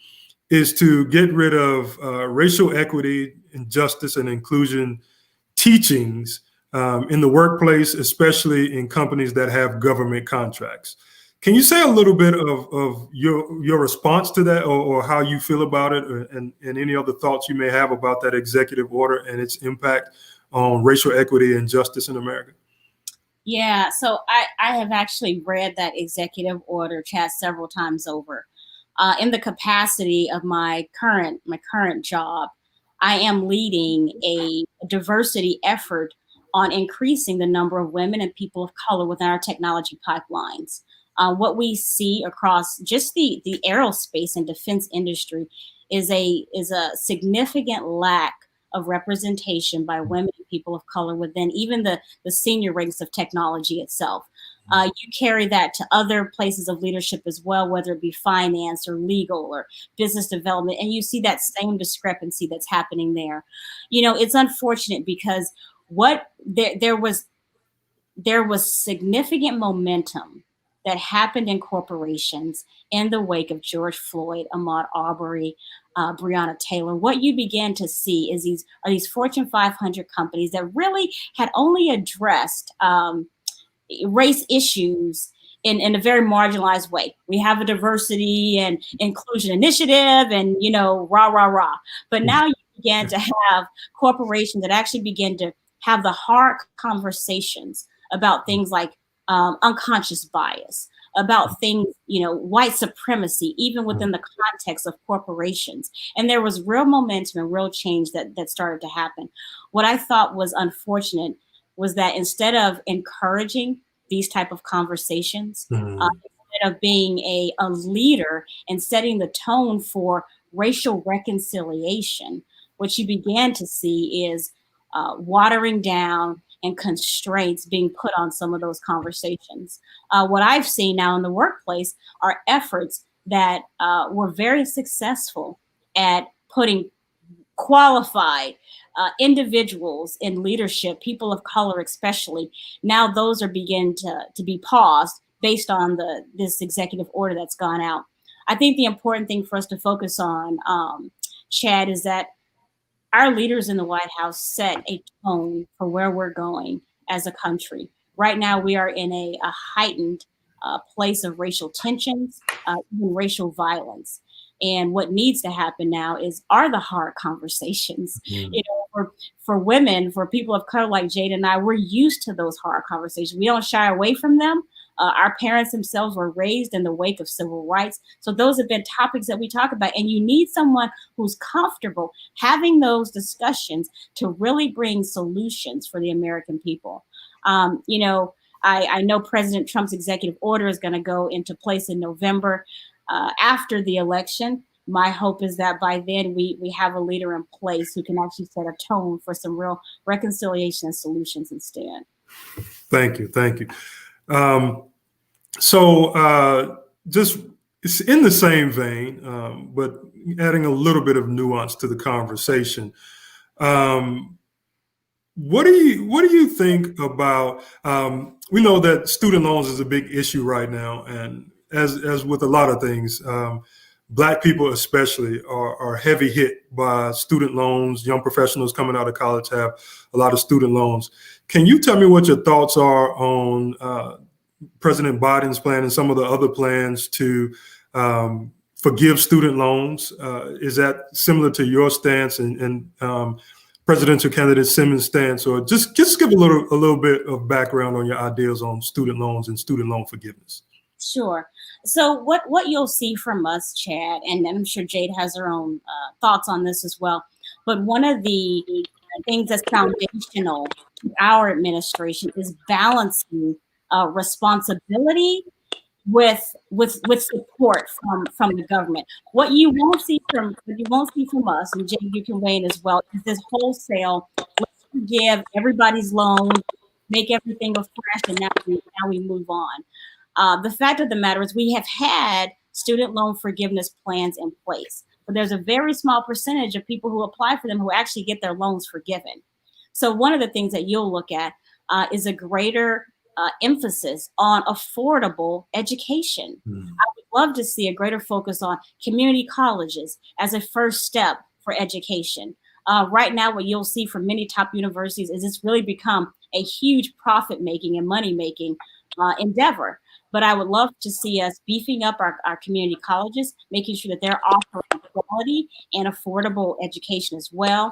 is to get rid of racial equity and justice and inclusion teachings in the workplace, especially in companies that have government contracts. Can you say a little bit of your response to that, or how you feel about it, and any other thoughts you may have about that executive order and its impact on racial equity and justice in America? Yeah, so I have actually read that executive order, Chad, several times over. In the capacity of my current job, I am leading a diversity effort on increasing the number of women and people of color within our technology pipelines. What we see across just the aerospace and defense industry is a significant lack of representation by women and people of color within even the senior ranks of technology itself. You carry that to other places of leadership as well, whether it be finance or legal or business development, and you see that same discrepancy that's happening there. It's unfortunate because there was significant momentum that happened in corporations in the wake of George Floyd, Ahmaud Arbery, Breonna Taylor. What you began to see is these Fortune 500 companies that really had only addressed race issues in a very marginalized way. We have a diversity and inclusion initiative and, rah, rah, rah. But now you began to have corporations that actually begin to have the hard conversations about things like unconscious bias, about things, white supremacy, even within the context of corporations. And there was real momentum and real change that started to happen. What I thought was unfortunate was that instead of encouraging these type of conversations, instead of being a leader and setting the tone for racial reconciliation, what you began to see is watering down and constraints being put on some of those conversations. What I've seen now in the workplace are efforts that were very successful at putting qualified individuals in leadership, people of color especially. Now those are beginning to be paused based on this executive order that's gone out. I think the important thing for us to focus on, Chad, is that our leaders in the White House set a tone for where we're going as a country. Right now, we are in a heightened place of racial tensions, even racial violence. And what needs to happen now are the hard conversations. For women, for people of color like Jade and I, we're used to those hard conversations. We don't shy away from them. Our parents themselves were raised in the wake of civil rights. So those have been topics that we talk about. And you need someone who's comfortable having those discussions to really bring solutions for the American people. I know President Trump's executive order is going to go into place in November after the election. My hope is that by then we have a leader in place who can actually set a tone for some real reconciliation and solutions instead. Thank you. So just it's in the same vein, but adding a little bit of nuance to the conversation. What do you think about? We know that student loans is a big issue right now, and as with a lot of things, Black people especially are heavy hit by student loans. Young professionals coming out of college have a lot of student loans. Can you tell me what your thoughts are on President Biden's plan and some of the other plans to forgive student loans? Is that similar to your stance and presidential candidate Simmons' stance, or just give a little bit of background on your ideas on student loans and student loan forgiveness? Sure. So what you'll see from us, Chad, and I'm sure Jade has her own thoughts on this as well, but one of the things that's foundational to our administration is balancing responsibility with support from the government. What you won't see from us, and Jade, you can weigh in as well, is this wholesale, let's forgive everybody's loans, make everything afresh, and now we move on. The fact of the matter is we have had student loan forgiveness plans in place, but there's a very small percentage of people who apply for them who actually get their loans forgiven. So one of the things that you'll look at is a greater emphasis on affordable education. I would love to see a greater focus on community colleges as a first step for education. Right now, what you'll see from many top universities is it's really become a huge profit-making and money-making endeavor. But I would love to see us beefing up our community colleges, making sure that they're offering quality and affordable education as well.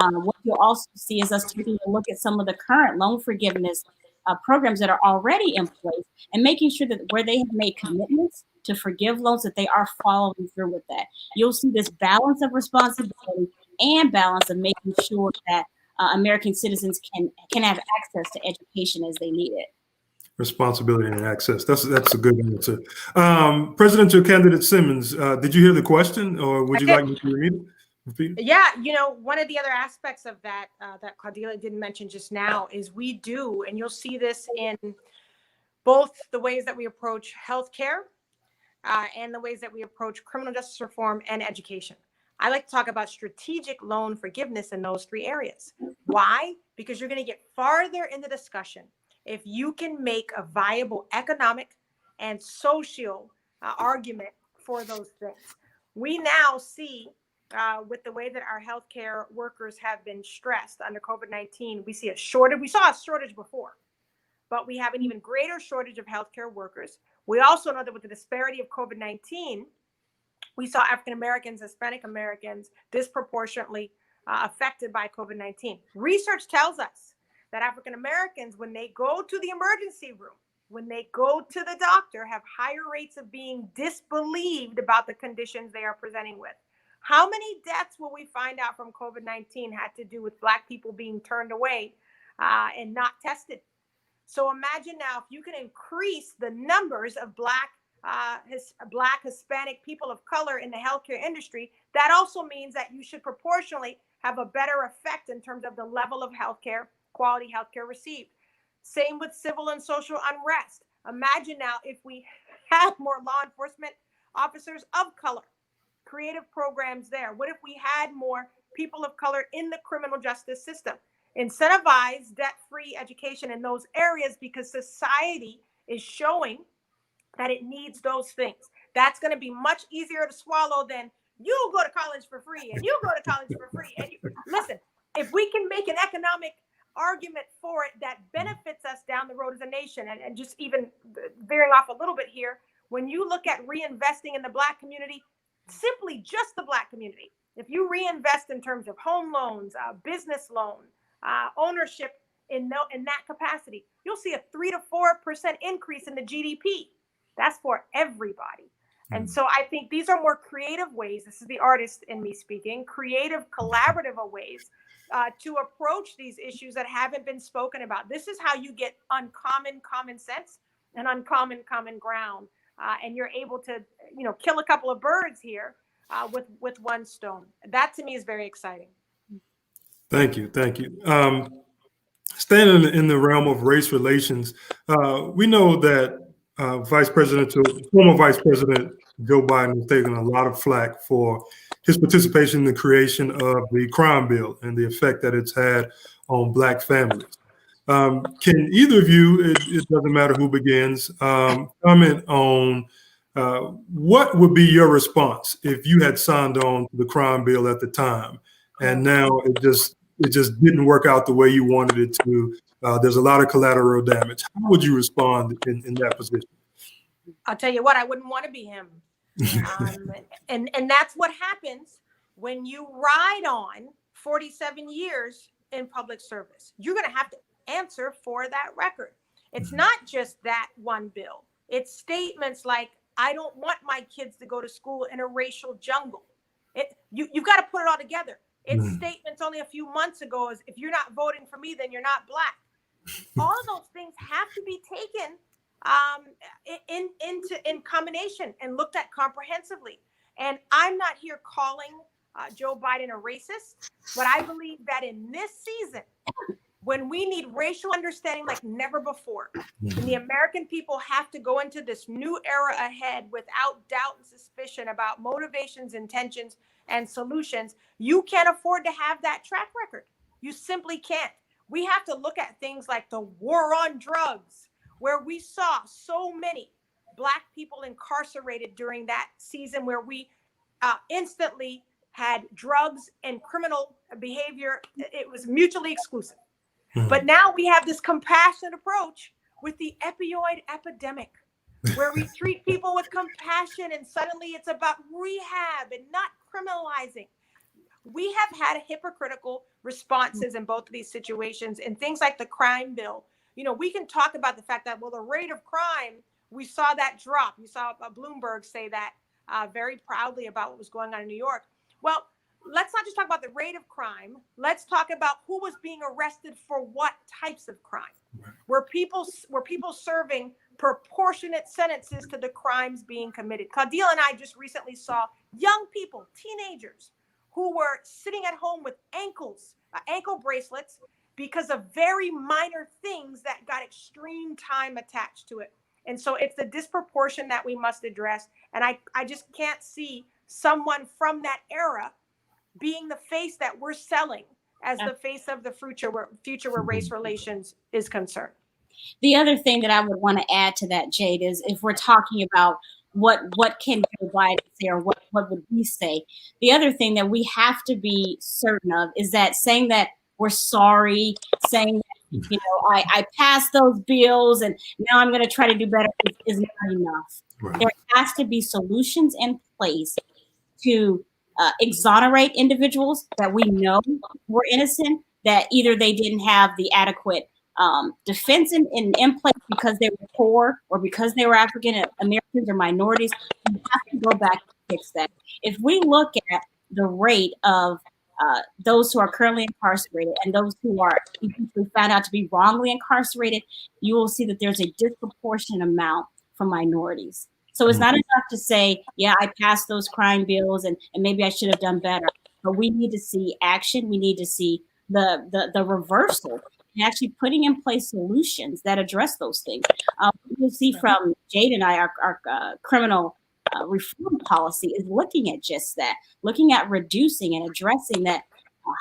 What you'll also see is us taking a look at some of the current loan forgiveness programs that are already in place and making sure that where they have made commitments to forgive loans, that they are following through with that. You'll see this balance of responsibility and balance of making sure that American citizens can have access to education as they need it. Responsibility and access. That's a good answer. Presidential candidate Simmons, did you hear the question, or would you like me to repeat it? Yeah, one of the other aspects of that that Claudeliah didn't mention just now is we do, and you'll see this in both the ways that we approach healthcare and the ways that we approach criminal justice reform and education. I like to talk about strategic loan forgiveness in those three areas. Why? Because you're going to get farther in the discussion if you can make a viable economic and social argument for those things. We now see with the way that our healthcare workers have been stressed under COVID-19, we see a shortage. We saw a shortage before, but we have an even greater shortage of healthcare workers. We also know that with the disparity of COVID-19, we saw African Americans, Hispanic Americans disproportionately affected by COVID-19. Research tells us that African Americans, when they go to the emergency room, when they go to the doctor, have higher rates of being disbelieved about the conditions they are presenting with. How many deaths will we find out from COVID-19 had to do with Black people being turned away and not tested? So imagine now if you can increase the numbers of Black, Hispanic people of color in the healthcare industry, that also means that you should proportionally have a better effect in terms of the level of healthcare, quality healthcare received. Same with civil and social unrest. Imagine now if we had more law enforcement officers of color, creative programs there. What if we had more people of color in the criminal justice system? Incentivize debt-free education in those areas because society is showing that it needs those things. That's going to be much easier to swallow than you go to college for free and you go to college for free. And listen, if we can make an economic argument for it that benefits us down the road as a nation, and just even veering off a little bit here, when you look at reinvesting in the Black community, simply just the Black community, if you reinvest in terms of home loans, business loan, ownership in that capacity, you'll see a 3 to 4% increase in the GDP. That's for everybody. And so I think these are more creative ways, this is the artist in me speaking, creative, collaborative ways to approach these issues that haven't been spoken about. This is how you get uncommon common sense and uncommon common ground. And you're able to, kill a couple of birds here with one stone. That to me is very exciting. Thank you. Staying in the realm of race relations, we know that former Vice President Joe Biden has taken a lot of flack for his participation in the creation of the crime bill and the effect that it's had on Black families. Can either of you, it doesn't matter who begins, comment on what would be your response if you had signed on to the crime bill at the time, and now it just didn't work out the way you wanted it to? There's a lot of collateral damage. How would you respond in that position? I'll tell you what, I wouldn't want to be him. And that's what happens when you ride on 47 years in public service. You're going to have to answer for that record. It's not just that one bill. It's statements like, I don't want my kids to go to school in a racial jungle. You've got to put it all together. It's statements only a few months ago as, if you're not voting for me, then you're not Black. All of those things have to be taken in combination and looked at comprehensively. And I'm not here calling Joe Biden a racist, but I believe that in this season, when we need racial understanding like never before, and the American people have to go into this new era ahead without doubt and suspicion about motivations, intentions, and solutions, you can't afford to have that track record. You simply can't. We have to look at things like the war on drugs, where we saw so many Black people incarcerated during that season, where we instantly had drugs and criminal behavior. It was mutually exclusive. But now we have this compassionate approach with the opioid epidemic, where we treat people with compassion and suddenly it's about rehab and not criminalizing. We have had hypocritical responses in both of these situations, and things like the crime bill. We can talk about the fact that, well, the rate of crime, we saw that drop. You saw Bloomberg say that very proudly about what was going on in New York. Well, let's not just talk about about the rate of crime. Let's talk about who was being arrested for what types of crime. Were people serving proportionate sentences to the crimes being committed? Claudeliah and I just recently saw young people, teenagers, who were sitting at home with ankle bracelets because of very minor things that got extreme time attached to it. And so it's the disproportion that we must address. And I just can't see someone from that era being the face that we're selling as the face of the future where race relations is concerned. The other thing that I would want to add to that, Jade, is if we're talking about what can Joe Biden say, or what would we say, the other thing that we have to be certain of is that saying that we're sorry, saying that, you know, I passed those bills and now I'm going to try to do better is not enough. Right. There has to be solutions in place to exonerate individuals that we know were innocent, that either they didn't have the adequate defense in place because they were poor or because they were African Americans or minorities. We have to go back and fix that. If we look at the rate of those who are currently incarcerated and those who are eventually found out to be wrongly incarcerated, you will see that there's a disproportionate amount for minorities. So it's not enough to say, yeah, I passed those crime bills and maybe I should have done better. But we need to see action. We need to see the reversal and actually putting in place solutions that address those things. You'll see from Jade and I, our criminal reform policy is looking at just that, looking at reducing and addressing that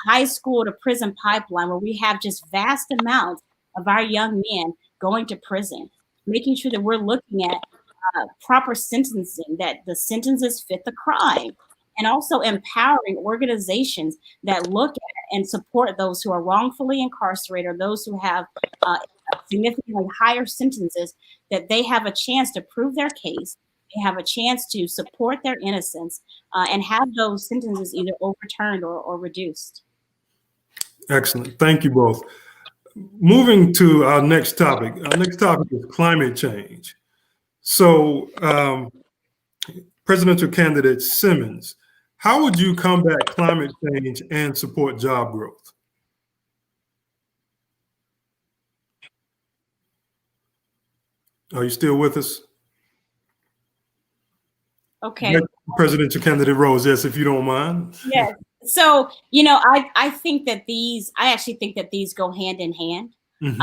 high school to prison pipeline where we have just vast amounts of our young men going to prison, making sure that we're looking at proper sentencing, that the sentences fit the crime, and also empowering organizations that look at and support those who are wrongfully incarcerated or those who have significantly higher sentences, that they have a chance to prove their case, they have a chance to support their innocence, and have those sentences either overturned or reduced. Excellent. Thank you both. Moving to our next topic. Our next topic is climate change. So, presidential candidate Simmons, how would you combat climate change and support job growth? Are you still with us? Okay. Presidential candidate Roze, yes, if you don't mind. Yes. So, you know, I think that I actually think that these go hand in hand. Mm-hmm.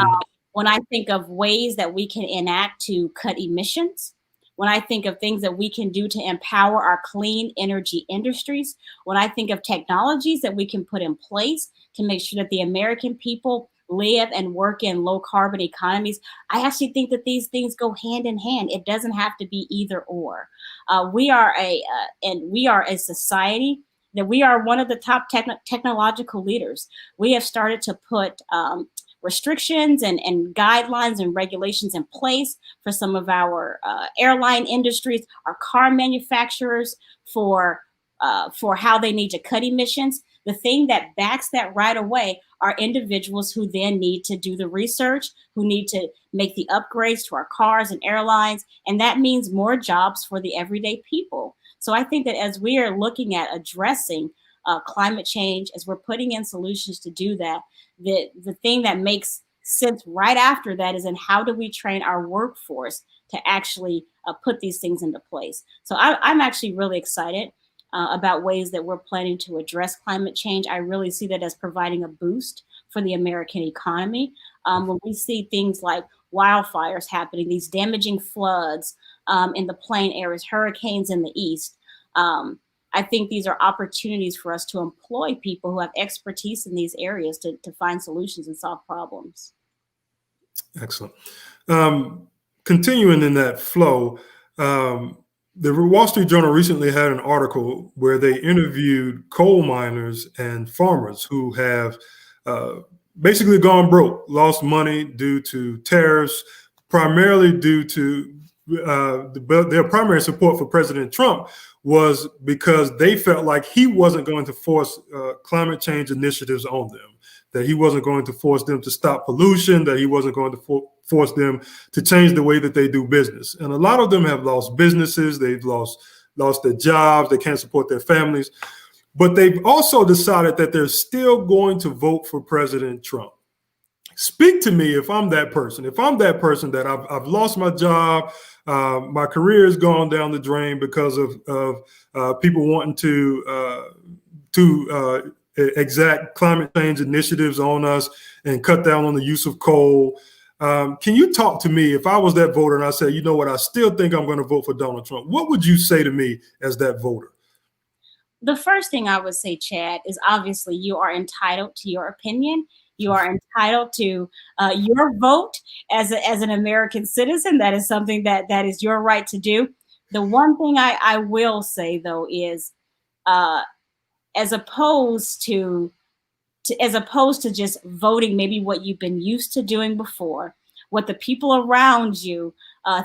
When I think of ways that we can enact to cut emissions, when I think of things that we can do to empower our clean energy industries, when I think of technologies that we can put in place to make sure that the American people live and work in low carbon economies, I actually think that these things go hand in hand. It doesn't have to be either or. We are a society that we are one of the top technological leaders. We have started to put restrictions and guidelines and regulations in place for some of our airline industries, our car manufacturers, for how they need to cut emissions. The thing that backs that right away are individuals who then need to do the research, who need to make the upgrades to our cars and airlines. And that means more jobs for the everyday people. So I think that as we are looking at addressing climate change, as we're putting in solutions to do that, the thing that makes sense right after that is in how do we train our workforce to actually put these things into place. So I'm actually really excited about ways that we're planning to address climate change. I really see that as providing a boost for the American economy. When we see things like wildfires happening, these damaging floods in the plain areas, hurricanes in the east, I think these are opportunities for us to employ people who have expertise in these areas to find solutions and solve problems. Excellent. Continuing in that flow, the Wall Street Journal recently had an article where they interviewed coal miners and farmers who have basically gone broke, lost money due to tariffs, primarily due to their primary support for President Trump was because they felt like he wasn't going to force climate change initiatives on them, that he wasn't going to force them to stop pollution, that he wasn't going to force them to change the way that they do business. And a lot of them have lost businesses, they've lost their jobs, they can't support their families. but they've also decided that they're still going to vote for President Trump. Speak to me if I'm that person. If I'm that person that I've lost my job, my career has gone down the drain because of people wanting to exact climate change initiatives on us and cut down on the use of coal. Can you talk to me if I was that voter and I said, you know what, I still think I'm going to vote for Donald Trump? What would you say to me as that voter? The first thing I would say, Chad, is obviously you are entitled to your opinion. You are entitled to your vote as an American citizen. That is something that is your right to do. The one thing I will say, though, is as opposed to just voting maybe what you've been used to doing before, what the people around you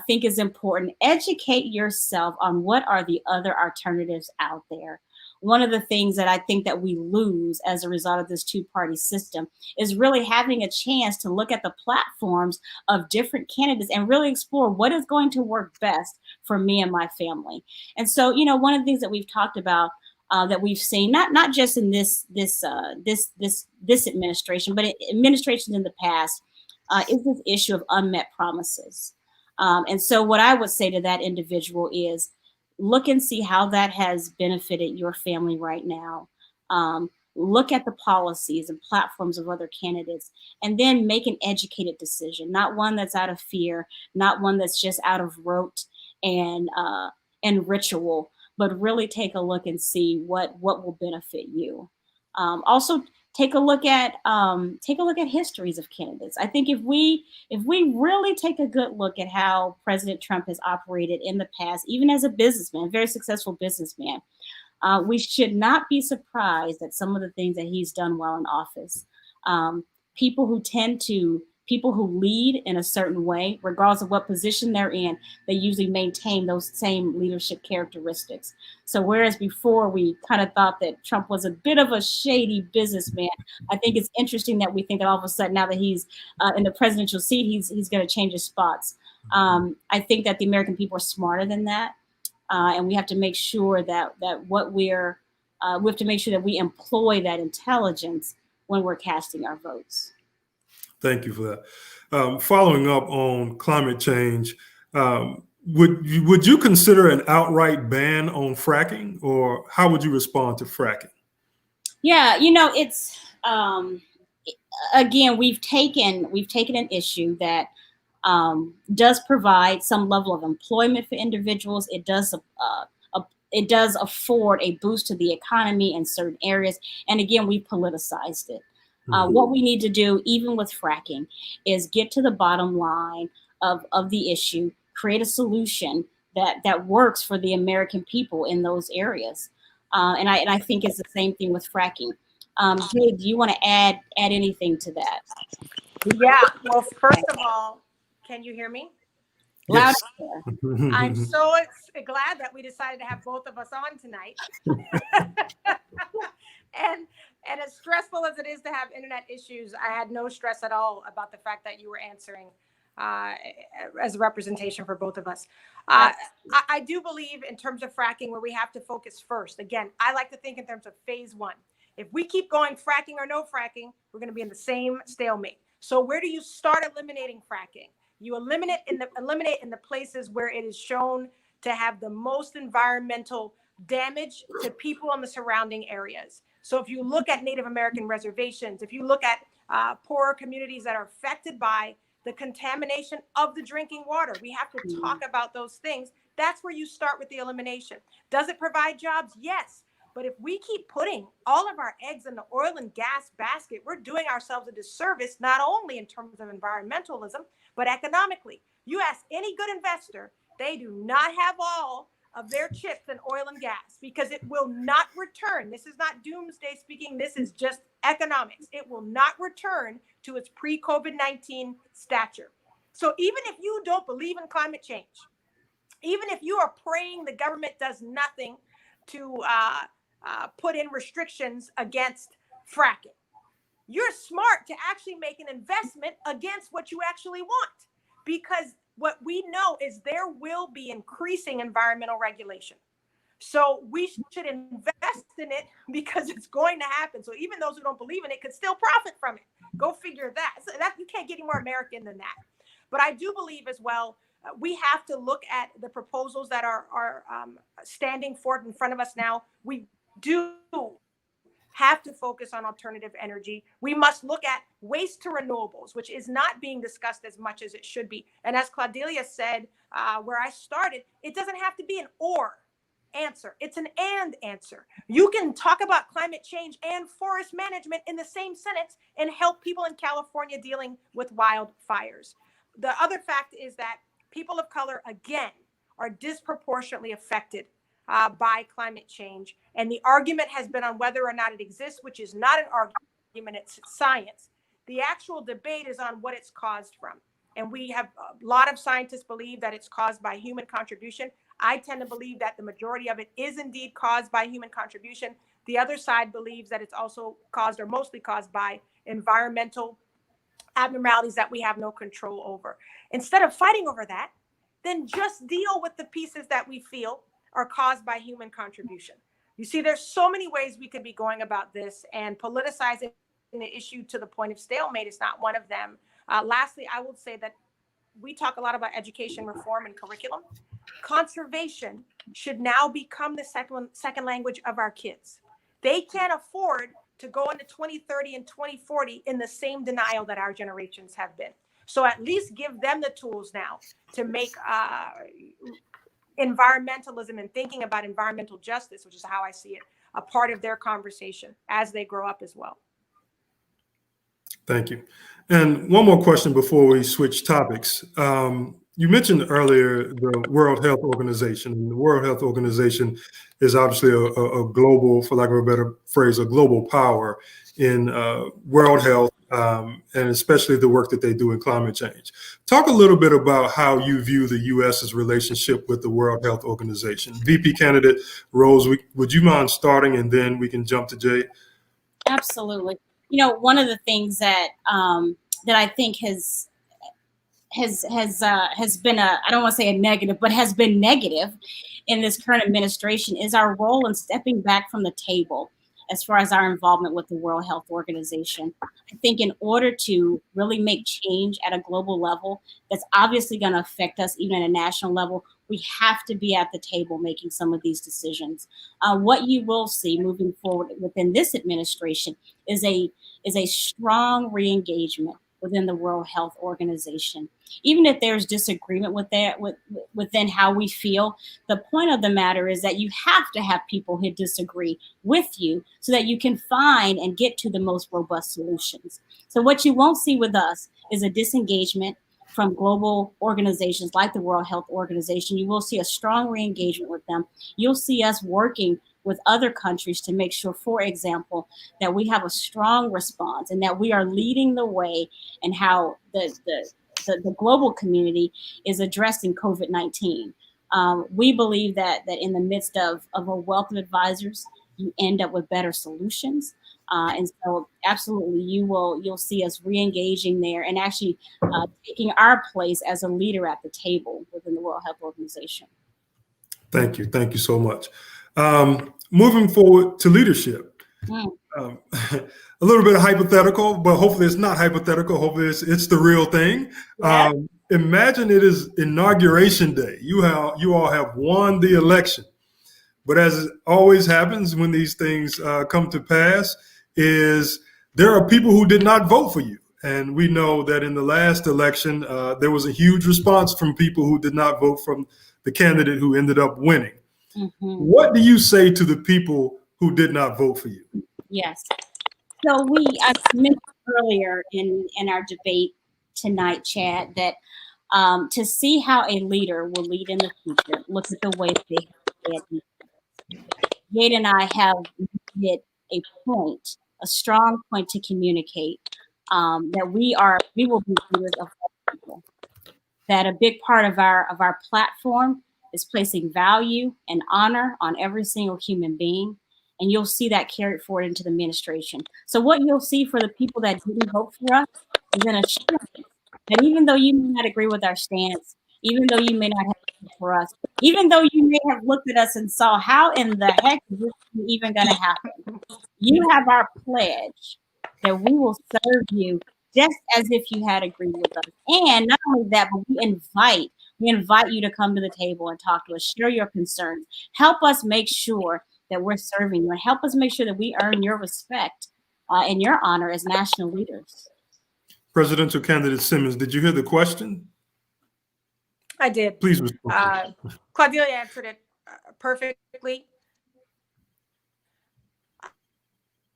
think is important, educate yourself on what are the other alternatives out there. One of the things that I think that we lose as a result of this two-party system is really having a chance to look at the platforms of different candidates and really explore what is going to work best for me and my family. And so, you know, one of the things that we've talked about that we've seen, not just in this administration, but administrations in the past, is this issue of unmet promises. And so what I would say to that individual is, look and see how that has benefited your family right now. Look at the policies and platforms of other candidates, and then make an educated decision, not one that's out of fear, not one that's just out of rote and ritual, but really take a look and see what will benefit you. Also, take a look at histories of candidates. I think if we really take a good look at how President Trump has operated in the past, even as a businessman, a very successful businessman, we should not be surprised at some of the things that he's done while in office. People who lead in a certain way, regardless of what position they're in, they usually maintain those same leadership characteristics. So whereas before we kind of thought that Trump was a bit of a shady businessman, I think it's interesting that we think that all of a sudden now that he's in the presidential seat, he's going to change his spots. I think that the American people are smarter than that, and we have to make sure that we have to make sure that we employ that intelligence when we're casting our votes. Thank you for that. Following up on climate change, would you consider an outright ban on fracking, or how would you respond to fracking? Yeah, you know, it's again, we've taken an issue that does provide some level of employment for individuals. It does afford a boost to the economy in certain areas, and again, we politicized it. What we need to do, even with fracking, is get to the bottom line of the issue, create a solution that works for the American people in those areas. And I think it's the same thing with fracking. Jade, do you want to add anything to that? Yeah. Well, first of all, can you hear me? Yes. Loud and clear. I'm so glad that we decided to have both of us on tonight. And as stressful as it is to have internet issues, I had no stress at all about the fact that you were answering as a representation for both of us. I do believe in terms of fracking where we have to focus first. Again, I like to think in terms of phase one. If we keep going fracking or no fracking, we're going to be in the same stalemate. So where do you start eliminating fracking? You eliminate in the places where it is shown to have the most environmental damage to people in the surrounding areas. So if you look at Native American reservations, if you look at poorer communities that are affected by the contamination of the drinking water, we have to talk about those things. That's where you start with the elimination. Does it provide jobs? Yes. But if we keep putting all of our eggs in the oil and gas basket, we're doing ourselves a disservice, not only in terms of environmentalism, but economically. You ask any good investor, they do not have all of their chips in oil and gas because it will not return. This is not doomsday speaking. This is just economics. It will not return to its pre-COVID-19 stature. So even if you don't believe in climate change, even if you are praying the government does nothing to put in restrictions against fracking, you're smart to actually make an investment against what you actually want, because what we know is there will be increasing environmental regulation. So we should invest in it because it's going to happen. So even those who don't believe in it could still profit from it. Go figure that. So that you can't get any more American than that. But I do believe as well, we have to look at the proposals that are standing forth in front of us now. We do have to focus on alternative energy. We must look at waste to renewables, which is not being discussed as much as it should be. And as Claudeliah said, where I started, it doesn't have to be an or answer. It's an and answer. You can talk about climate change and forest management in the same sentence and help people in California dealing with wildfires. The other fact is that people of color, again, are disproportionately affected by climate change. And the argument has been on whether or not it exists, which is not an argument, it's science. The actual debate is on what it's caused from. And we have a lot of scientists believe that it's caused by human contribution. I tend to believe that the majority of it is indeed caused by human contribution. The other side believes that it's also caused or mostly caused by environmental abnormalities that we have no control over. Instead of fighting over that, then just deal with the pieces that we feel are caused by human contribution. You see, there's so many ways we could be going about this, and politicizing the issue to the point of stalemate is not one of them. Lastly, I will say that we talk a lot about education reform and curriculum. Conservation should now become the second language of our kids. They can't afford to go into 2030 and 2040 in the same denial that our generations have been. So at least give them the tools now to make environmentalism and thinking about environmental justice, which is how I see it, a part of their conversation as they grow up as well. Thank you. And one more question before we switch topics. You mentioned earlier the World Health Organization. And the World Health Organization is obviously a global, for lack of a better phrase, a global power in world health, and especially the work that they do in climate change. Talk a little bit about how you view the U.S.'s relationship with the World Health Organization. VP candidate Roze, would you mind starting, and then we can jump to Jade? Absolutely. You know, one of the things that that I think has been I don't want to say a negative, but has been negative in this current administration is our role in stepping back from the table as far as our involvement with the World Health Organization. I think in order to really make change at a global level that's obviously going to affect us even at a national level, we have to be at the table making some of these decisions. What you will see moving forward within this administration is a strong re-engagement within the World Health Organization. Even if there's disagreement with that, within how we feel, the point of the matter is that you have to have people who disagree with you so that you can find and get to the most robust solutions. So what you won't see with us is a disengagement from global organizations like the World Health Organization. You will see a strong re-engagement with them. You'll see us working with other countries to make sure, for example, that we have a strong response and that we are leading the way in how the global community is addressing COVID-19. We believe that in the midst of a wealth of advisors, you end up with better solutions. And so absolutely, you'll see us re-engaging there and actually taking our place as a leader at the table within the World Health Organization. Thank you. Thank you so much. Moving forward to leadership. A little bit hypothetical, but hopefully it's not hypothetical. Hopefully it's the real thing. Yeah. Imagine it is Inauguration Day. You all have won the election. But as always happens when these things come to pass, is there are people who did not vote for you. And we know that in the last election, there was a huge response from people who did not vote from the candidate who ended up winning. Mm-hmm. What do you say to the people who did not vote for you? Yes. So I mentioned earlier in our debate tonight, Chad, that to see how a leader will lead in the future, look at the way they have. Jade and I have hit a strong point to communicate that we will be leaders of all people. That a big part of our platform is placing value and honor on every single human being. And you'll see that carried forward into the administration. So what you'll see for the people that didn't vote for us is an assurance that even though you may not agree with our stance, even though you may not have voted for us, Even though you may have looked at us and saw, how in the heck is this even going to happen? You have our pledge that we will serve you just as if you had agreed with us. And not only that, but we invite you to come to the table and talk to us, share your concerns, help us make sure that we're serving you, and help us make sure that we earn your respect and your honor as national leaders. Presidential candidate Simmons, did you hear the question? I did. Please respond. Claudelia answered it perfectly.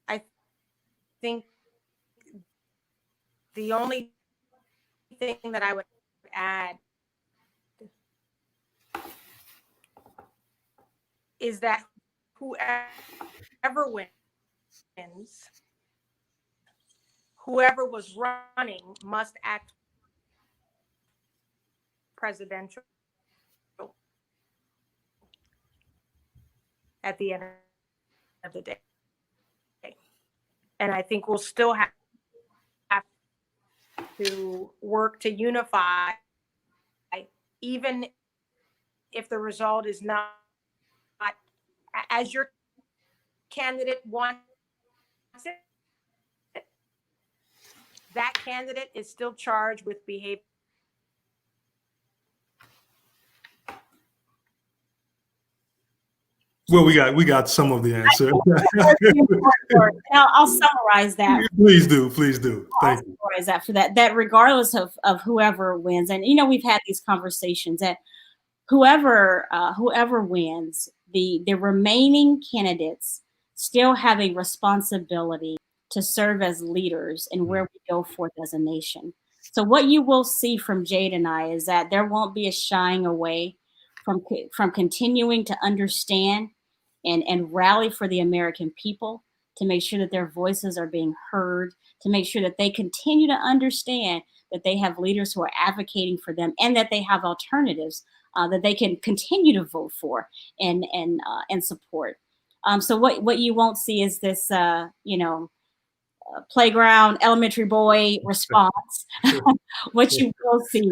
I think the only thing that I would add is that whoever wins, whoever was running must act presidential at the end of the day. And I think we'll still have to work to unify, even if the result is not as your candidate wants it. That candidate is still charged with behavior. Well, we got some of the answer. I'll summarize that. Please do. Thank you. Summarize that for that regardless of whoever wins, and we've had these conversations that whoever wins, the remaining candidates still have a responsibility to serve as leaders in where we go forth as a nation. So what you will see from Jade and I is that there won't be a shying away from continuing to understand and rally for the American people, to make sure that their voices are being heard, to make sure that they continue to understand that they have leaders who are advocating for them, and that they have alternatives that they can continue to vote for and support. So what you won't see is this, playground elementary boy response. What you will see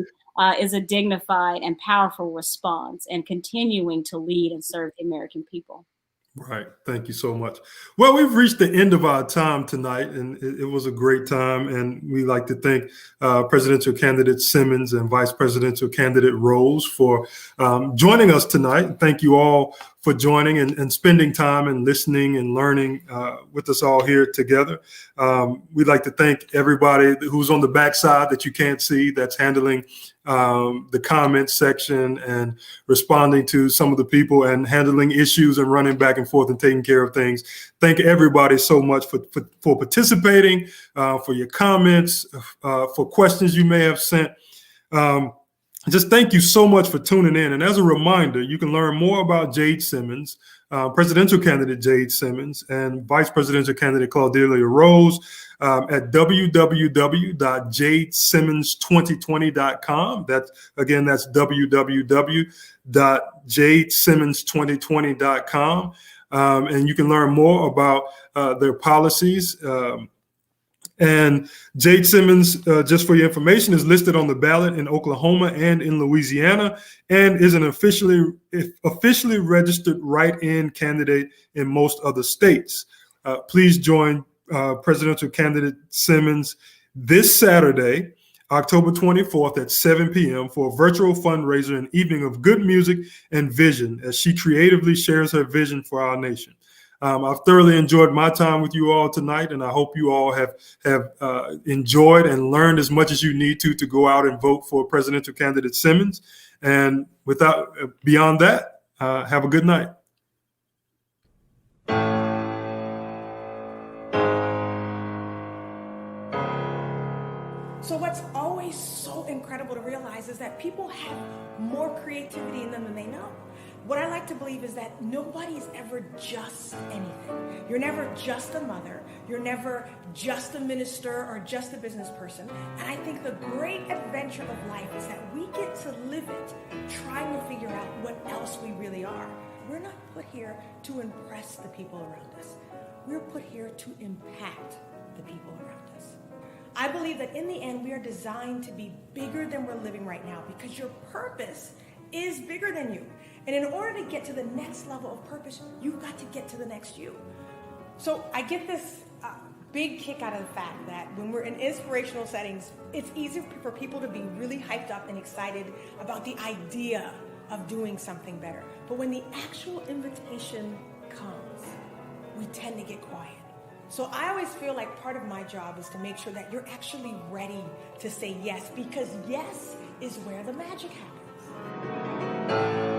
is a dignified and powerful response, and continuing to lead and serve the American people. Right. Thank you so much. Well, we've reached the end of our time tonight, and it was a great time. And we like to thank Presidential candidate Simmons and Vice Presidential candidate Roze for joining us tonight. Thank you all for joining and spending time and listening and learning with us all here together. We'd like to thank everybody who's on the backside that you can't see, that's handling the comment section and responding to some of the people and handling issues and running back and forth and taking care of things. Thank everybody so much for participating, for your comments, for questions you may have sent. Just thank you so much for tuning in. And as a reminder, you can learn more about Jade Simmons, presidential candidate Jade Simmons, and vice presidential candidate Claudeliah Roze at www.jadesimmons2020.com. That's www.jadesimmons2020.com. And you can learn more about their policies. And Jade Simmons, just for your information, is listed on the ballot in Oklahoma and in Louisiana, and is an officially registered write-in candidate in most other states. Please join presidential candidate Simmons this Saturday, October 24th at 7 p.m. for a virtual fundraiser and evening of good music and vision as she creatively shares her vision for our nation. I've thoroughly enjoyed my time with you all tonight, and I hope you all have enjoyed and learned as much as you need to go out and vote for presidential candidate Simmons. And beyond that, have a good night. So what's always so incredible to realize is that people have more creativity in them than they know. What I like to believe is that nobody's ever just anything. You're never just a mother. You're never just a minister or just a business person. And I think the great adventure of life is that we get to live it, trying to figure out what else we really are. We're not put here to impress the people around us. We're put here to impact the people around us. I believe that in the end, we are designed to be bigger than we're living right now, because your purpose is bigger than you. And in order to get to the next level of purpose, you've got to get to the next you. So I get this big kick out of the fact that when we're in inspirational settings, it's easy for people to be really hyped up and excited about the idea of doing something better. But when the actual invitation comes, we tend to get quiet. So I always feel like part of my job is to make sure that you're actually ready to say yes, because yes is where the magic happens.